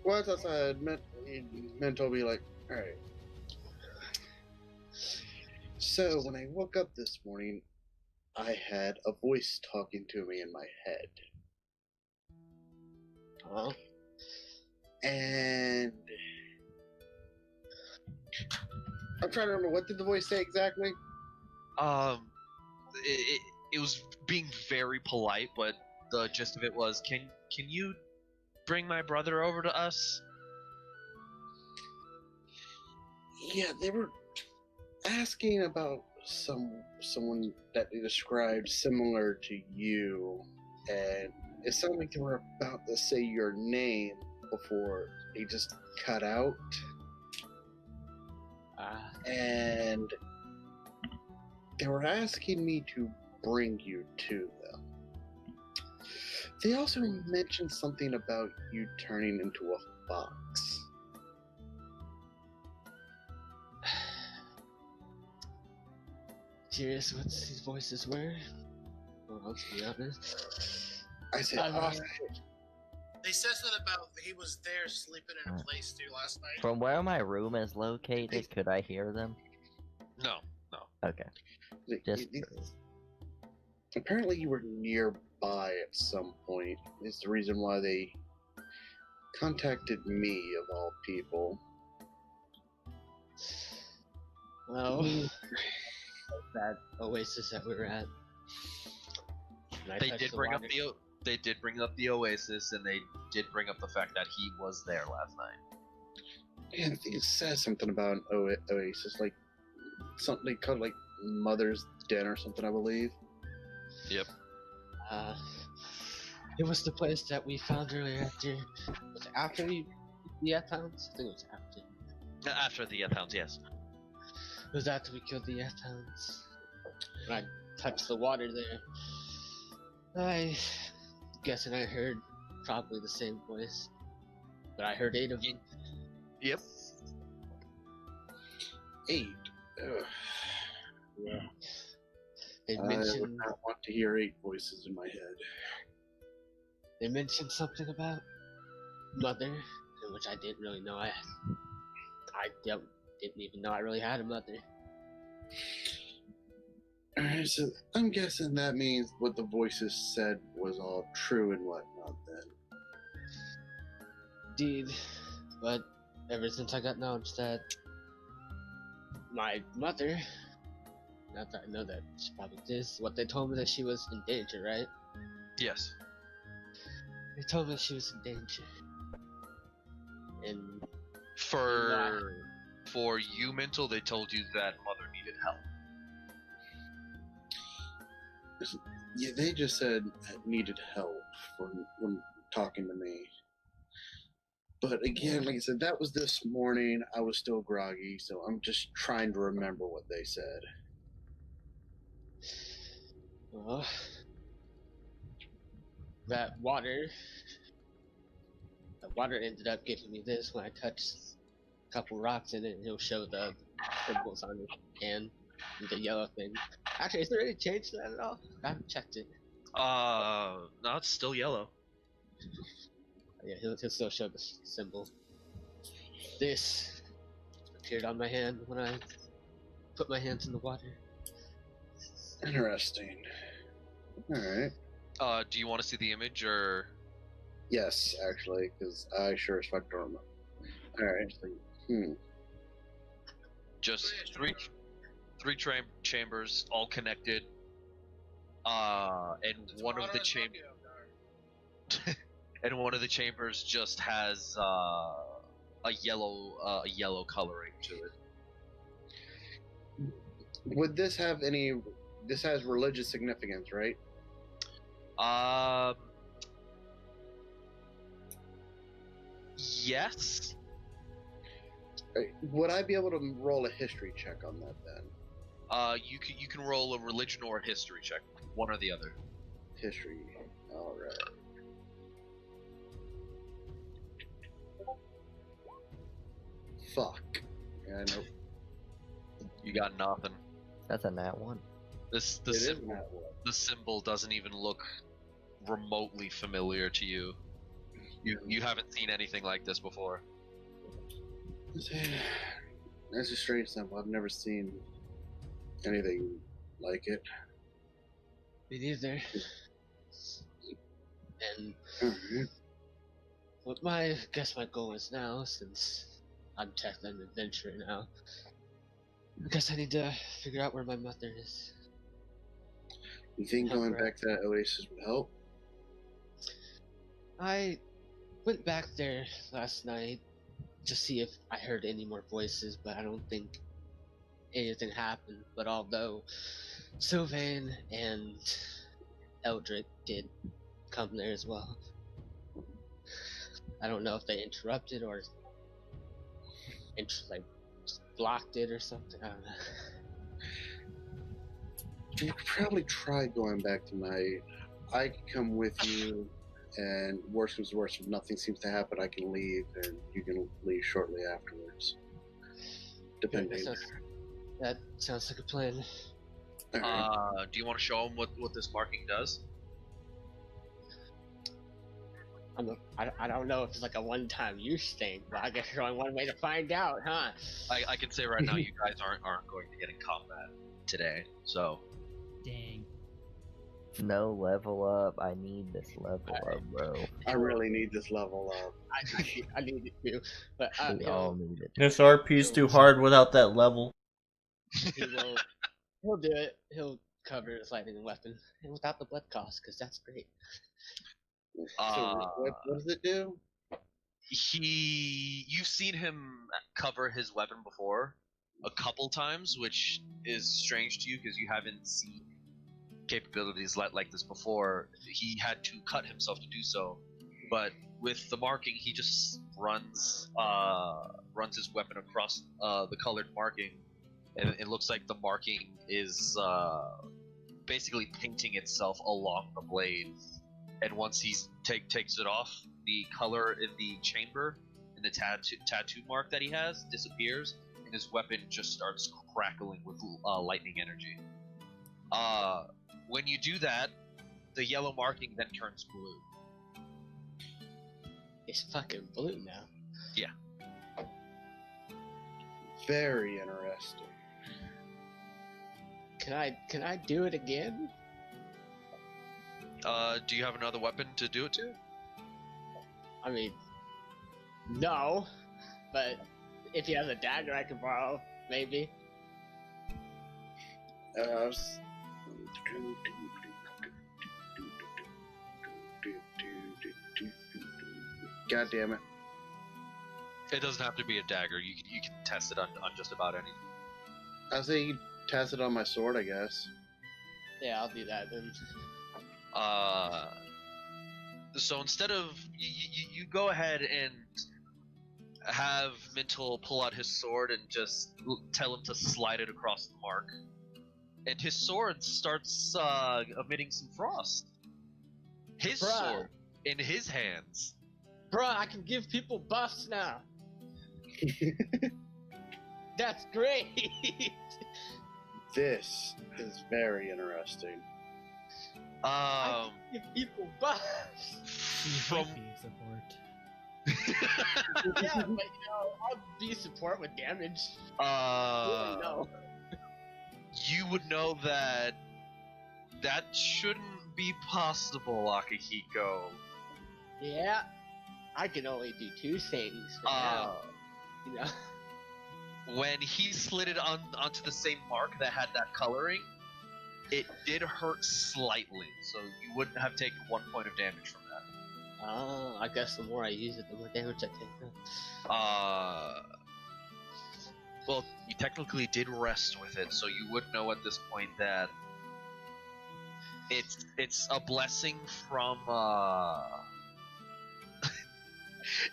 once outside, Mental will be like, alright. So when I woke up this morning, I had a voice talking to me in my head. Oh, And I'm trying to remember, what did the voice say exactly? It was being very polite, but the gist of it was, can you bring my brother over to us? Yeah, they were asking about someone that they described similar to you, and it sounded like they were about to say your name before they just cut out. And they were asking me to bring you to them. They also mentioned something about you turning into a fox. curious what these voices were. Well, to be honest. I said, I lost They said something about he was there sleeping in a place too last night. From where my room is located, could I hear them? No. Okay. Just apparently you were nearby at some point. It's the reason why they contacted me, of all people. Well, that oasis that we were at. And I They touched did the bring up water. they did bring up the oasis, and they did bring up the fact that he was there last night. And it says something about an oasis, like something they call like Mother's Den or something, I believe. Yep. It was the place that we found earlier after. Was it after the Hounds? I think it was after. After the Hounds, yes. It was after we killed the Hounds. When I touched the water there, I guessing I heard probably the same voice, but I heard 8 of them. Yep. 8. Ugh. Yeah. They I would mentioned not want to hear 8 voices in my head. they mentioned something about mother, which I didn't really know. I didn't even know I really had a mother. Alright, so I'm guessing that means what the voices said was all true and whatnot then. Indeed, but ever since I got knowledge that my mother, not that I know that she probably exists, what they told me that she was in danger, right? Yes. They told me she was in danger. And For you, Mental, they told you that mother needed help. Yeah, they just said needed help when talking to me. But again, like I said, that was this morning. I was still groggy, so I'm just trying to remember what they said. well, that water ended up giving me this when I touched a couple rocks in it, and it'll show the symbols on the hand, the yellow thing. Actually, is there any change to that at all? I haven't checked it. No, it's still yellow. Yeah, he'll still show the symbol. This appeared on my hand when I put my hands in the water. Interesting. Alright. Do you want to see the image, or? Yes, actually, because I sure as fuck don't remember. Alright, so, Just three chambers, all connected. And one of the chambers just has a yellow coloring to it. would this have any... This has religious significance, right? Yes. Would I be able to roll a history check on that then? You can roll a religion or a history check, one or the other. History. Alright. Fuck. Yeah, I know. You got nothing. That's a nat 1. It is not one. The symbol doesn't even look remotely familiar to you. You haven't seen anything like this before. That's a strange symbol. I've never seen anything like it. Me neither. And Alright. what I guess my goal is now, since I'm technically an adventurer now, I guess I need to figure out where my mother is. You think Help going her back to that oasis would help? I went back there last night to see if I heard any more voices, but I don't think anything happened. But although Sylvain and Eldrick did come there as well, I don't know if they interrupted or like blocked it or something. I don't know. You could probably try going back tonight. I could come with you, and worst comes to worst, if nothing seems to happen, I can leave, and you can leave shortly afterwards. Depending. That sounds like a plan. Alright. Do you want to show him what this marking does? I don't know if it's like a one-time use thing, but I guess there's only one way to find out, huh? I can say right now, you guys aren't going to get in combat today, so. Dang. No level up. I need this level up, bro. I really need this level up. I need it too, but We all need it. This RP's too hard without that level. He'll do it. He'll cover his lightning weapon and without the blood cost, because that's great. So what does it do? You've seen him cover his weapon before a couple times, which is strange to you because you haven't seen capabilities like this before. He had to cut himself to do so, but with the marking, he just runs his weapon across the colored marking, and it looks like the marking is basically painting itself along the blade. And once he takes it off, the color in the chamber, in the tattoo mark that he has, disappears, and his weapon just starts crackling with lightning energy. When you do that, the yellow marking then turns blue. It's fucking blue now. Yeah. Very interesting. Can I do it again? Do you have another weapon to do it to? I mean, no, but if he has a dagger I can borrow, maybe. God damn it. It doesn't have to be a dagger. You can test it on just about anything. I say you test it on my sword, I guess. Yeah, I'll do that then. So instead of you go ahead and have Mintel pull out his sword and just tell him to slide it across the mark, and his sword starts emitting some frost. His sword in his hands. Bruh, I can give people buffs now. That's great. This is very interesting. I can give people buffs. From support. Yeah, but I'll be support with damage. No. You would know that shouldn't be possible, Akihiko. Yeah, I can only do two things for now. When he slid it onto the same mark that had that coloring, it did hurt slightly, so you wouldn't have taken 1 point of damage from that. Oh, I guess the more I use it, the more damage I take. Well, you technically did rest with it, so you would know at this point that it's a blessing from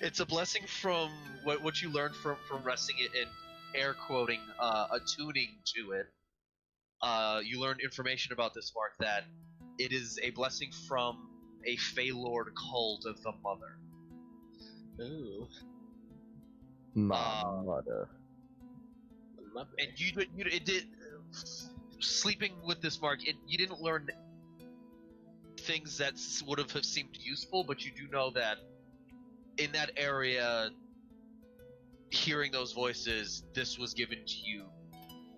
it's a blessing from what you learned from resting it and air quoting attuning to it. You learned information about this mark that it is a blessing from a Feylord called the Mother. Ooh. My mother. And it did sleeping with this mark. You didn't learn things that would have seemed useful, but you do know that in that area, hearing those voices, this was given to you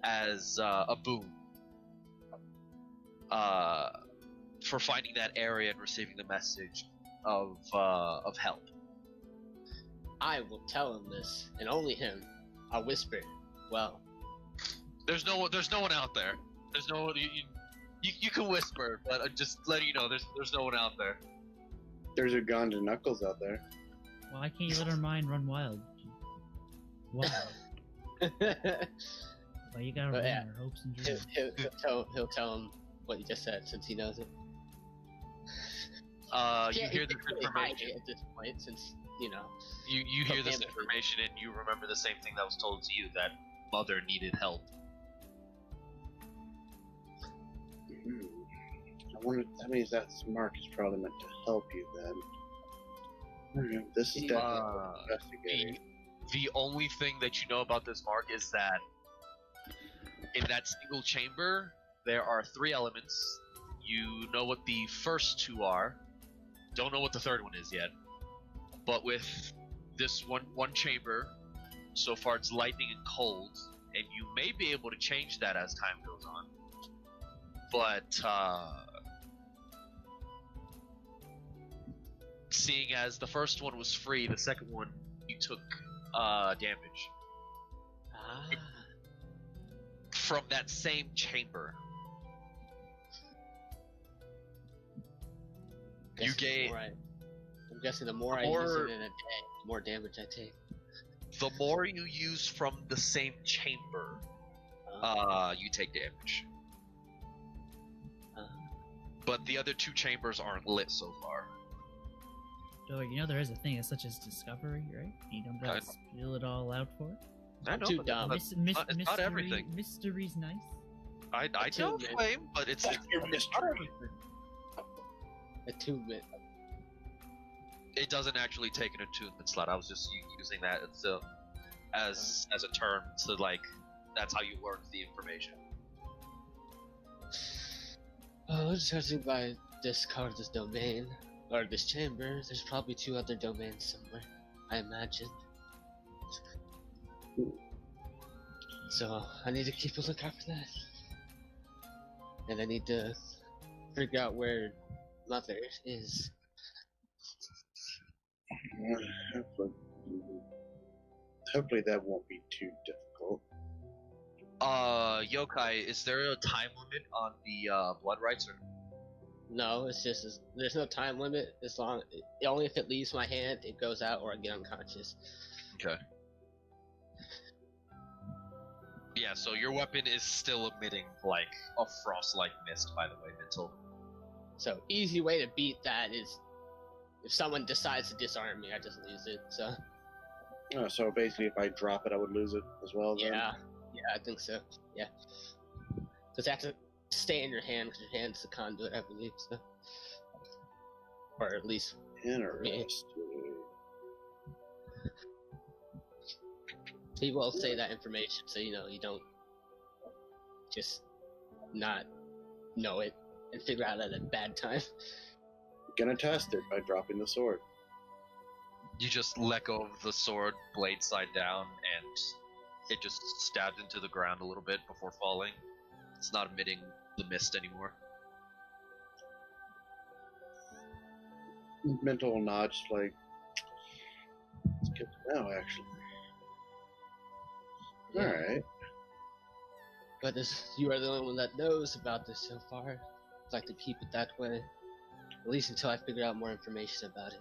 as a boon for finding that area and receiving the message of help. I will tell him this, and only him. I'll whisper. Well, There's no one out there. There's no you can whisper, but just letting you know, there's no one out there. There's Uganda Knuckles out there. Why can't you let our mind run wild? Wild. Why you gotta But ruin yeah, our hopes and dreams? he'll tell him what you just said since he knows it. You hear this Really hide information. it at this point, since you know. You hear this damn it. information and you remember the same thing that was told to you, that mother needed help. I wonder. That means that mark is probably meant to help you then. This is definitely worth investigating. The only thing that you know about this mark is that in that single chamber, there are 3 elements. You know what the first 2 are. Don't know what the third one is yet. But with this one chamber, so far it's lightning and cold, and you may be able to change that as time goes on. But seeing as the first one was free, the second one you took damage Ah. from that same chamber. You gain I'm guessing the more I more- use it in a day, the more damage I take. the more you use from the same chamber, you take damage. But the other 2 chambers aren't lit so far. So, you know there is a thing as such as discovery, right? You don't gotta spill it all out for it. I know, too but dumb. it's not everything. Mystery's nice. I don't Attunement. claim, but it's not everything. Attunement. It doesn't actually take an attunement slot. I was just using that as a term to, like, that's how you learn the information. Oh, judging by this card, this domain, or this chamber, there's probably 2 other domains somewhere, I imagine. So, I need to keep a lookout for that. And I need to figure out where Mother is. Hopefully that won't be too difficult. Yokai, is there a time limit on the blood rights? Or No, it's just, there's no time limit, as long, only if it leaves my hand, it goes out or I get unconscious. okay. Yeah, so your weapon is still emitting, like, a frost-like mist, by the way, Mental. So, easy way to beat that is, if someone decides to disarm me, I just lose it, so. Oh, so basically, if I drop it, I would lose it as well. Then? Yeah, I think so. Yeah, because it has to stay in your hand, because your hand's the conduit, I believe. So, or at least Interesting. he will say that information, so you know you don't just not know it and figure out at a bad time. Gonna test it by dropping the sword. You just let go of the sword, blade side down, and it just stabs into the ground a little bit before falling. It's not emitting the mist anymore. Mental nod, just like, it's good to know, actually. Yeah. Alright. But you are the only one that knows about this so far. I'd like to keep it that way, at least until I figure out more information about it.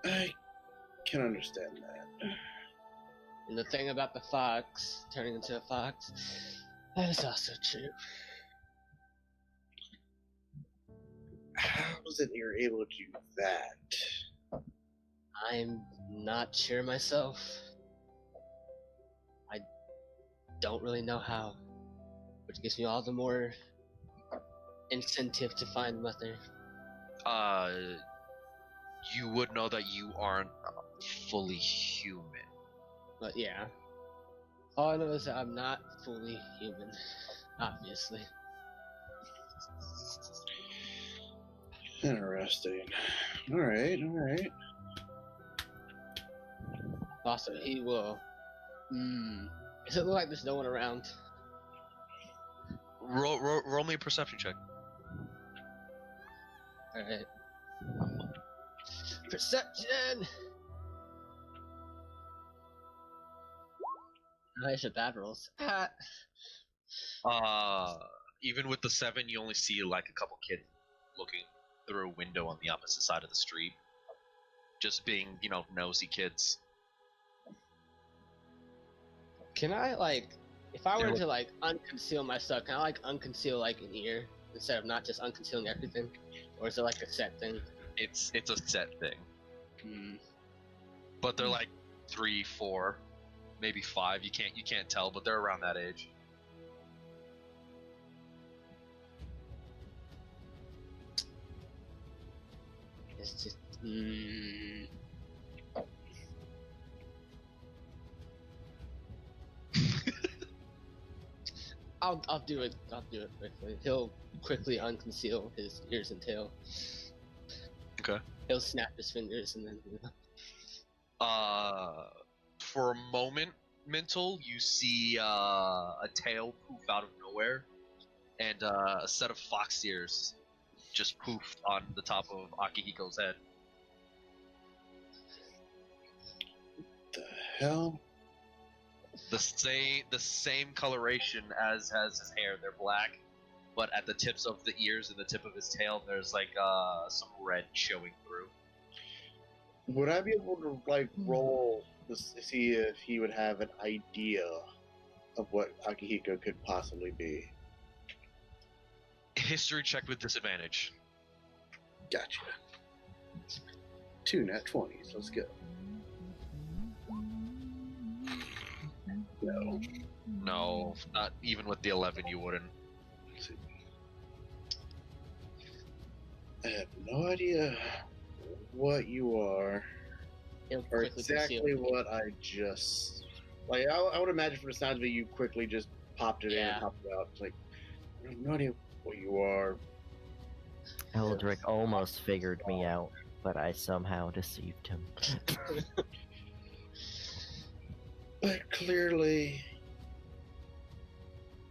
I can understand that. And the thing about the fox turning into a fox, that is also true. How is it you're able to do that? I'm not sure myself. I don't really know how, which gives me all the more incentive to find Mother. You would know that you aren't fully human. But yeah, all I know is that I'm not fully human, obviously. Interesting. Alright. Also, he will. Does it look like there's no one around? Roll me a perception check. Alright. Perception! Nice at bad rolls. Even with the 7, you only see like a couple kids looking through a window on the opposite side of the street. Just being, nosy kids. Can I, like, if I were to, like, unconceal my stuff, can I, like, unconceal, like, an ear instead of not just unconcealing everything? Or is it, like, a set thing? It's a set thing. Hmm. But they're like 3, 4, maybe 5. You can't tell, but they're around that age. It's just, I'll do it. I'll do it quickly. He'll quickly unconceal his ears and tail. Okay. He'll snap his fingers and then. For a moment, mental, you see a tail poof out of nowhere, and a set of fox ears just poofed on the top of Akihiko's head. The hell? The same coloration as has his hair. They're black, but at the tips of the ears and the tip of his tail, there's like some red showing through. Would I be able to like roll to see if he would have an idea of what Akihiko could possibly be? History check with disadvantage. Gotcha. 2 nat 20s. Let's go. No. No, not even with the 11 you wouldn't. Let's see. I have no idea what you are, He'll or quickly exactly conceal. what I just... Like, I would imagine from the sounds of it, you quickly just popped it in Yeah. and popped it out. It's like, I have no idea what you are. Eldrick almost figured me out, but I somehow deceived him. But clearly,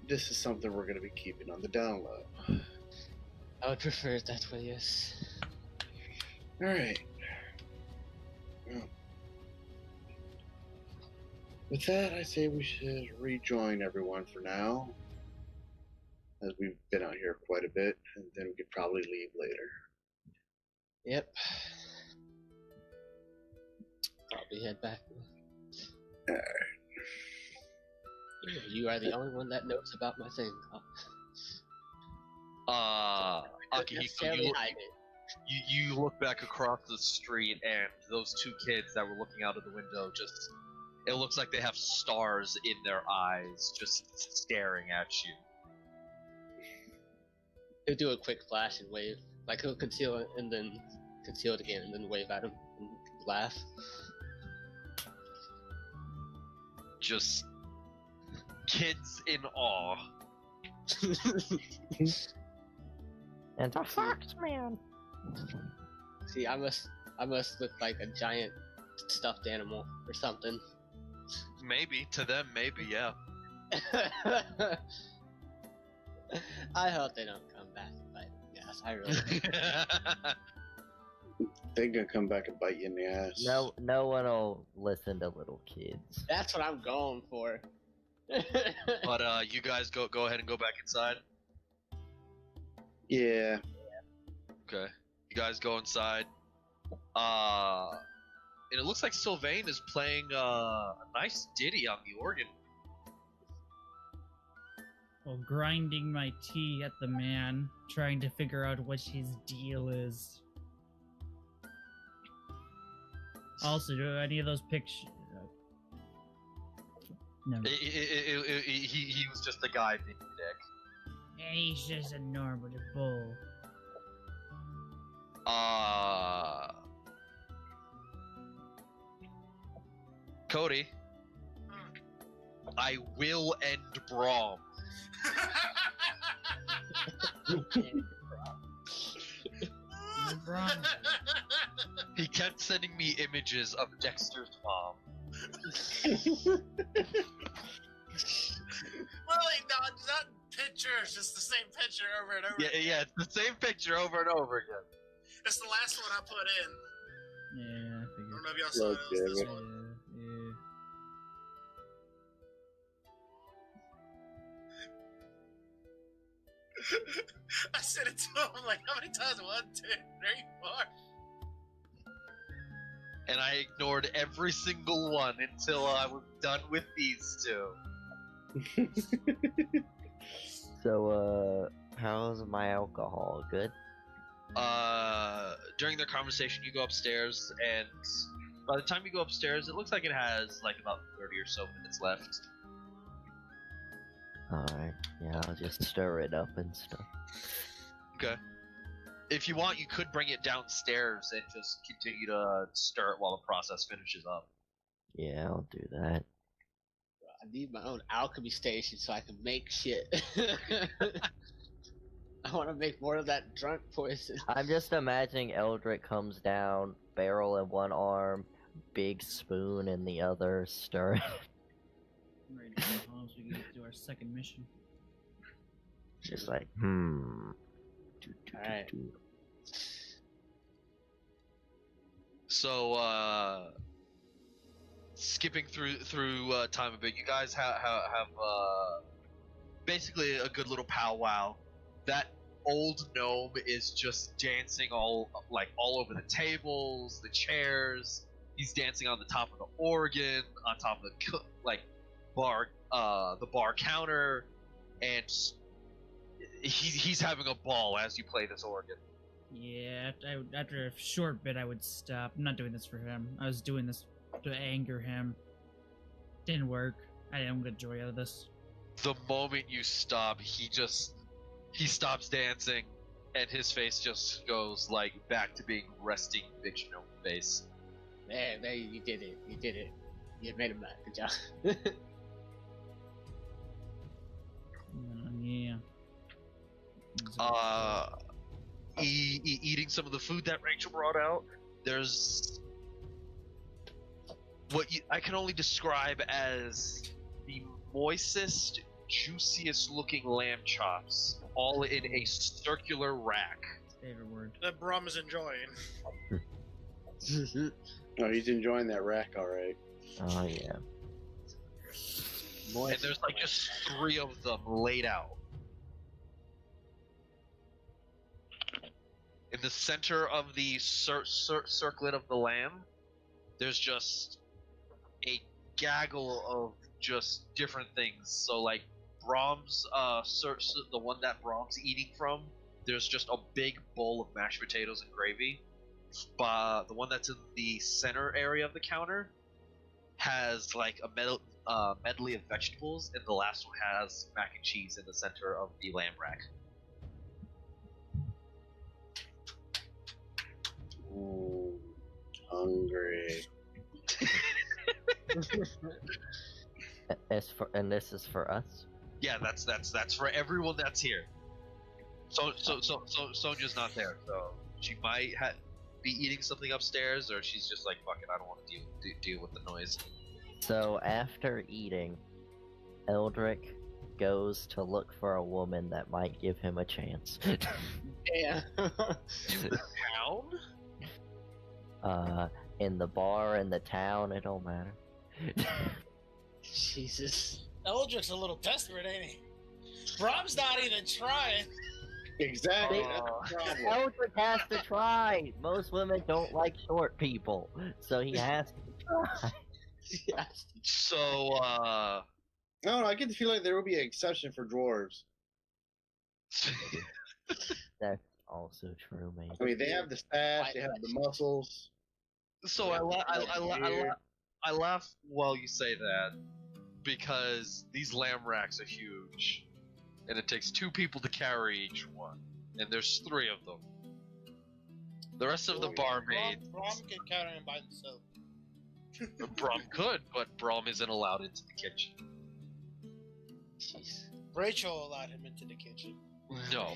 this is something we're going to be keeping on the down low. I would prefer it that way, yes. Alright. Well, with that, I say we should rejoin everyone for now, as we've been out here quite a bit, and then we could probably leave later. Yep. Probably head back. Alright. You are the only one that knows about my thing. Akihiko, Necessarily hide it. you look back across the street, and those 2 kids that were looking out of the window just... It looks like they have stars in their eyes, just staring at you. He'll do a quick flash and wave. Like he'll conceal it and then conceal it again and then wave at him and laugh. Just... kids in awe. And a fox man! See, I must look like a giant stuffed animal or something. Maybe, to them, maybe, yeah. I hope they don't come back, but yes, I really do. They're gonna come back and bite you in the ass. No one will listen to little kids. That's what I'm going for. But you guys go ahead and go back inside. Yeah. Okay. You guys go inside. And it looks like Sylvain is playing a nice ditty on the organ. While grinding my tea at the man, trying to figure out what his deal is. Also, do any of those pictures? No. He was just a guy being a dick. And he's just a normal bull. Cody, I will end Braum. Wrong. He kept sending me images of Dexter's mom. Well, like, not pictures, just picture over and over. Yeah, again. yeah, it's the same picture over and over again. It's the last one I put in. Yeah, I I figured. don't know if y'all saw it. It was this damn it. one. Yeah. I sent it to him like, how many times? 1, 2, 3, 4. And I ignored every single one until I was done with these two. So, how's my alcohol? Good? During their conversation, you go upstairs, and by the time you go upstairs, it looks like it has like about 30 or so minutes left. Alright, yeah, I'll just stir it up and stuff. Okay. If you want, you could bring it downstairs and just continue to stir it while the process finishes up. Yeah, I'll do that. I need my own alchemy station so I can make shit. I want to make more of that drunk poison. I'm just imagining Eldrick comes down, barrel in one arm, big spoon in the other, stirring. I'm ready to go home so we can get to our second mission. Just like, Alright. So, skipping through time a bit, you guys have basically a good little powwow. That old gnome is just dancing all over the tables, the chairs. He's dancing on the top of the organ, on top of the bar counter, and he's having a ball as you play this organ. Yeah, after a short bit, I would stop. I'm not doing this for him. I was doing this to anger him. Didn't work. I didn't get joy out of this. The moment you stop, he stops dancing, and his face just goes like back to being resting bitch gnome face. There, you did it. You did it. You made him mad. Good job. Yeah. Eating some of the food that Rachel brought out. There's what I can only describe as the moistest, juiciest looking lamb chops, all in a circular rack. Favorite word. That Brum is enjoying. Oh, he's enjoying that rack, all right. oh yeah. And there's like just 3 of them laid out. In the center of the circlet of the lamb, there's just a gaggle of just different things. So like Brahms, the one that Brahms eating from, there's just a big bowl of mashed potatoes and gravy. The one that's in the center area of the counter has like a medley of vegetables, and the last one has mac and cheese in the center of the lamb rack. Ooh, hungry. And this is for us? Yeah, that's for everyone that's here. So Sonia's not there, so she might be eating something upstairs, or she's just like, fuck it, I don't want to deal with the noise. So after eating, Eldrick goes to look for a woman that might give him a chance. Yeah. In the town? In the bar, in the town, it don't matter. Jesus. Eldrick's a little desperate, ain't he? Brum's not even trying. Exactly. That's the problem. Eldrick has to try. Most women don't like short people, so he has to try. Yes. So, I don't know. I get the feeling there will be an exception for dwarves. That's also true, maybe. I mean, they have the stash, they have the muscles. So I laugh while you say that, because these lamb racks are huge, and it takes 2 people to carry each one, and there's 3 of them. The rest of the barmaids, Brum can counter him by himself. Brom could, but Brom isn't allowed into the kitchen. Jeez. Rachel allowed him into the kitchen. No.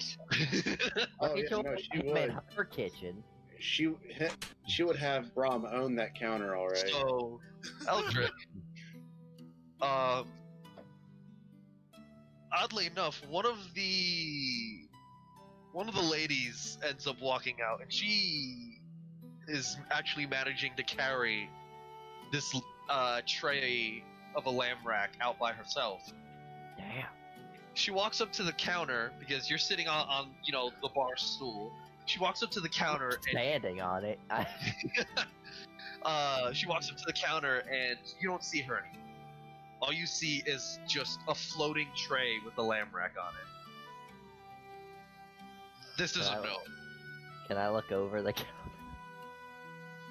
Oh, yeah, Rachel no, she in would. her kitchen. She would have Brahm own that counter, all right. So, Eldrick, I oddly enough, one of the ladies ends up walking out, and she is actually managing to carry this tray of a lamb rack out by herself. Damn. She walks up to the counter because you're sitting on the bar stool. She walks up to the counter and Standing on it. she walks up to the counter and you don't see her anymore. All you see is just a floating tray with the lamb rack on it. This is a no. Can I look over the counter?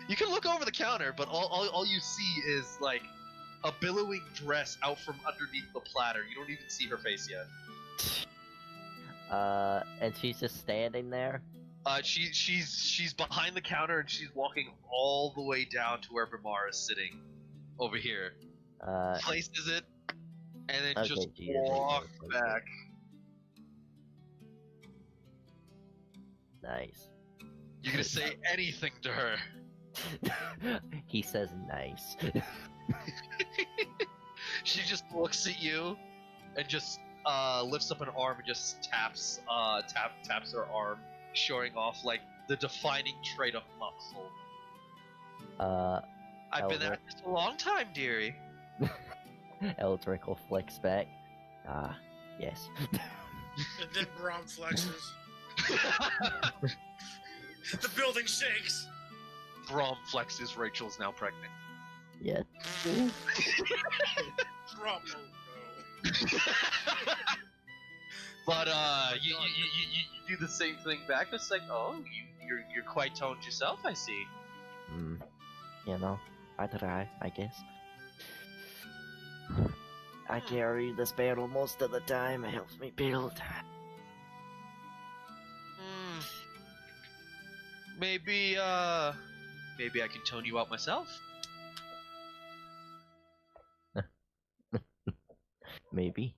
You can look over the counter, but all you see is like a billowing dress out from underneath the platter. You don't even see her face yet. And she's just standing there? She's behind the counter and she's walking all the way down to where Bamar is sitting over here. Places it, and then okay, just walks back. Nice. You gonna say anything to her? He says nice. She just looks at you and just lifts up an arm and just taps her arm, showing off like the defining trait of muscle. I've been at this a long time, dearie. Eldrick will flex back. Yes. And then Brom flexes. The building shakes. Brom flexes. Rachel's now pregnant. Yeah. Brom, oh no. But you do the same thing back. It's like, oh, you're quite toned yourself, I see. You know, I try, I guess. I carry this barrel most of the time. It helps me build. Maybe I can tone you out myself. Maybe.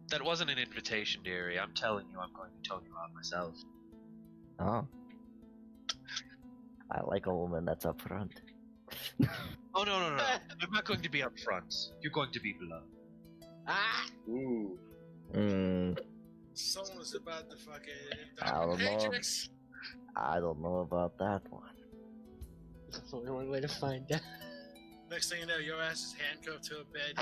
That wasn't an invitation, dearie. I'm telling you, I'm going to tone you out myself. Oh. I like a woman that's upfront. Oh no! I'm not going to be up front. You're going to be below. Ah! Ooh. Someone's about to fucking I don't know. Matrix. I don't know about that one. That's only one way to find out. Next thing you know, your ass is handcuffed to a bed.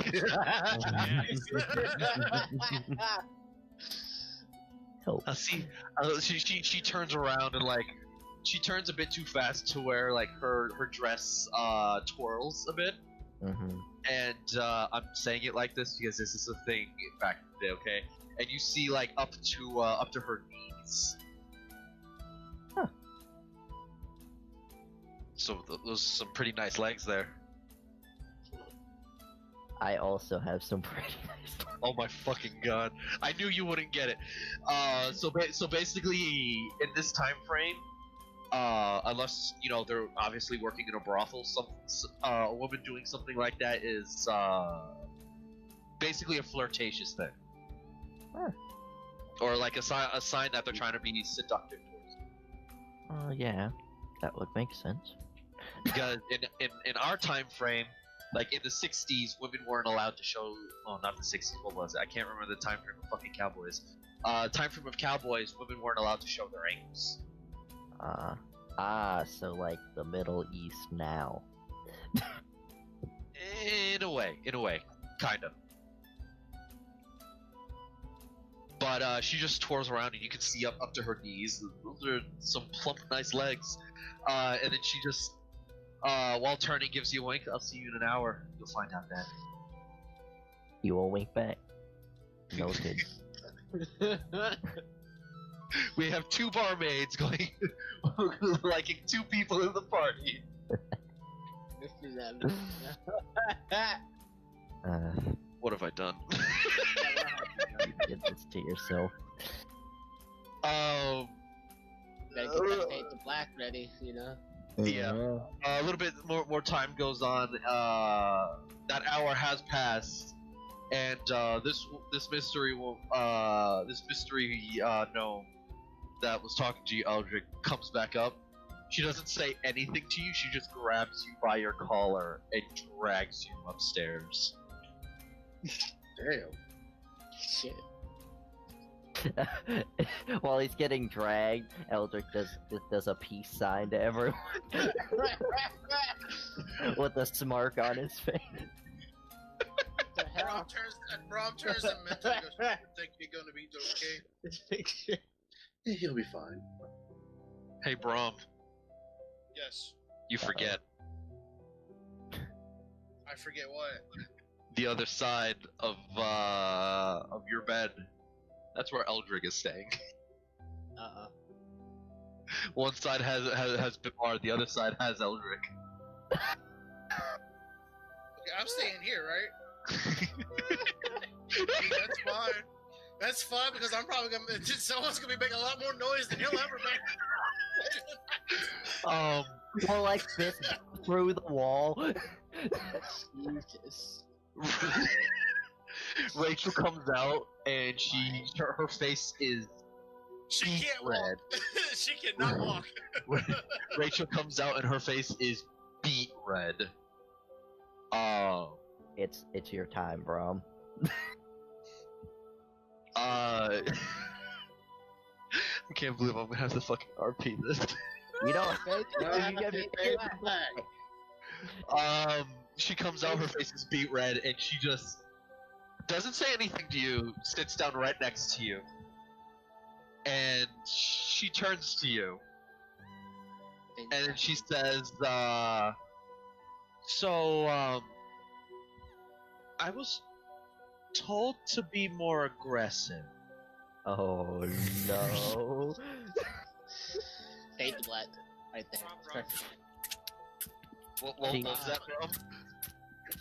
Help. See, she turns around and like she turns a bit too fast to where like her dress twirls a bit. And I'm saying it like this because this is a thing back in the day, okay? And you see like up to her knees. Huh. So those are some pretty nice legs there. I also have some pretty nice. Oh my fucking god! I knew you wouldn't get it. So basically, in this time frame, unless they're obviously working in a brothel, a woman doing something like that is basically a flirtatious thing, or like a sign that they're trying to be seductive towards. Yeah, that would make sense. Because in our time frame. Like in the 60s, women weren't allowed to show. Well, not the 60s. What was it? I can't remember the time frame of fucking cowboys. Time frame of cowboys, women weren't allowed to show their ankles. So like the Middle East now. In a way, kind of. But she just twirls around, and you can see up to her knees. Those are some plump, nice legs. And then she just. While turning gives you a wink. I'll see you in an hour. You'll find out then. You will wink back. Noted. We have 2 barmaids going, liking 2 people in the party. What have I done? You did this to yourself. Gotta get that fade to black ready, Yeah, a little bit more time goes on. That hour has passed, and this mystery gnome that was talking to you, Eldrick, comes back up. She doesn't say anything to you. She just grabs you by your collar and drags you upstairs. Damn. Shit. While he's getting dragged, Eldrick does a peace sign to everyone with a smirk on his face. The hell? Brom turns to Mental and goes, "I think you're gonna be okay." This picture. Yeah, he'll be fine. Hey, Brom, Yes. you forget I forget what. the other side of your bed. That's where Eldrick is staying. One side has Bimar, the other side has Eldrick. Okay, I'm staying here, right? That's fine. That's fine because I'm probably gonna. Someone's gonna be making a lot more noise than he'll ever make. More like this through the wall. Jesus. Rachel comes out and her face is She beet can't red. walk. She cannot walk. Rachel comes out and her face is beet red. It's your time, bro. I can't believe I'm gonna have to fucking RP this. You don't. No, you get me. She comes out, her face is beet red, and she just doesn't say anything to you, sits down right next to you, and she turns to you, and then she says, I was told to be more aggressive. Oh no. Fade blood. Right there. Perfect. What was that from?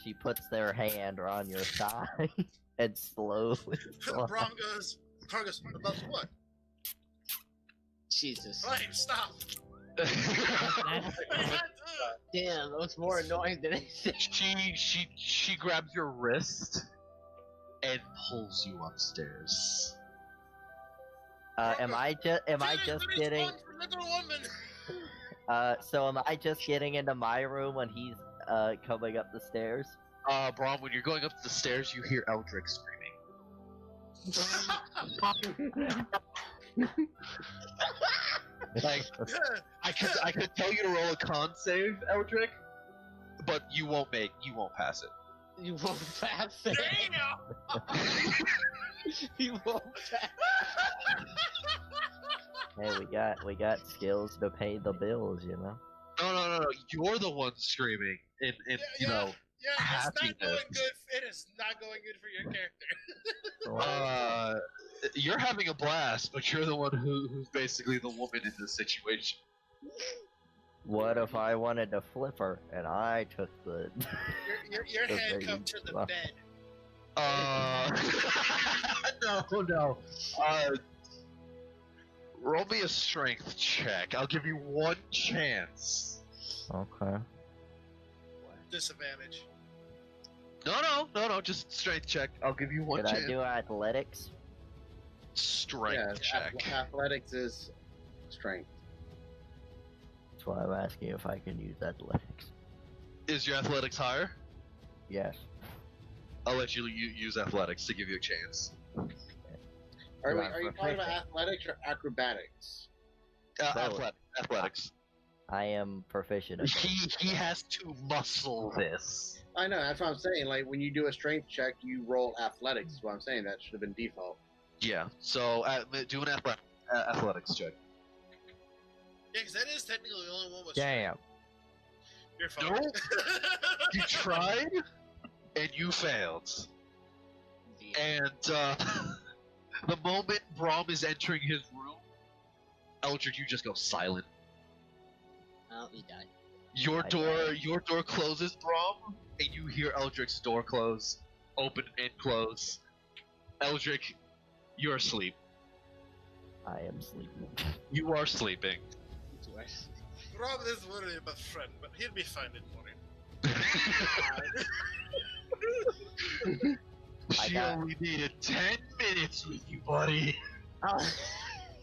She puts their hand on your thigh and slowly. Brom goes. About what? Jesus. Flame, stop. Damn, that was more annoying than anything. She grabs your wrist and pulls you upstairs. Am I just getting? So am I just getting into my room when he's coming up the stairs? Brom, when you're going up the stairs, you hear Eldrick screaming. Like, I could tell you to roll a con save, Eldrick, but you won't pass it. You won't pass it. You won't pass. Hey, we got skills to pay the bills, you know. No. You're the one screaming, and you know. Yeah, it's not happiness. going good. It is not going good for your character. You're having a blast, but you're the one who's basically the woman in this situation. What if I wanted to flip her and I took the? You're handcuffed to the bed. No. Roll me a strength check. I'll give you one chance. Okay. Disadvantage. No, just strength check. I'll give you one Did chance. I do athletics? Strength check. Athletics is strength. That's why I'm asking if I can use athletics. Is your athletics higher? Yes. I'll let you use athletics to give you a chance. Are Yeah, you talking about athletics or acrobatics? Athletics. I am proficient. At He has to muscle this. I know, that's what I'm saying. Like, when you do a strength check, you roll athletics, is what I'm saying. That should have been default. Yeah. So do an athletics check. Yeah, because that is technically the only one with Damn. You're fine. No. You tried, and you failed. And the moment Brom is entering his room, Eldrick, you just go silent. Oh, he died. Your I door closes, Brom, and you hear Eldrick's door close, open and close. Eldrick, you're asleep. I am sleeping. You are sleeping. Rob is worried about friend, but he'll be fine in the morning. She only needed 10 minutes with you, buddy.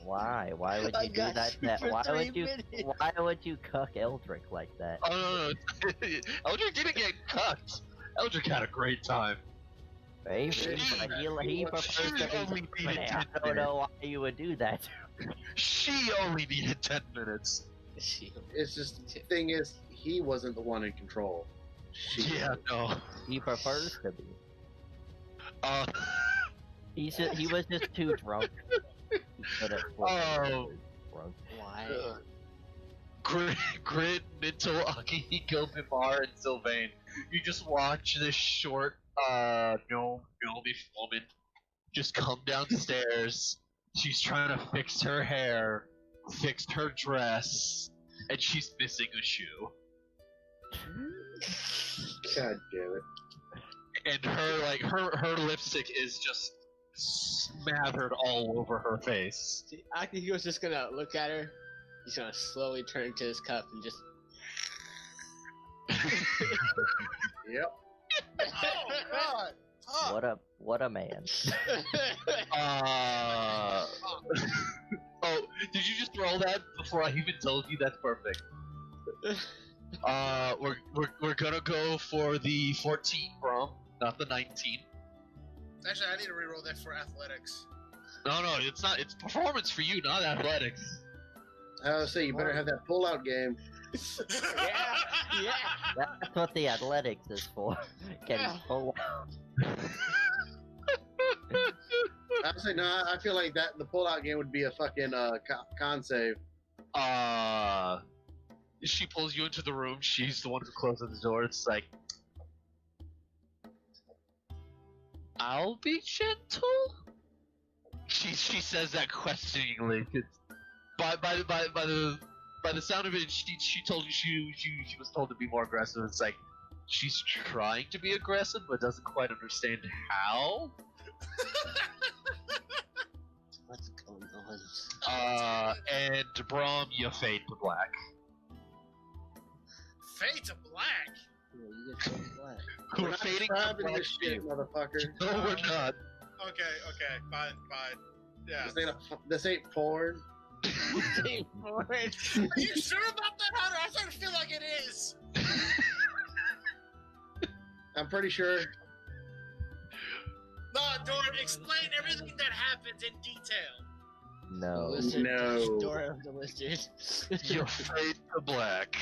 Why? Why would I you do got that? you for Why 3 would you? minutes. Why would you cuck Eldrick like that? Oh no. Eldrick didn't get cucked. Eldrick had a great time. Maybe, but he prefers to be only needed I 10 don't know why you would do that. She only needed 10 minutes. It's just the thing is, he wasn't the one in control. She Yeah, no. He prefers to be. Uh, He was just too drunk. He couldn't Oh. drunk. Why? Grid, Minto, Akihiko, Mimar, and Sylvain. You just watch this short, gnomish woman just come downstairs. She's trying to fix her hair, fix her dress, and she's missing a shoe. God damn it. And her lipstick is just smothered all over her face. See, Akihiko's just gonna look at her. He's gonna slowly turn to his cup and just. Yep. Oh God! Fuck. What a man. Oh, did you just roll that before I even told you? That's perfect. We're gonna go for the 14 from, not the 19. Actually, I need to reroll that for athletics. No, it's not. It's performance for you, not athletics. I was say you better have that pull-out game. Yeah. That's what the athletics is for. Can he pull out? I would say no. I feel like that the pull-out game would be a fucking con save. She pulls you into the room. She's the one who closes the door. It's like, I'll be gentle. She says that questioningly. By the sound of it, she told you she was told to be more aggressive. It's like she's trying to be aggressive, but doesn't quite understand how. What's going on? And Brahm, you fade to black. Fade to black. Yeah, you get so black. We're We're not fading to describing black. this shit, motherfucker. No, we're not. Okay, fine. Yeah. This ain't porn. Are you sure about that, Hunter? I'm starting to feel like it is. I'm pretty sure. No, Doran, explain everything that happens in detail. No. Lizard, No. Door of the lizard. You fade to black.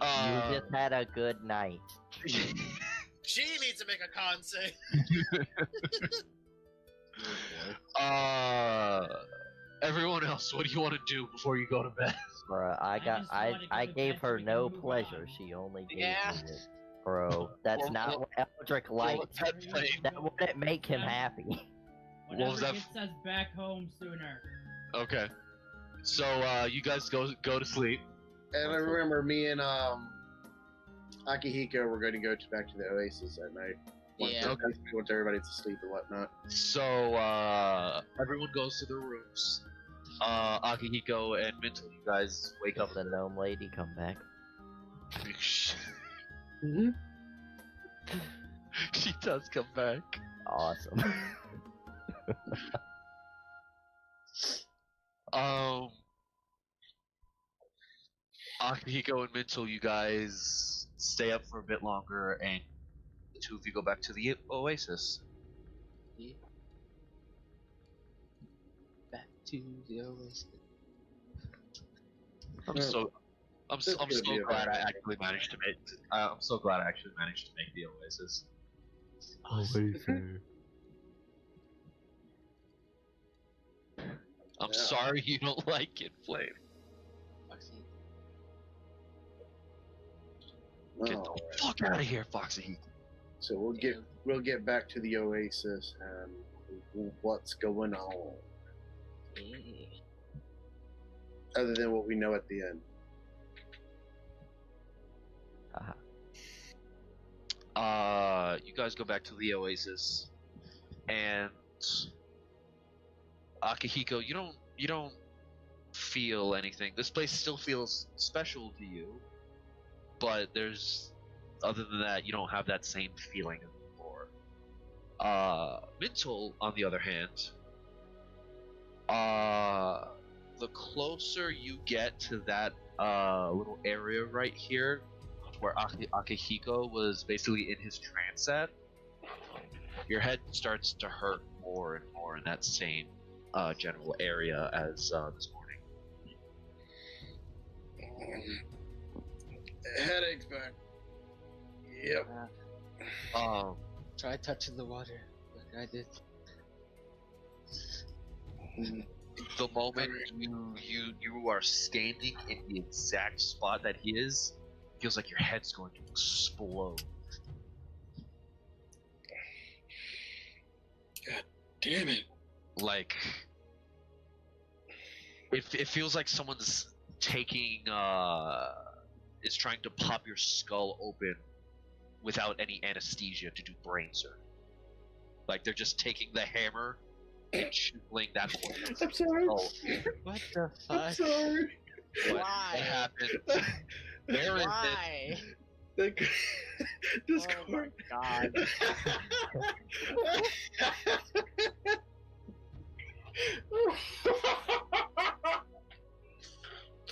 You just had a good night. She needs to make a con save. Everyone else, what do you want to do before you go to bed? Bruh, I gave her no pleasure. She only gave me it. Bro, that's not what Eldrick likes. That wouldn't make him happy. Whatever was that gets us back home sooner. Okay. So, you guys go to sleep. And I remember me and Akihiko were going to go back to the Oasis at night. Yeah. Once everybody's asleep and whatnot. So, everyone goes to their rooms. Akihiko and Minto, you guys wake up. The gnome lady come back. She does come back. Awesome. Akihiko and Minto, you guys stay up for a bit longer, and the two of you go back to the Oasis. Yeah. Back to the Oasis. I'm so glad I actually managed to make. I'm so glad I actually managed to make the Oasis. I'm sorry you don't like it, Flame. Get Oh, the fuck out of here, Foxy. so we'll get back to the Oasis and what's going on, other than what we know at the end. You guys go back to the Oasis, and Akihiko, you don't feel anything. This place still feels special to you, but other than that, you don't have that same feeling anymore. Mintel, on the other hand, the closer you get to that little area right here, where Akihiko was basically in his trance at, Your head starts to hurt more and more in that same general area as this morning. Headache's back. Yep. Try touching the water like I did. The moment you are standing in the exact spot that he is, feels like your head's going to explode. God damn it. Like it feels like someone's taking is trying to pop your skull open without any anesthesia to do brain surgery. Like they're just taking the hammer and chiseling that portion. I'm sorry. What the fuck? I'm sorry. What Why? happened? Where is it? Why? Discord. Oh my god.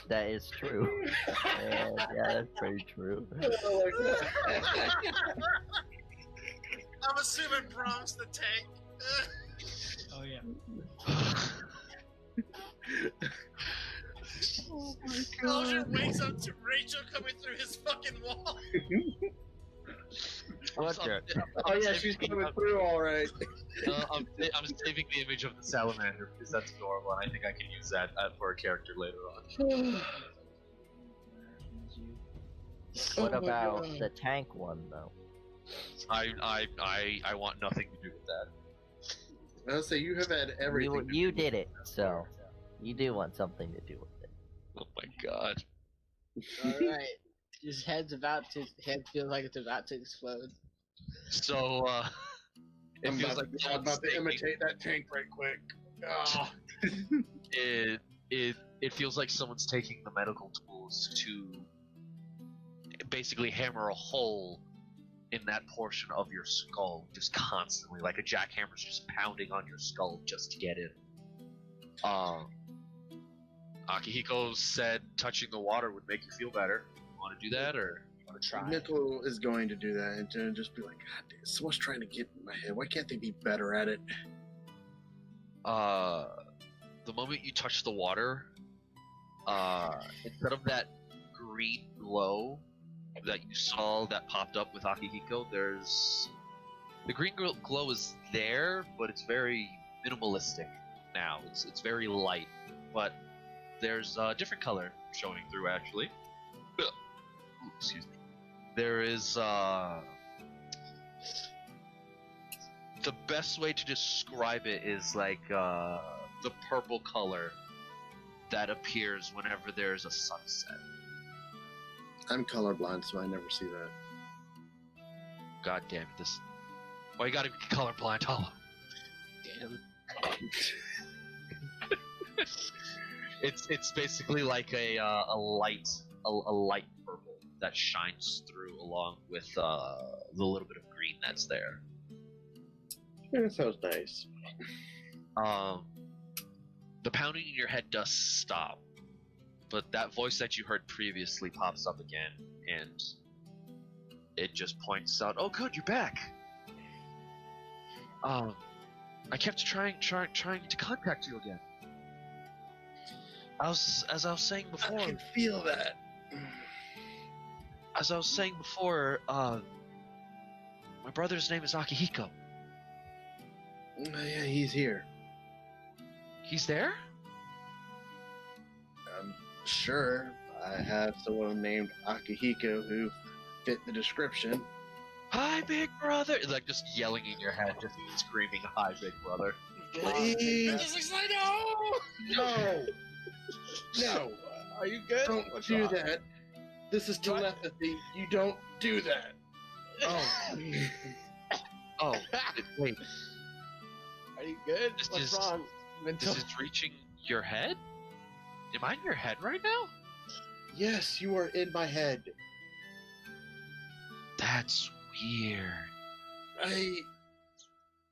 That is true. Yeah, that's very true. Oh my God. I'm assuming Brom's the tank. Oh yeah. Closure wakes up to Rachel coming through his fucking wall. Oh yeah, she's coming through all right. I'm saving the image of the salamander because that's adorable, and I think I can use that for a character later on. What Oh my about God. the tank one though? I want nothing to do with that. I'll say you have had everything. You did it, so you do want something to do with it. Oh my god. Alright. His head feels like it's about to explode. So it I'm feels about, like I'm about to imitate that tank right quick. Oh. it feels like someone's taking the medical tools to basically hammer a hole in that portion of your skull just constantly, like a jackhammer's just pounding on your skull just to get in. Akihiko said touching the water would make you feel better. Want to do that, or want to try? Nickel is going to do that and to just be like, God damn, someone's trying to get in my head. Why can't they be better at it? The moment you touch the water, instead of that green glow that you saw that popped up with Akihiko, the green glow is there, but it's very minimalistic now. It's very light, but there's a different color showing through actually. Ooh, excuse me. There is the best way to describe it is like the purple color that appears whenever there's a sunset. I'm colorblind, so I never see that. God damn it, this. Why you gotta be colorblind, Hollow? Damn. It's basically like a light purple that shines through along with the little bit of green that's there. Yeah, that sounds nice. The pounding in your head does stop, but that voice that you heard previously pops up again, and it just points out, "Oh, good, you're back." I kept trying to contact you again. As I was saying before. I can feel that. As I was saying before, my brother's name is Akihiko. Yeah, he's here. He's there? I'm sure I have someone named Akihiko who fit the description. Hi, big brother! Like just yelling in your head, just screaming, "Hi, big brother!" Please, Just looks like no. no, no, Are you good? don't What's do wrong? that. This is telepathy. You don't do that. Oh, wait, Are you good? This What's is- wrong? Mental. this is reaching your head? Am I in your head right now? Yes, you are in my head. That's weird.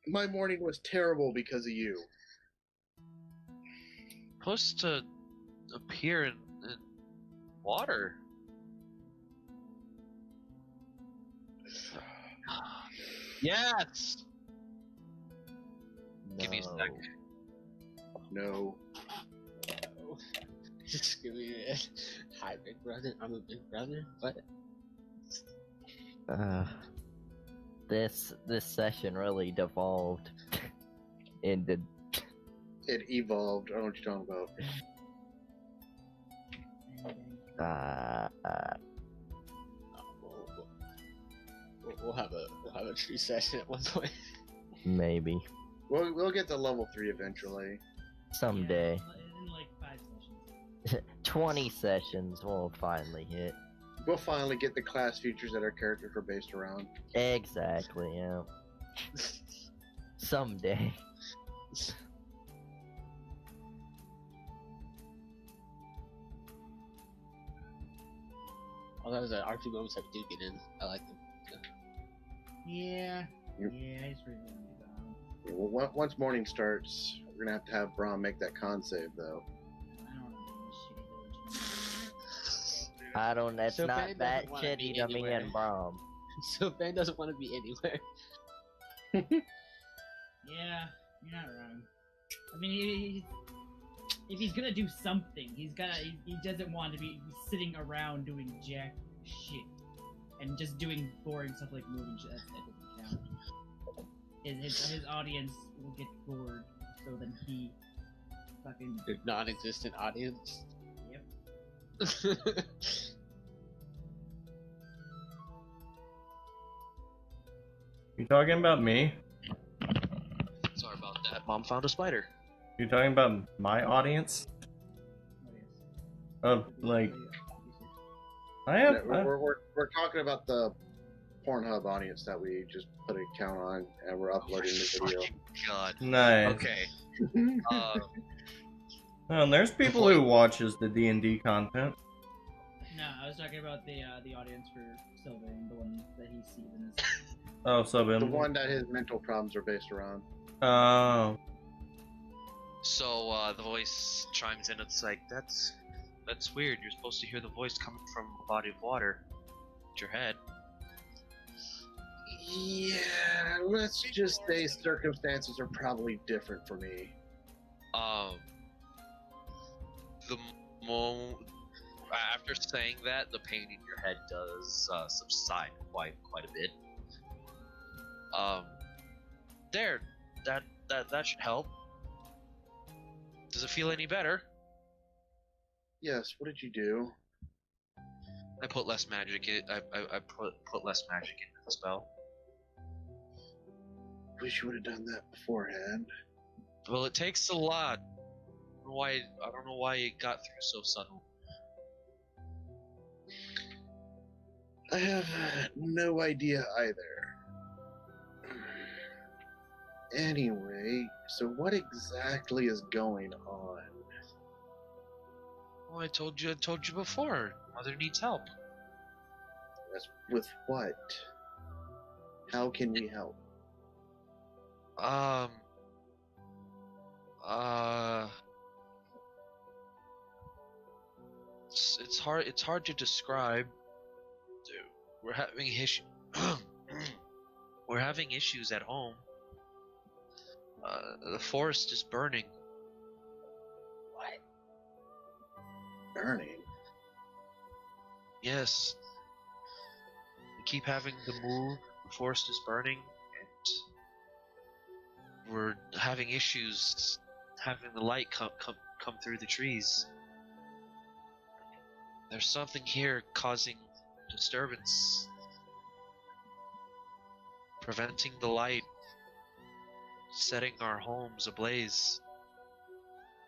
My morning was terrible because of you. Supposed to appear in water. Yes! Give me a sec. No. Just give me a hi, big brother. I'm a big brother, but This session really devolved into It evolved. I don't know what you're talking about. we'll have a true session at one point. maybe We'll get to level 3 eventually. someday. In like 5 sessions. 20 sessions we'll finally hit. We'll finally get the class features that our characters are based around. Exactly, yeah. Someday. All those RP moments that we do get in, I like them. Yeah. Yep. Yeah, I just really want to do that. Well, once morning starts, we're gonna have to have Braum make that con save, though. I don't know this shitty village. I don't. That's So not Ben that doesn't wanna shitty be to me anywhere. and Brom. So Ben doesn't want to be anywhere. Yeah, you're not wrong. I mean, if he's gonna do something, he doesn't want to be sitting around doing jack shit and just doing boring stuff like moving shit. That doesn't count. His audience will get bored, so then he fucking Your non-existent audience. yep. You talking about me? Sorry about that. Mom found a spider. You talking about my audience? Oh, yes. Of like, I have. Yeah, we're talking about the Pornhub audience that we just put a count on, and we're uploading the video. Fucking God. Nice. Okay. And there's people who watches the D&D content. No, I was talking about the audience for Sylvain, the one that he sees in his. Oh, so The then. one that his mental problems are based around. Oh. So the voice chimes in. It's like that's weird. You're supposed to hear the voice coming from a body of water. It's your head. Yeah, let's just say circumstances are probably different for me. The after saying that, the pain in your head does subside quite a bit. There, that should help. Does it feel any better? Yes, what did you do? I put less magic in. I put less magic into the spell. Wish you would have done that beforehand. Well, it takes a lot. I don't know why it got through so suddenly. I have no idea either. Anyway, so what exactly is going on? Well, I told you before. Mother needs help. That's with what? How can we help? It's hard to describe. Dude, we're having we're having issues at home. The forest is burning. What? Burning? Yes. We keep having to move. The forest is burning, and we're having issues having the light come through the trees. There's something here causing disturbance, preventing the light, setting our homes ablaze.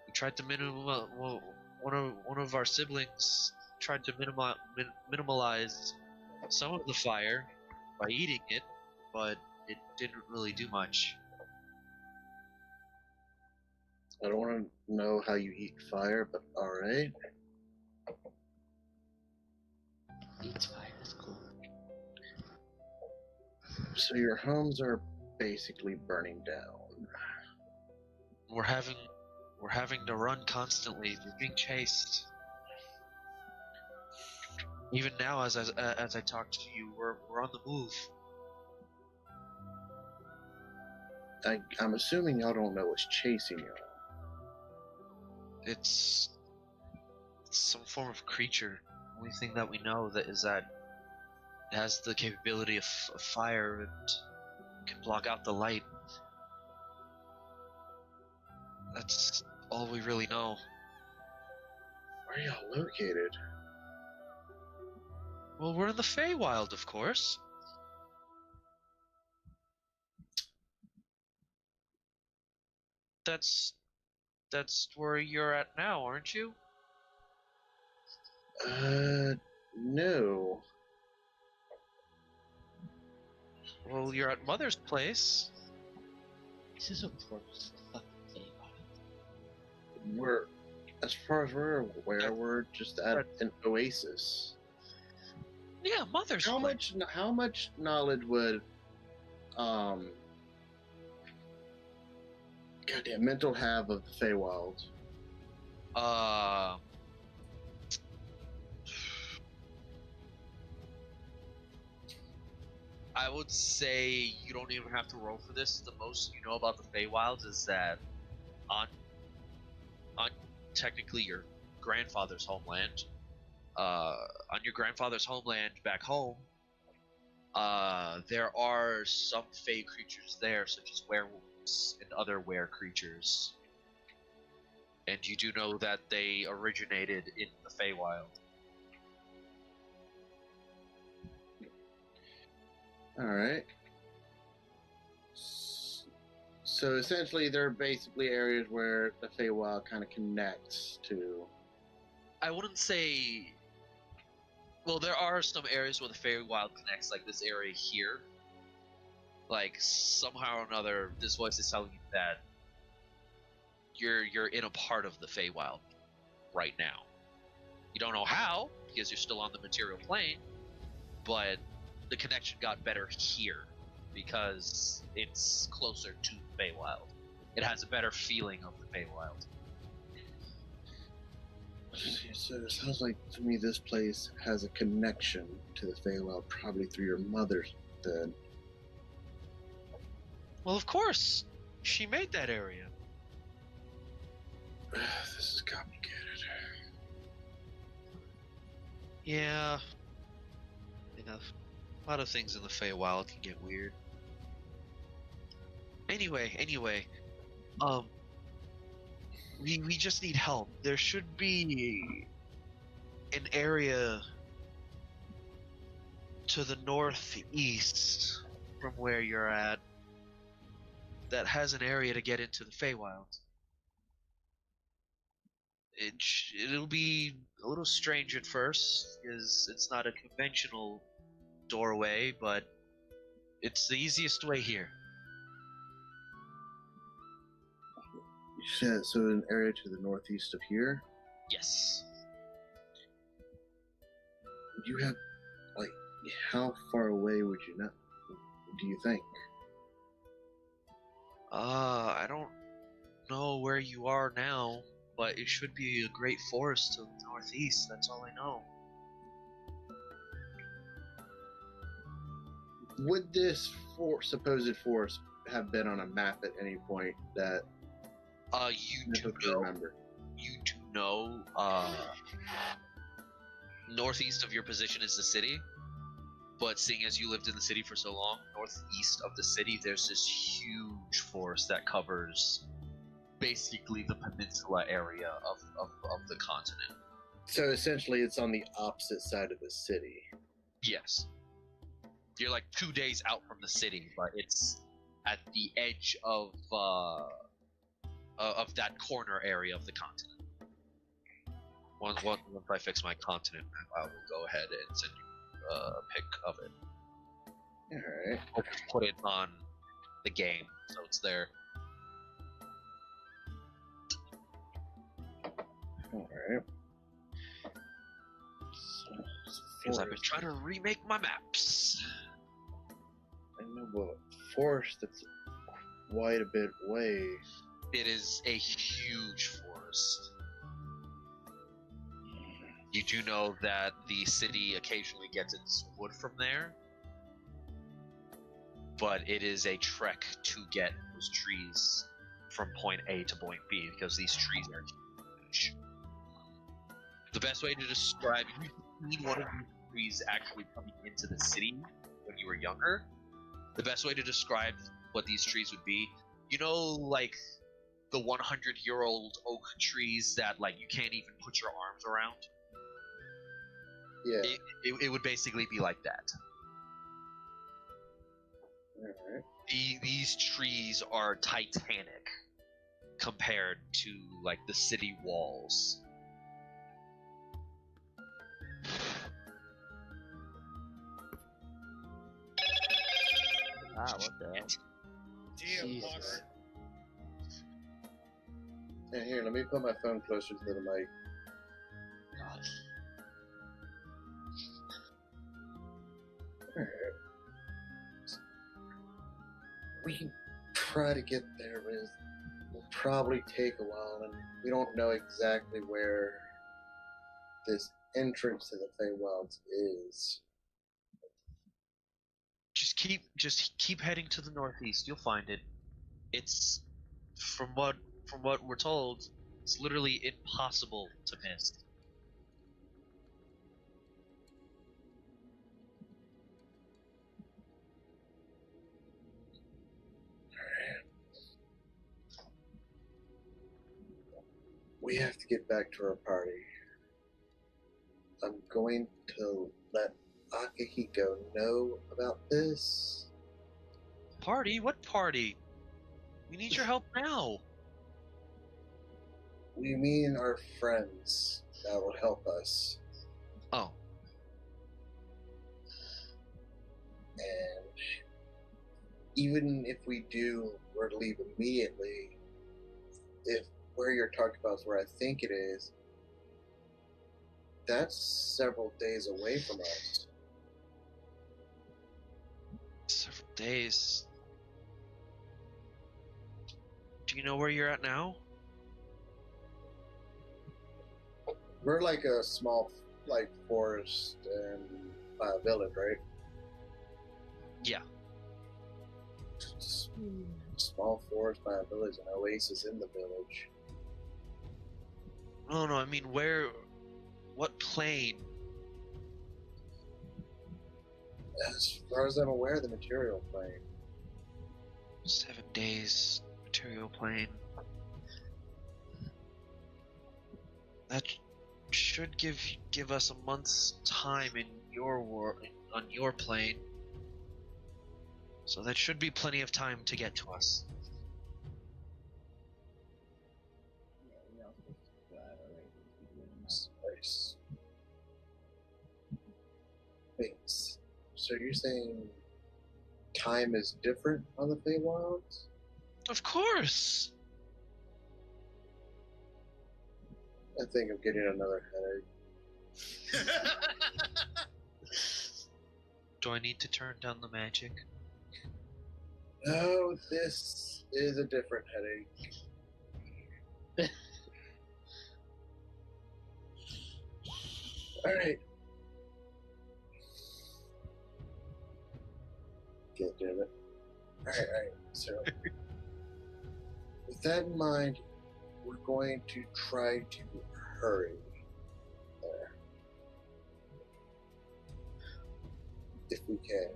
We tried to one of our siblings tried to minimalize some of the fire by eating it, but it didn't really do much. I don't want to know how you eat fire, but alright. Eats fire, that's cool. So your homes are basically burning down. We're having to run constantly. We're being chased. Even now, as I talk to you, we're on the move. I'm assuming y'all don't know what's chasing y'all. It's some form of creature. Only thing that we know that is that it has the capability of fire and can block out the light. That's all we really know. Where are y'all located? Well, we're in the Feywild, of course. That's where you're at now, aren't you? No. Well, you're at Mother's place. This is a portal to the fucking Feywild. We're, as far as we're aware, we're just at an oasis. Yeah, Mother's How place. much knowledge would goddamn Mental have of the Feywild? I would say you don't even have to roll for this. The most you know about the Feywild is that on technically your grandfather's homeland, on your grandfather's homeland back home, there are some Fey creatures there, such as werewolves and other were creatures. And you do know that they originated in the Feywild. Alright. So essentially, they're basically areas where the Feywild kind of connects to. I wouldn't say. Well, there are some areas where the Feywild connects, like this area here. Like somehow or another, this voice is telling you that you're in a part of the Feywild right now. You don't know how because you're still on the material plane, but the connection got better here because it's closer to the Feywild. It has a better feeling of the Feywild. So it sounds like to me this place has a connection to the Feywild, probably through your mother. Then. Well, of course, she made that area. This is complicated. Yeah. Enough. A lot of things in the Feywild can get weird. Anyway, we just need help. There should be an area to the northeast from where you're at that has an area to get into the Feywild. It'll be a little strange at first because it's not a conventional doorway, but it's the easiest way here. You said so an area to the northeast of here? Yes. You have, like, how far away would you know? Do you think? I don't know where you are now, but it should be a great forest to the northeast. That's all I know. Would this supposed forest have been on a map at any point that You you do can know. remember? You do know. Northeast of your position is the city, but seeing as you lived in the city for so long, northeast of the city, there's this huge forest that covers basically the peninsula area of the continent. So essentially, it's on the opposite side of the city. Yes. You're like 2 days out from the city, but it's at the edge of that corner area of the continent. Once I fix my continent map, I will go ahead and send you a pic of it. Alright. I'll just put it on the game, so it's there. Alright. Because I've been trying to remake my maps. I know, but forest that's quite a bit away. It is a huge forest. You do know that the city occasionally gets its wood from there. but it is a trek to get those trees from point A to point B because these trees are huge. The best way to describe you've seen one of these trees actually coming into the city when you were younger. The best way to describe what these trees would be, you know, like the 100-year-old oak trees that like you can't even put your arms around. Yeah. It would basically be like that. Alright. These trees are titanic compared to like the city walls. Ah, what the hell? Damn, Jesus. water. Yeah, here, let me put my phone closer to the mic. Gosh. Alright. We can try to get there, but it will probably take a while, and we don't know exactly where this entrance to the Feywilds is. Just keep heading to the northeast. You'll find it. It's from what we're told, it's literally impossible to miss. We have to get back to our party. I'm going to let Akihiko know about this. Party? What party? We need your help now. We mean our friends that will help us. Oh, And even if we were to leave immediately, if where you're talking about is where I think it is, that's several days away from us. several days. Do you know where you're at now? We're like a small, like, forest and village, right? Yeah. Just small forest by a village, an oasis in the village. No, I mean where? What plane? As far as I'm aware, the material plane. 7 days material plane. That should give us a month's time in your on your plane. So that should be plenty of time to get to us. Nice. Wait, so you're saying time is different on the Feywilds? Of course. I think I'm getting another headache. Do I need to turn down the magic? No, this is a different headache. Alright. God damn it. Alright. So, with that in mind, we're going to try to hurry there. If we can.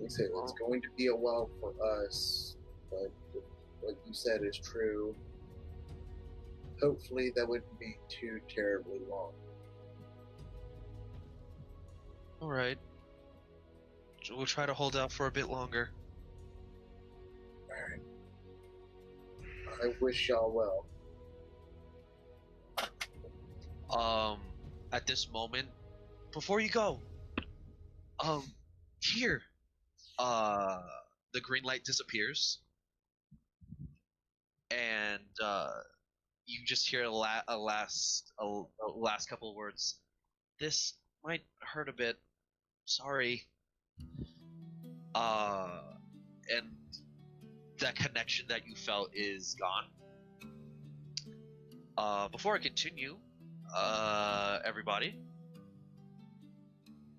Like I said, it's going to be a while for us, but if what you said is true. Hopefully that wouldn't be too terribly long. Alright. We'll try to hold out for a bit longer. Alright. I wish y'all well. At this moment, before you go, here, the green light disappears, and you just hear a last couple of words. This might hurt a bit. Sorry. And that connection that you felt is gone. Before I continue, everybody,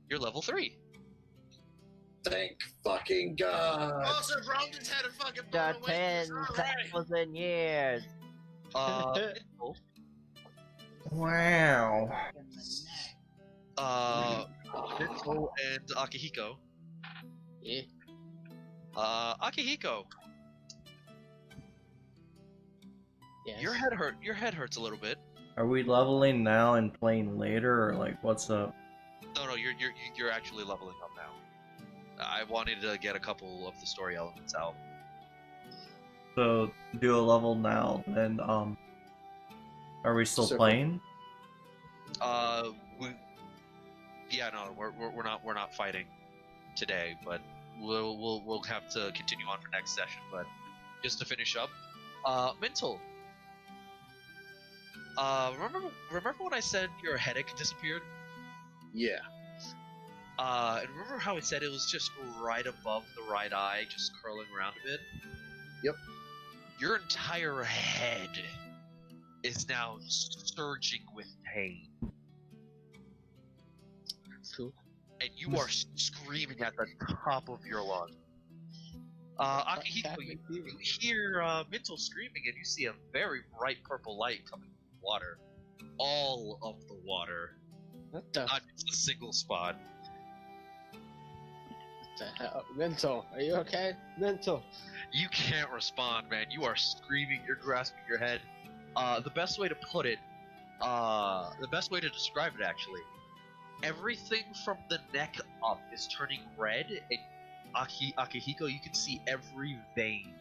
you're level 3. Thank fucking God. Also, Rome just had a fucking The blown away. It's not right. 10,000 years. Mistel, Wow. Mistel and Akihiko. Yeah. Akihiko, Yes. your head hurts a little bit. Are we leveling now and playing later, or like what's up? No, you're actually leveling up now. I wanted to get a couple of the story elements out. So do a level now, then are we still So- playing? We're not fighting today, but we'll have to continue on for next session. But just to finish up, mental. Remember when I said your headache disappeared? Yeah. And remember how I said it was just right above the right eye, just curling around a bit? Yep. Your entire head is now surging with pain, Cool. and you are screaming at the top of your lungs. Akihiko, you hear Mental screaming, and you see a very bright purple light coming from the water. All of the water, What the, not just a single spot. what the hell? Mental, are you okay? Mental. You can't respond, man. You are screaming. You're grasping your head. The best way to put it, the best way to describe it, actually, everything from the neck up is turning red, and Akihiko, you can see every vein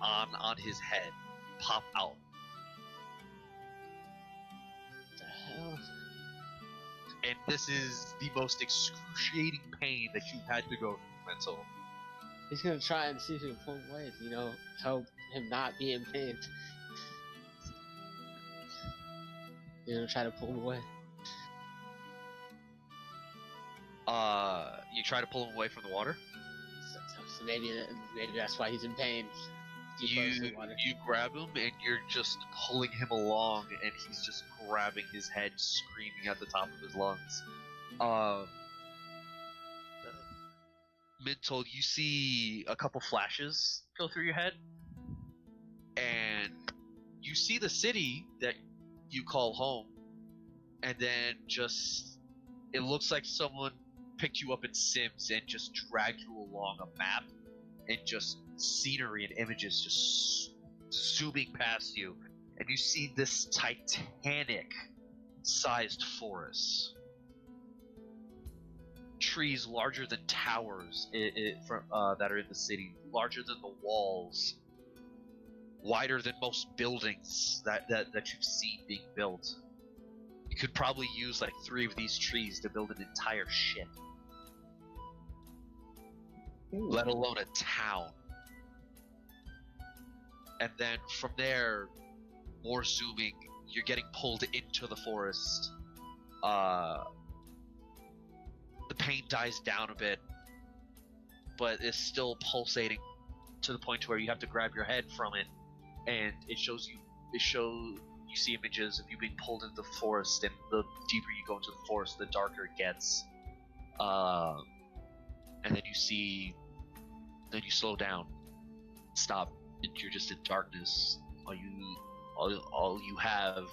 on his head pop out. What the hell? And this is the most excruciating pain that you've had to go through, Mental. He's gonna try and see if he can pull him away, help him not be in pain. You're gonna try to pull him away. You try to pull him away from the water. So maybe that's why he's in pain. Keep us in water. You grab him and you're just pulling him along, and he's just grabbing his head, screaming at the top of his lungs. Mental, you see a couple flashes go through your head, and you see the city that you call home, and then just it looks like someone picked you up in Sims and just dragged you along a map, and just scenery and images just zooming past you, and you see this Titanic-sized forest. Trees larger than towers that are in the city, larger than the walls, wider than most buildings that you've seen being built. You could probably use like 3 of these trees to build an entire ship, let alone a town. And then from there, more zooming, you're getting pulled into the forest. The pain dies down a bit, but it's still pulsating to the point where you have to grab your head from it, and you see images of you being pulled into the forest, and the deeper you go into the forest, the darker it gets. And then you slow down, stop, and you're just in darkness. All you have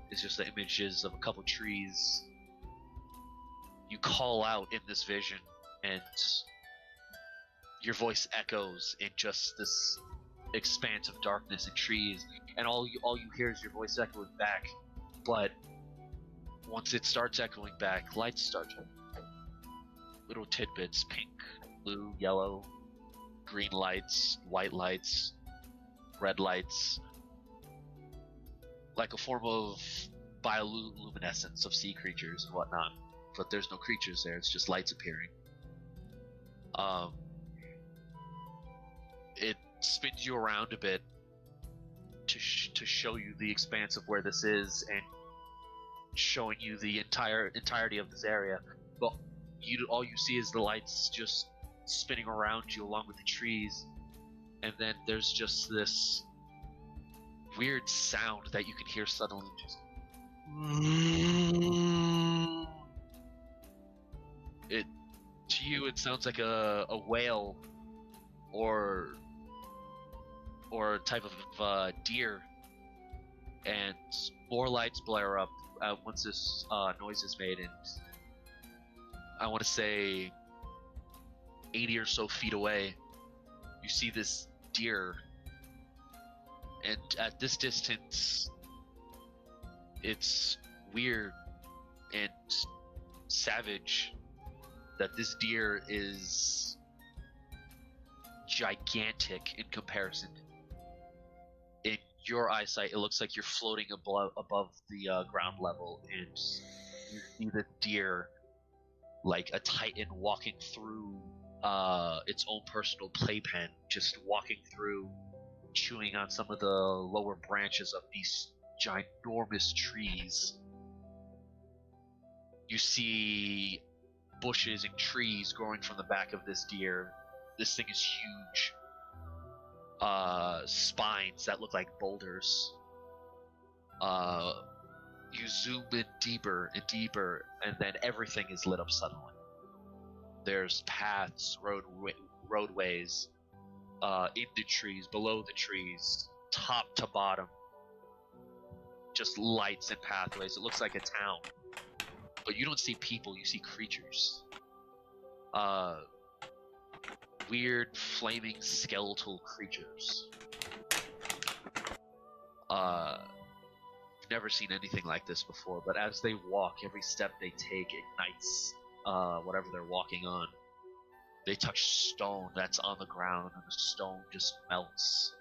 is just the images of a couple trees. You call out in this vision, and your voice echoes in just this expanse of darkness and trees, and all you hear is your voice echoing back. But once it starts echoing back, lights start to little tidbits: pink, blue, yellow, green lights, white lights, red lights, like a form of bioluminescence of sea creatures and whatnot. But there's no creatures there, it's just lights appearing. It spins you around a bit to show you the expanse of where this is, and showing you the entirety of this area. But all you see is the lights just spinning around you along with the trees, and then there's just this weird sound that you can hear suddenly, just To you, it sounds like a whale or a type of deer, and more lights blare up once this noise is made, and I want to say 80 or so feet away, you see this deer, and at this distance, it's weird and savage that this deer is gigantic in comparison. In your eyesight, it looks like you're floating above the ground level, and you see the deer like a titan walking through its own personal playpen, just walking through, chewing on some of the lower branches of these ginormous trees. You see bushes and trees growing from the back of this deer. This thing is huge. Spines that look like boulders. You zoom in deeper and deeper, and then everything is lit up suddenly. There's paths, roadways, in the trees, below the trees, top to bottom. Just lights and pathways. It looks like a town. But you don't see people, you see creatures. Weird, flaming, skeletal creatures. Never seen anything like this before, but as they walk, every step they take ignites whatever they're walking on. They touch stone that's on the ground, and the stone just melts.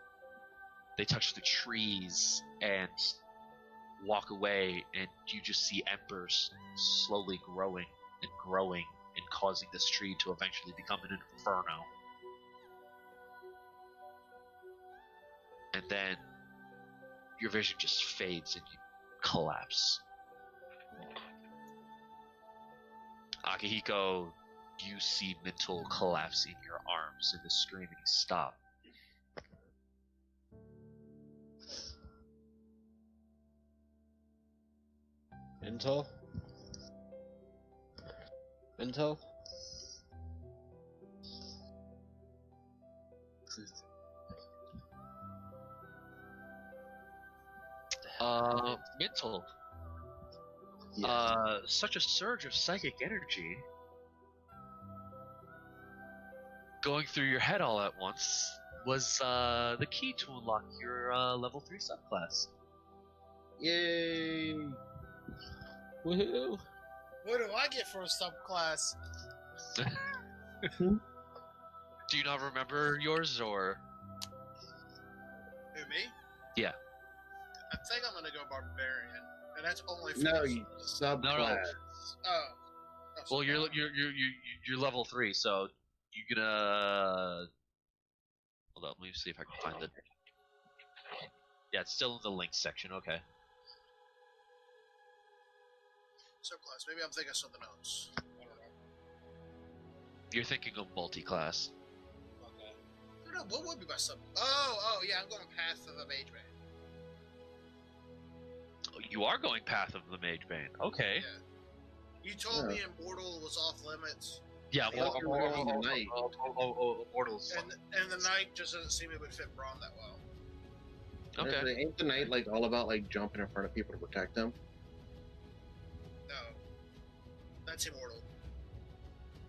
They touch the trees and walk away, and you just see embers slowly growing and growing and causing this tree to eventually become an inferno. And then your vision just fades and you collapse. Akihiko, you see Mental collapsing your arms, and the screaming stop. Mental? Mental? Mental. Yes. Such a surge of psychic energy going through your head all at once was the key to unlock your level 3 subclass. Yay! Woohoo! What do I get for a subclass? Do you not remember yours, or? Who, me? Yeah. I think I'm gonna go barbarian, and that's only for No, the- you subclass. No. Oh. Well, you're level 3, so you're gonna. Hold on, let me see if I can find it. Yeah, it's still in the links section. Okay. Subclass. Maybe I'm thinking of something else. I don't know. You're thinking of multi-class. Okay. I don't know. What would be my sub? Oh, yeah. I'm going Path of the Mage Man. You are going Path of the Mage Bane. Okay. Yeah. You told me Immortal was off limits, Yeah, I thought you were going the Knight. Immortals. and the Knight just doesn't seem it would fit Braun that well. Okay. Ain't the Knight like all about like jumping in front of people to protect them? No. That's Immortal.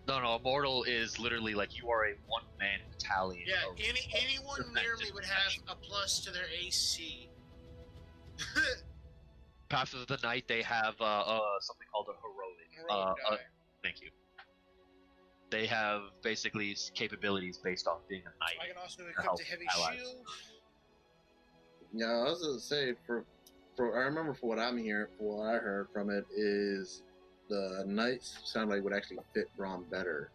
No, Immortal is literally like you are a one-man battalion. Yeah, of anyone near me would have a plus to their AC. Path of the Knight, they have something called a heroic. die. Thank you. They have basically capabilities based off being a knight. I can also to equip help the heavy allies. shield. Yeah, I was gonna say I remember for what I'm hearing, for what I heard from it is the Knights sound like would actually fit Braun better.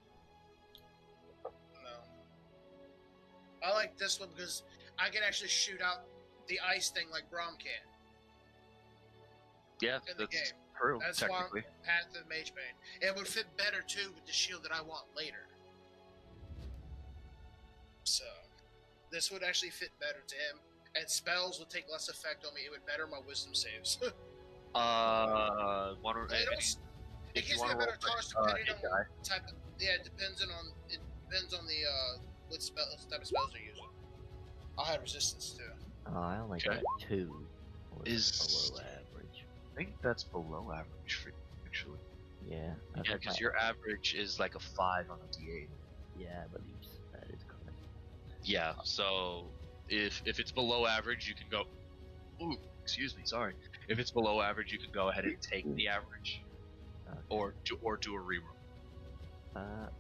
No. I like this one because I can actually shoot out the ice thing like Braum can. Yeah, In the that's game. true, That's why I'm technically. Path of Mage Bane. It would fit better too with the shield that I want later. So, this would actually fit better to him, and spells would take less effect on me. It would better my wisdom saves. One, They don't, It If you gives me want a to roll better toss for depending hit on die, what type of. Yeah, it depends on the what type of spells they're using. I'll have resistance too. Oh, I only Okay. got 2. Which Is- below average. I think that's below average for you, actually. Yeah. I Yeah, think because my- your average is like a 5 on a D8. Yeah, but that is correct. Yeah, so if it's below average, you can go. Ooh, excuse me, sorry. If it's below average, you can go ahead and take the average, Okay. or do a reroll.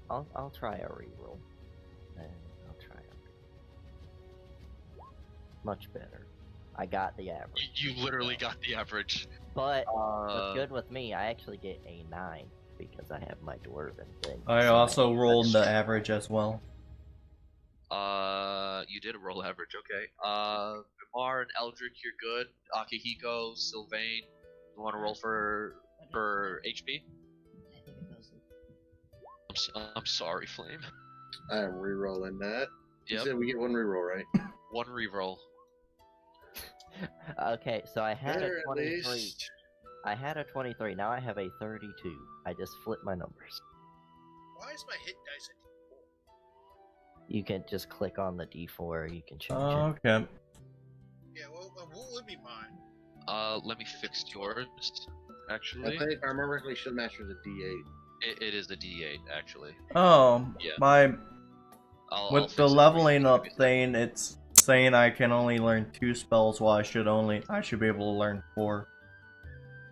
I'll try a reroll. Then I'll try a reroll. Much better. I got the average. You literally got the average. But what's good with me, I actually get a 9 because I have my dwarven thing. I So also rolled the average as well. You did a roll average, okay. Mar and Eldrick, you're good. Akihiko, Sylvain, you want to roll for HP? I'm sorry, Flame. I'm re-rolling that. You Yep, said we get one re-roll, right? one reroll. Okay, so I had Better a at 23. least. I had a 23. Now I have a 32. I just flipped my numbers. Why is my hit dice at You can just click on the D4. You can change Oh, it. okay. Yeah, well, what would be mine? Let me fix yours, I actually. think if I remember correctly, Shield Master is a D8. It is the D8, actually. Oh, Yeah. my I'll with fix the it for you. leveling up thing, it's saying I can only learn 2 spells, while I should be able to learn 4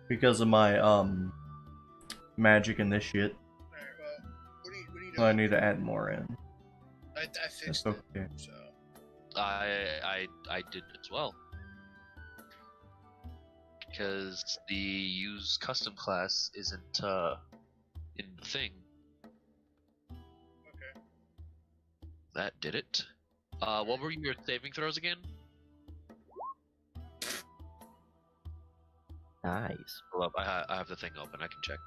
because of my magic and this shit. Alright, well, what are you So doing? I need to add more in. I That's fixed okay. it, so. I did as well. Because the use custom class isn't in the thing. Okay. That did it. What were your saving throws again? Nice. Hold up, I have the thing open. I can check.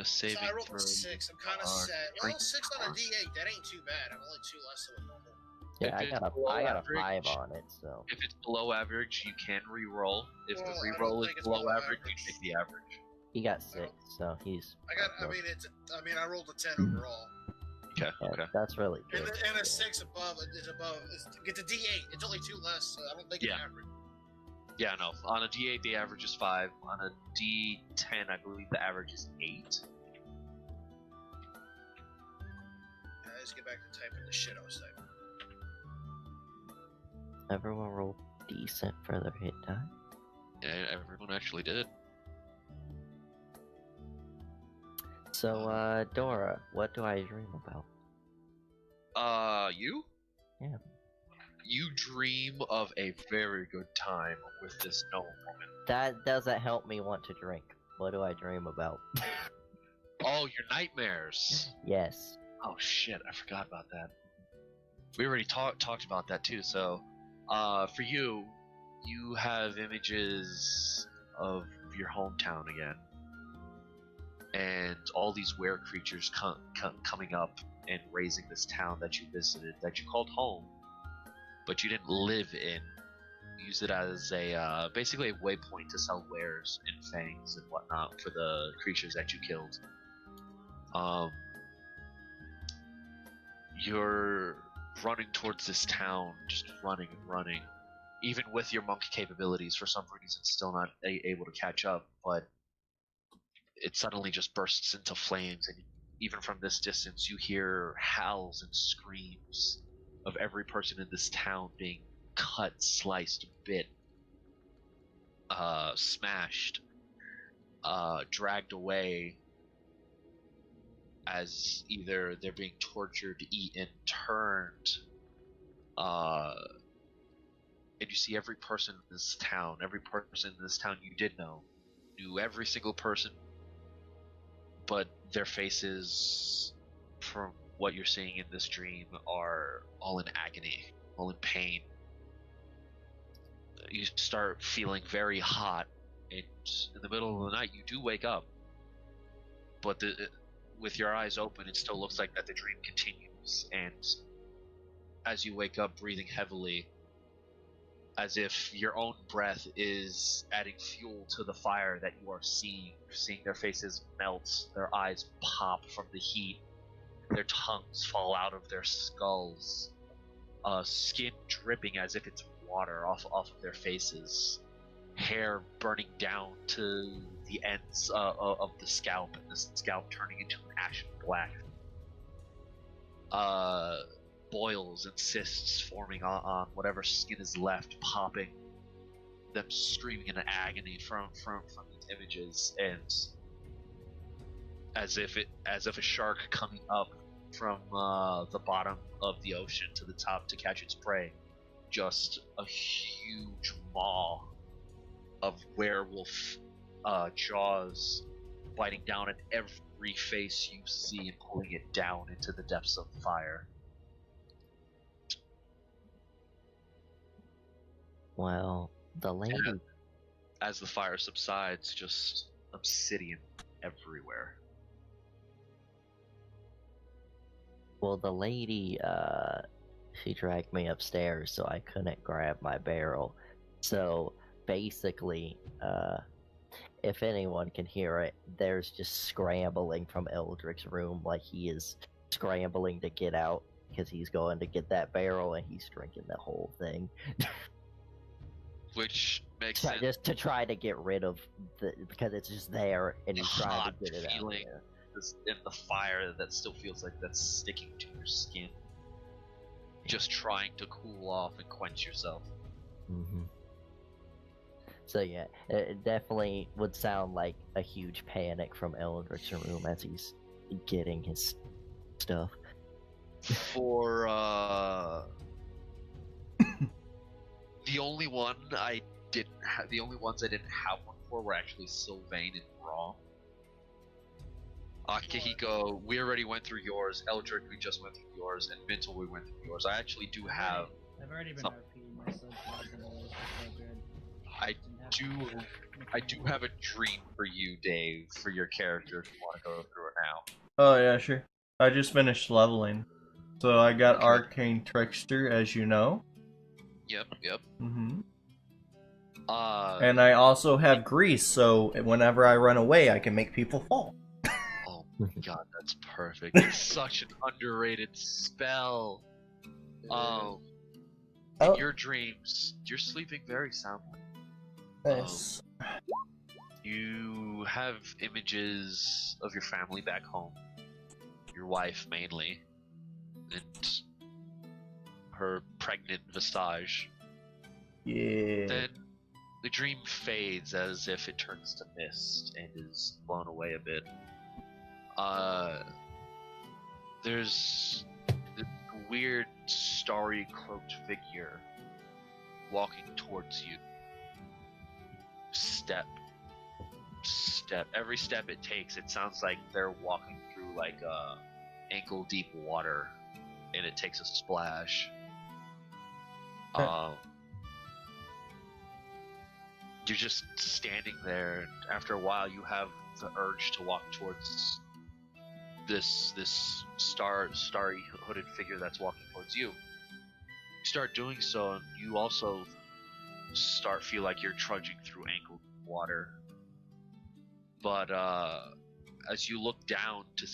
Saving So I rolled a throws. 6. I'm kind of are sad. Well, strength 6 on a plus. D8. That ain't too bad. I'm only 2 less than normal. Yeah, If I it's got below a average- 5 on it, so. If it's below average, you can re-roll. If Well, the I don't re-roll is think it's below below average, you average. take the average. He got 6, so he's. I mean, I rolled a 10 overall. Okay, Yeah, okay. that's really good. And a 6 above is above. Get the D8. It's only 2 less, so I don't think Yeah. it's average. Yeah, no. On a D8, the average is 5. On a D10, I believe the average is 8. Let's get back to typing the shit I was typing. Everyone rolled decent for their hit die. Yeah, everyone actually did. So, Dora, what do I dream about? You? Yeah. You dream of a very good time with this gnome woman. That doesn't help me want to drink. What do I dream about? Oh, your nightmares. Yes. Oh shit, I forgot about that. We already talked about that too. So, for you, you have images of your hometown again, and all these were creatures coming up and raising this town that you visited, that you called home, but you didn't live in. You use it as a basically a waypoint to sell wares and fangs and whatnot for the creatures that you killed. You're running towards this town, just running and running. Even with your monk capabilities, for some reason, still not able to catch up, but it suddenly just bursts into flames, and even from this distance, you hear howls and screams of every person in this town being cut, sliced, bit, smashed, dragged away, as either they're being tortured, eaten, turned, and you see every person in this town, you did know, knew every single person, but their faces, from what you're seeing in this dream, are all in agony, all in pain. You start feeling very hot, and in the middle of the night, you do wake up, but with your eyes open, it still looks like that the dream continues, and as you wake up breathing heavily, as if your own breath is adding fuel to the fire that you are seeing their faces melt, their eyes pop from the heat, their tongues fall out of their skulls, skin dripping as if it's water off of their faces, hair burning down to the ends of the scalp, and the scalp turning into an ashen black. Boils and cysts forming on whatever skin is left, popping, them screaming in agony from these images, and as if a shark coming up from the bottom of the ocean to the top to catch its prey, just a huge maw of werewolf jaws biting down at every face you see and pulling it down into the depths of fire. Well, the lady. And as the fire subsides, just obsidian everywhere. Well, the lady, she dragged me upstairs so I couldn't grab my barrel. So basically, if anyone can hear it, there's just scrambling from Eldrick's room, like he is scrambling to get out because he's going to get that barrel and he's drinking the whole thing. Which makes sense. Just to try to get rid of because it's just there and he's trying Hot to get it out. feeling Yeah. in the fire that still feels like that's sticking to your skin. Just trying to cool off and quench yourself. Mm-hmm. So yeah, it definitely would sound like a huge panic from Eldrick's room as he's getting his stuff. For the only ones I didn't have one for were actually Sylvain and Raw. Akihiko, we already went through yours. Eldrick, we just went through yours, and Mintel, we went through yours. I actually do have. I've already been RPing myself. I do have a dream for you, Dave, for your character if you want to go through it now. Oh yeah, sure. I just finished leveling, so I got Arcane Trickster, as you know. Yep. Mm-hmm. And I also have Grease, so whenever I run away, I can make people fall. Oh my god, that's perfect. It's such an underrated spell. In your dreams, you're sleeping very soundly. Yes. You have images of your family back home, your wife mainly, and her pregnant visage. Yeah. Then the dream fades as if it turns to mist and is blown away a bit. There's this weird, starry cloaked figure walking towards you. Step. Every step it takes, it sounds like they're walking through like ankle deep water, and it takes a splash. You're just standing there, and after a while, you have the urge to walk towards this starry hooded figure that's walking towards you. You start doing so, and you also feel like you're trudging through ankle water. But as you look down to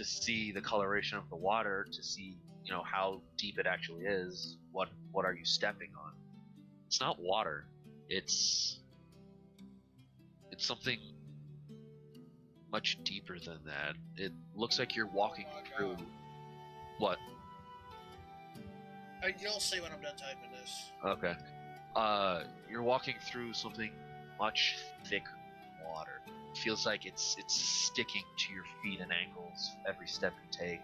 see the coloration of the water, to see how deep it actually is, what are you stepping on? It's not water. It's something much deeper than that. It looks like you're walking through. What? You'll see when I'm done typing this. Okay. You're walking through something much thicker than water. It feels like it's sticking to your feet and ankles every step you take.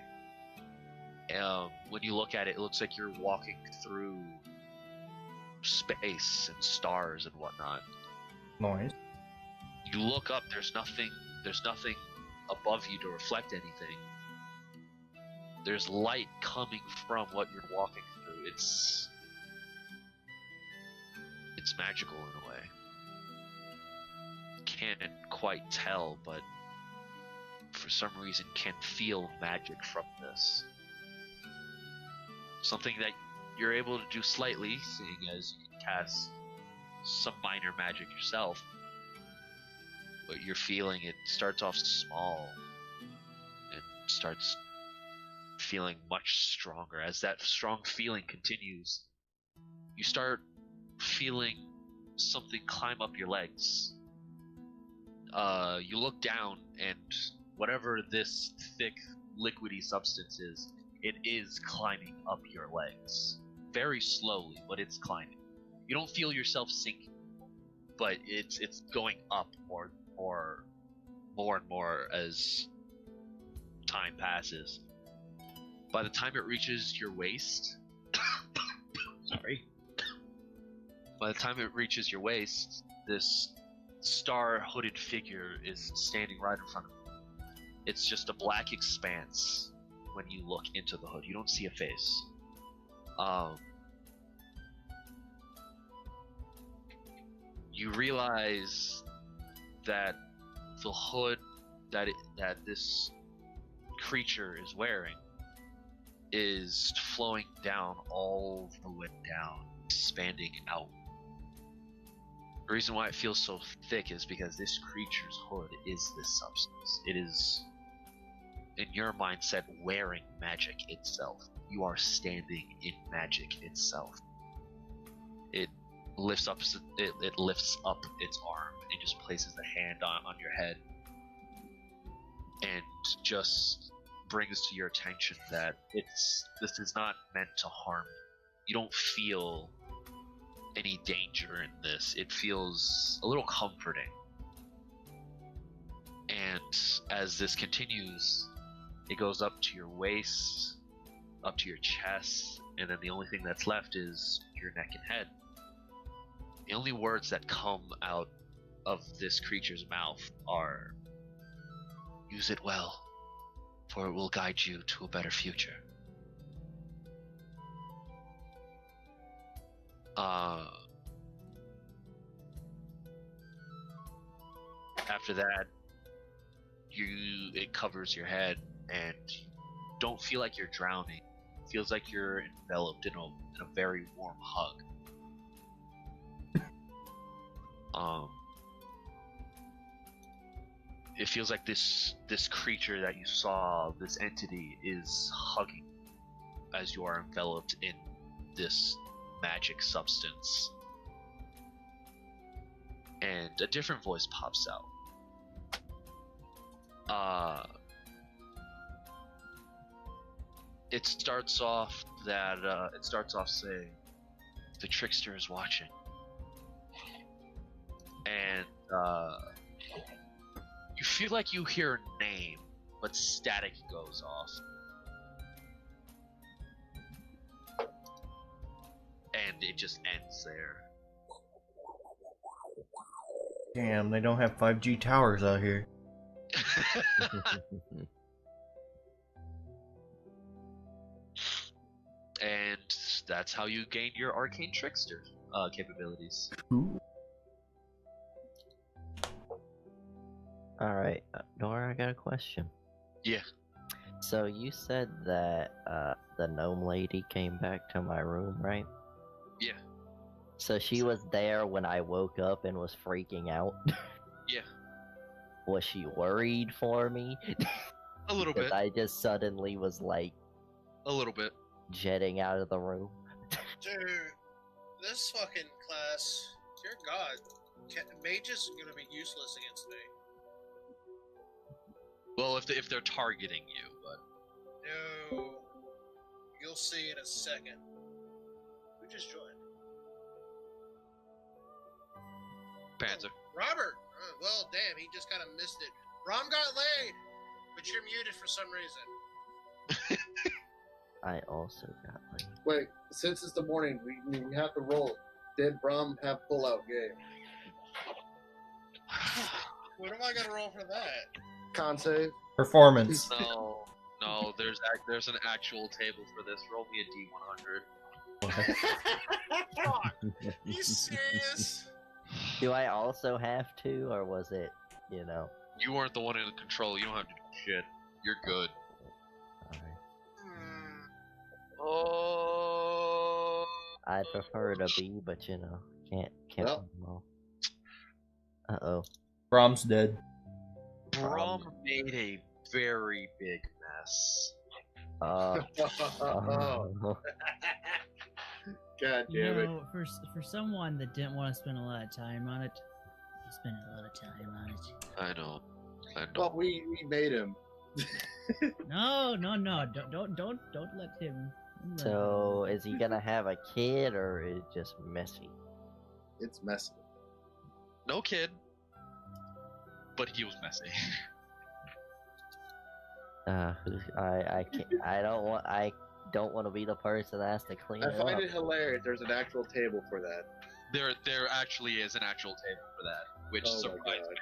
When you look at it, it looks like you're walking through space and stars and whatnot. Nice. You look up, there's nothing above you to reflect anything. There's light coming from what you're walking through. It's magical in a way. Can't quite tell, but for some reason can feel magic from this. Something that you're able to do slightly, seeing as you can cast some minor magic yourself. But you're feeling it starts off small and starts feeling much stronger. As that strong feeling continues, you start feeling something climb up your legs. You look down, and whatever this thick, liquidy substance is, it is climbing up your legs. Very slowly, but it's climbing. You don't feel yourself sinking, but it's going up more and more as time passes. By the time it reaches your waist, sorry. By the time it reaches your waist, this star-hooded figure is standing right in front of you. It's just a black expanse when you look into the hood. You don't see a face. You realize that the hood that this creature is wearing is flowing down all the way down, expanding out. The reason why it feels so thick is because this creature's hood is this substance. It is, in your mindset, wearing magic itself. You are standing in magic itself. It lifts up its arm and just places the hand on your head and just brings to your attention that this is not meant to harm you. You don't feel any danger in this. It feels a little comforting. And as this continues, it goes up to your waist, up to your chest, and then the only thing that's left is your neck and head. The only words that come out of this creature's mouth are, "Use it well, for it will guide you to a better future." After that, it covers your head, and you don't feel like you're drowning. It feels like you're enveloped in a very warm hug. It feels like this creature that you saw, this entity, is hugging as you are enveloped in this magic substance. And a different voice pops out. It starts off saying, "The trickster is watching." And you feel like you hear a name, but static goes off. And it just ends there. Damn, they don't have 5G towers out here. And that's how you gain your arcane trickster capabilities. Ooh. Alright, Nora, I got a question. Yeah. So you said that the gnome lady came back to my room, right? Yeah. So she was there when I woke up and was freaking out? Yeah. Was she worried for me? A little bit. I just suddenly was like... A little bit. Jetting out of the room. Dude, this fucking class, dear God, mages are gonna be useless against me. Well, if they're targeting you, but... No. You'll see in a second. Who just joined? Panzer. Robert! Well, damn, he just kind of missed it. Rom got laid, but you're muted for some reason. I also got like... Wait, since it's the morning, we have to roll. Did Brom have pull-out game? What am I gonna roll for that? Con save? Performance. No, there's an actual table for this. Roll me a D100. Fuck! You serious? Do I also have to, or was it, you know? You weren't the one in control. You don't have to do shit. You're good. Alright. Oh. I'd prefer to be, but you know, can't Well. win them all. Uh-oh. Brom's dead. Brom made a very big mess. Oh. God You damn it. know, for someone that didn't want to spend a lot of time on it, he spent a lot of time on it. I know. Well, we made him. No, don't let him. So, is he gonna have a kid, or is it just messy? It's messy. No kid, but he was messy. I can't. I don't want to be the person that has to clean I it up. find it hilarious. There's an actual table for that. There actually is an actual table for that, which Oh my surprised God. me.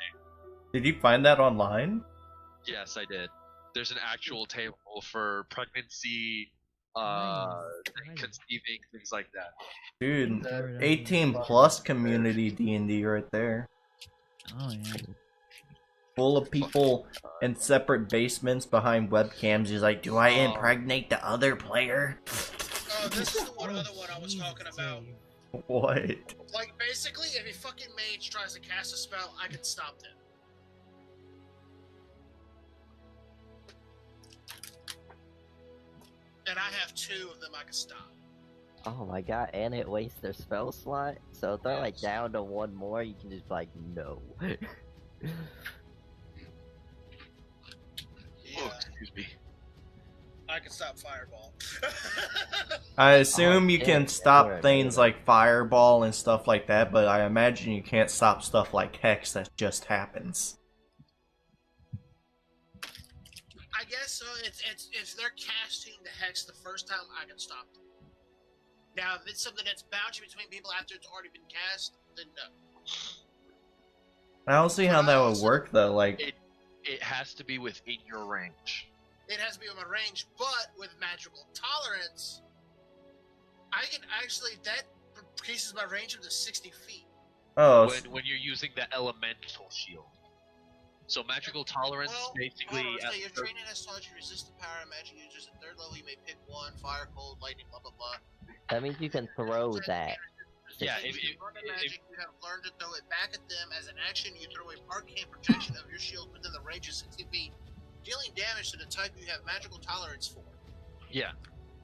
Did you find that online? Yes, I did. There's an actual table for pregnancy, Nice. conceiving, things like that. Dude, Alright, 18 plus community D&D right there. Oh yeah. Full of people in separate basements behind webcams. He's like, do I impregnate the other player? Oh, this is the other one I was talking about. What? Like, basically, if a fucking mage tries to cast a spell, I can stop them. And I have 2 of them I can stop. Oh my god, and it wastes their spell slot? So if they're like down to one more, you can just be like, no. Yeah, Oh, excuse me. I can stop Fireball. I assume you yeah, can yeah, stop right, things right. like Fireball and stuff like that, but I imagine you can't stop stuff like Hex that just happens. I guess so. It's if they're casting the hex the first time, I can stop them. Now, if it's something that's bouncing between people after it's already been cast, then no. I don't see how that would work though, like... It has to be within your range. It has to be on my range, but with magical tolerance, I can actually that increases my range up to 60 feet. Oh, When you're using the elemental shield. So magical tolerance basically. So your training has taught you resist the power of magic users at 3rd level. You may pick one: fire, cold, lightning, blah blah blah. That means you can throw that. Yeah, If if- you learn the magic, you have learned to throw it back at them. As an action, you throw a arcane projection of your shield within the range of 60 feet, dealing damage to the type you have magical tolerance for. Yeah.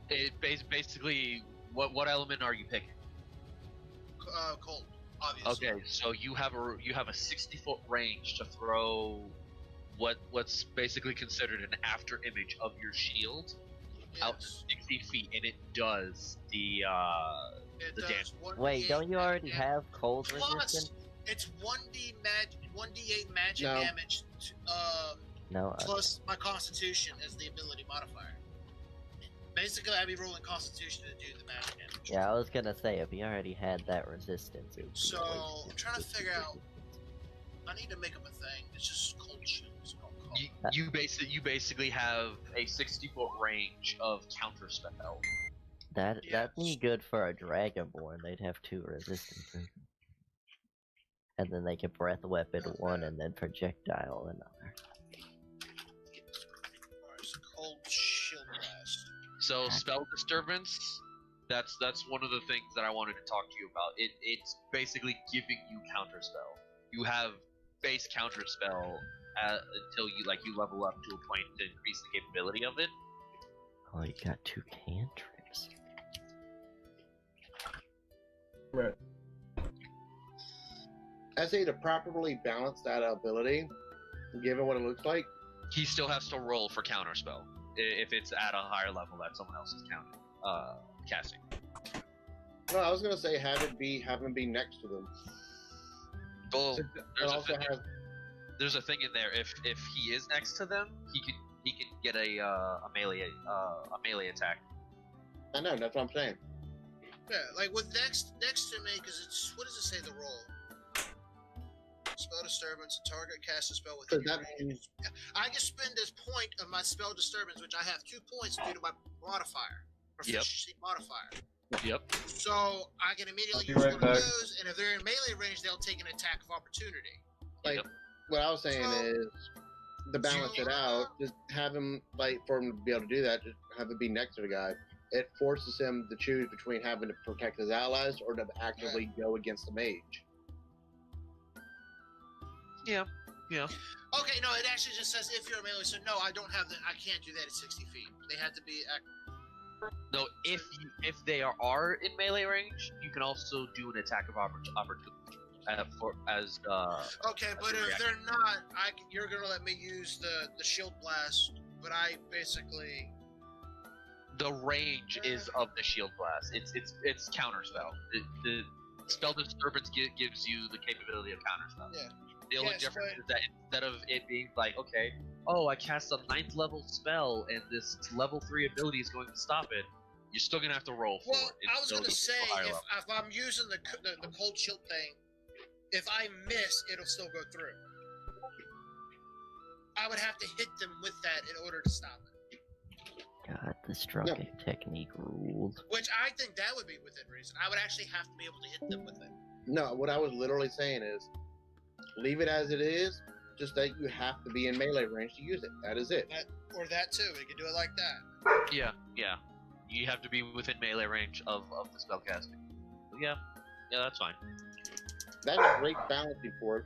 It basically, what element are you picking? Cold, obviously. Okay, so you have a 60-foot range to throw what's basically considered an after image of your shield out to Yes. 60 feet, and it does the It the does damage. 1d8 Wait, don't you already magic have cold Plus, resistance? it's 1d8 magic No. damage, No. plus my Constitution as the ability modifier. Basically, I'd be rolling Constitution to do the magic damage. Yeah, I was gonna say, if you already had that resistance, it would be So, wasted I'm trying to figure out- resistance. I need to make up a thing. It's just cold shield. It's called cold. You basically have a 60-foot range of counter spell. That'd be Yes. good for a Dragonborn. They'd have 2 resistances. And then they can breath weapon 1 and then projectile another. Alright, so cold shield blast. So spell disturbance, that's one of the things that I wanted to talk to you about. It's basically giving you counter spell. You have base counter spell until you level up to a point to increase the capability of it. Oh, you got 2 cantrips. right. I say to properly balance that ability, given what it looks like. He still has to roll for counter spell. If it's at a higher level that someone else is casting. No, I was gonna say have him be next to them. Well, It there's a also thing. has There's a thing in there. If he is next to them, he can get a melee attack. I know, that's what I'm saying. Yeah, like with next to me, because it's what does it say the roll? Spell disturbance. A target casts a spell So within your that range. means I can spend this point of my spell disturbance, which I have 2 points due to my modifier, proficiency modifier. Yep. So I can immediately I'll be use right one back. of those, and if they're in melee range, they'll take an attack of opportunity. like Yep. what I was saying So- is to balance it out, just have him for him to be able to do that, just have it be next to the guy. it forces him to choose between having to protect his allies or to actively go against the mage. Yeah. Okay, no, it actually just says if you're a melee. So no, I can't do that at 60 feet. They have to be. No, if they are in melee range, you can also do an attack of opportunity Okay, but if they're not, you're gonna let me use the shield blast. But I basically. The range is of the shield blast. It's counter spell. The spell disturbance gives you the capability of counter spell. Yeah. The only difference is that instead of it being like, okay, I cast a 9th level spell and this level 3 ability is going to stop it, you're still gonna have to roll for Well, it. I was gonna say if I'm using the cold shield thing, if I miss, it'll still go through. I would have to hit them with that in order to stop it. God, this drunken technique rules. Which I think that would be within reason. I would actually have to be able to hit them with it. No, what I was literally saying is, leave it as it is, just that you have to be in melee range to use it. That is it. Or that too, we can do it like that. Yeah. You have to be within melee range of the spellcasting. Yeah, that's fine. That's a great balancing for it,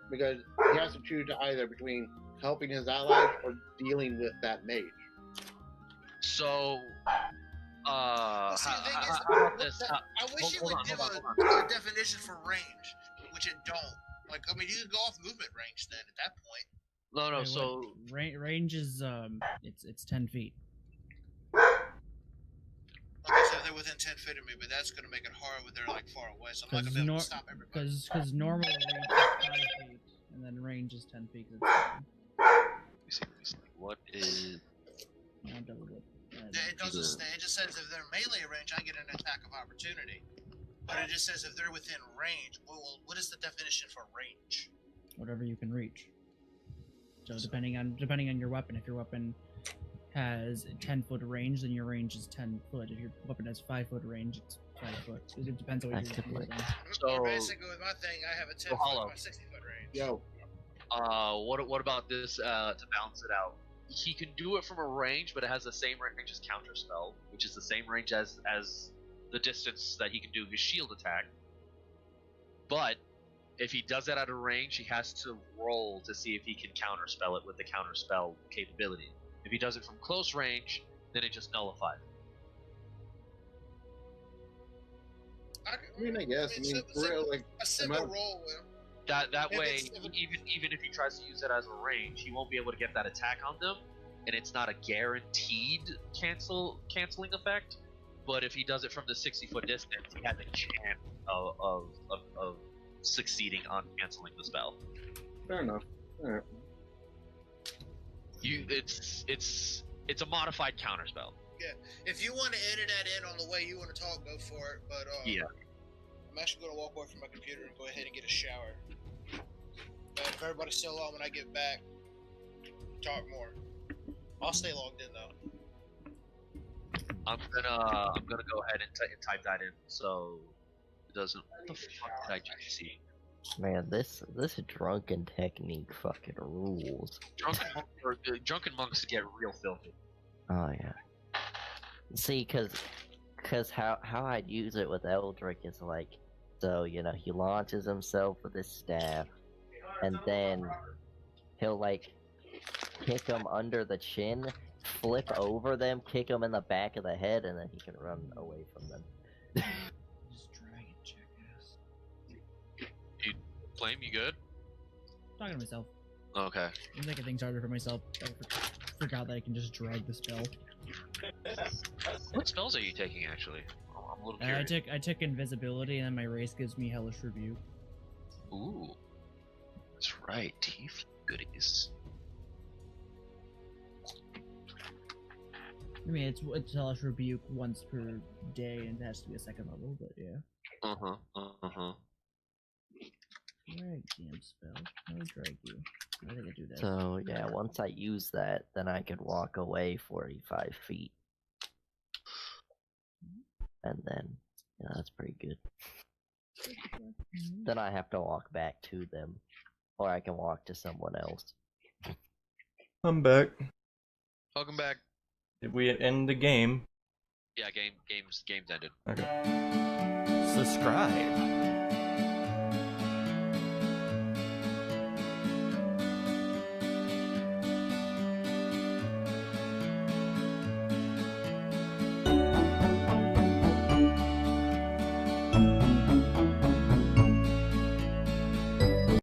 because he has to choose either between helping his allies or dealing with that mage. So, Well, see, the thing is, how about this? I wish you hold would on, give hold on. a definition for range, which it don't. Like, I mean, you can go off movement range then at that point. No, Wait, so range is it's 10 feet. Okay, so they're within 10 feet of me, but that's gonna make it hard when they're like far away. So I'm not gonna be able to stop everybody. Because normal range is 5 feet, and then range is 10 feet. what is? I'll double it. It doesn't say. It just says if they're melee range, I get an attack of opportunity. But it just says if they're within range. Well, what is the definition for range? Whatever you can reach. So depending on your weapon, if your weapon has 10-foot range, then your range is 10 foot. If your weapon has 5-foot range, it's 5 foot. It depends on what you're using. So basically, with my thing, I have a 10 foot by 60 foot range. Yo. What about this to balance it out? He can do it from a range, but it has the same range as counterspell, which is the same range as the distance that he can do his shield attack. But if he does that out of range, he has to roll to see if he can counterspell it with the counterspell capability. If he does it from close range, then it just nullifies. I guess. For real, like, a simple roll will. That way, even if he tries to use it as a range, he won't be able to get that attack on them, and it's not a guaranteed canceling effect. But if he does it from the 60-foot distance, he has a chance of succeeding on canceling the spell. Fair enough. All right. It's a modified counterspell. Yeah, if you want to edit that in on the way you want to talk, go for it. But yeah, I'm actually going to walk away from my computer and go ahead and get a shower. And if everybody's still on when I get back, talk more. I'll stay logged in though. I'm gonna go ahead and type that in so it doesn't. What the fuck did I just see? Man, this drunken technique fucking rules. Drunken monks get real filthy. Oh yeah. See, cause how I'd use it with Eldrick is like, so he launches himself with his staff, and then he'll like kick them under the chin, flip over them, kick them in the back of the head, and then he can run away from them. Just dragon jackass. Flame, you good? Talking to myself. Okay. I'm making things harder for myself. I forgot that I can just drag the spell. What spells are you taking, actually? I'm a little curious. I took invisibility, and then my race gives me hellish rebuke. Ooh, that's right. Teeth goodies. I mean, it's hellish rebuke once per day, and it has to be a second level. But yeah. Drag damn spell. I'll drag you. I think I do that. So yeah, once I use that, then I can walk away 45 feet. And then, that's pretty good. Then I have to walk back to them. Or I can walk to someone else. I'm back. Welcome back. Did we end the game? Yeah, game's ended. Okay. Subscribe.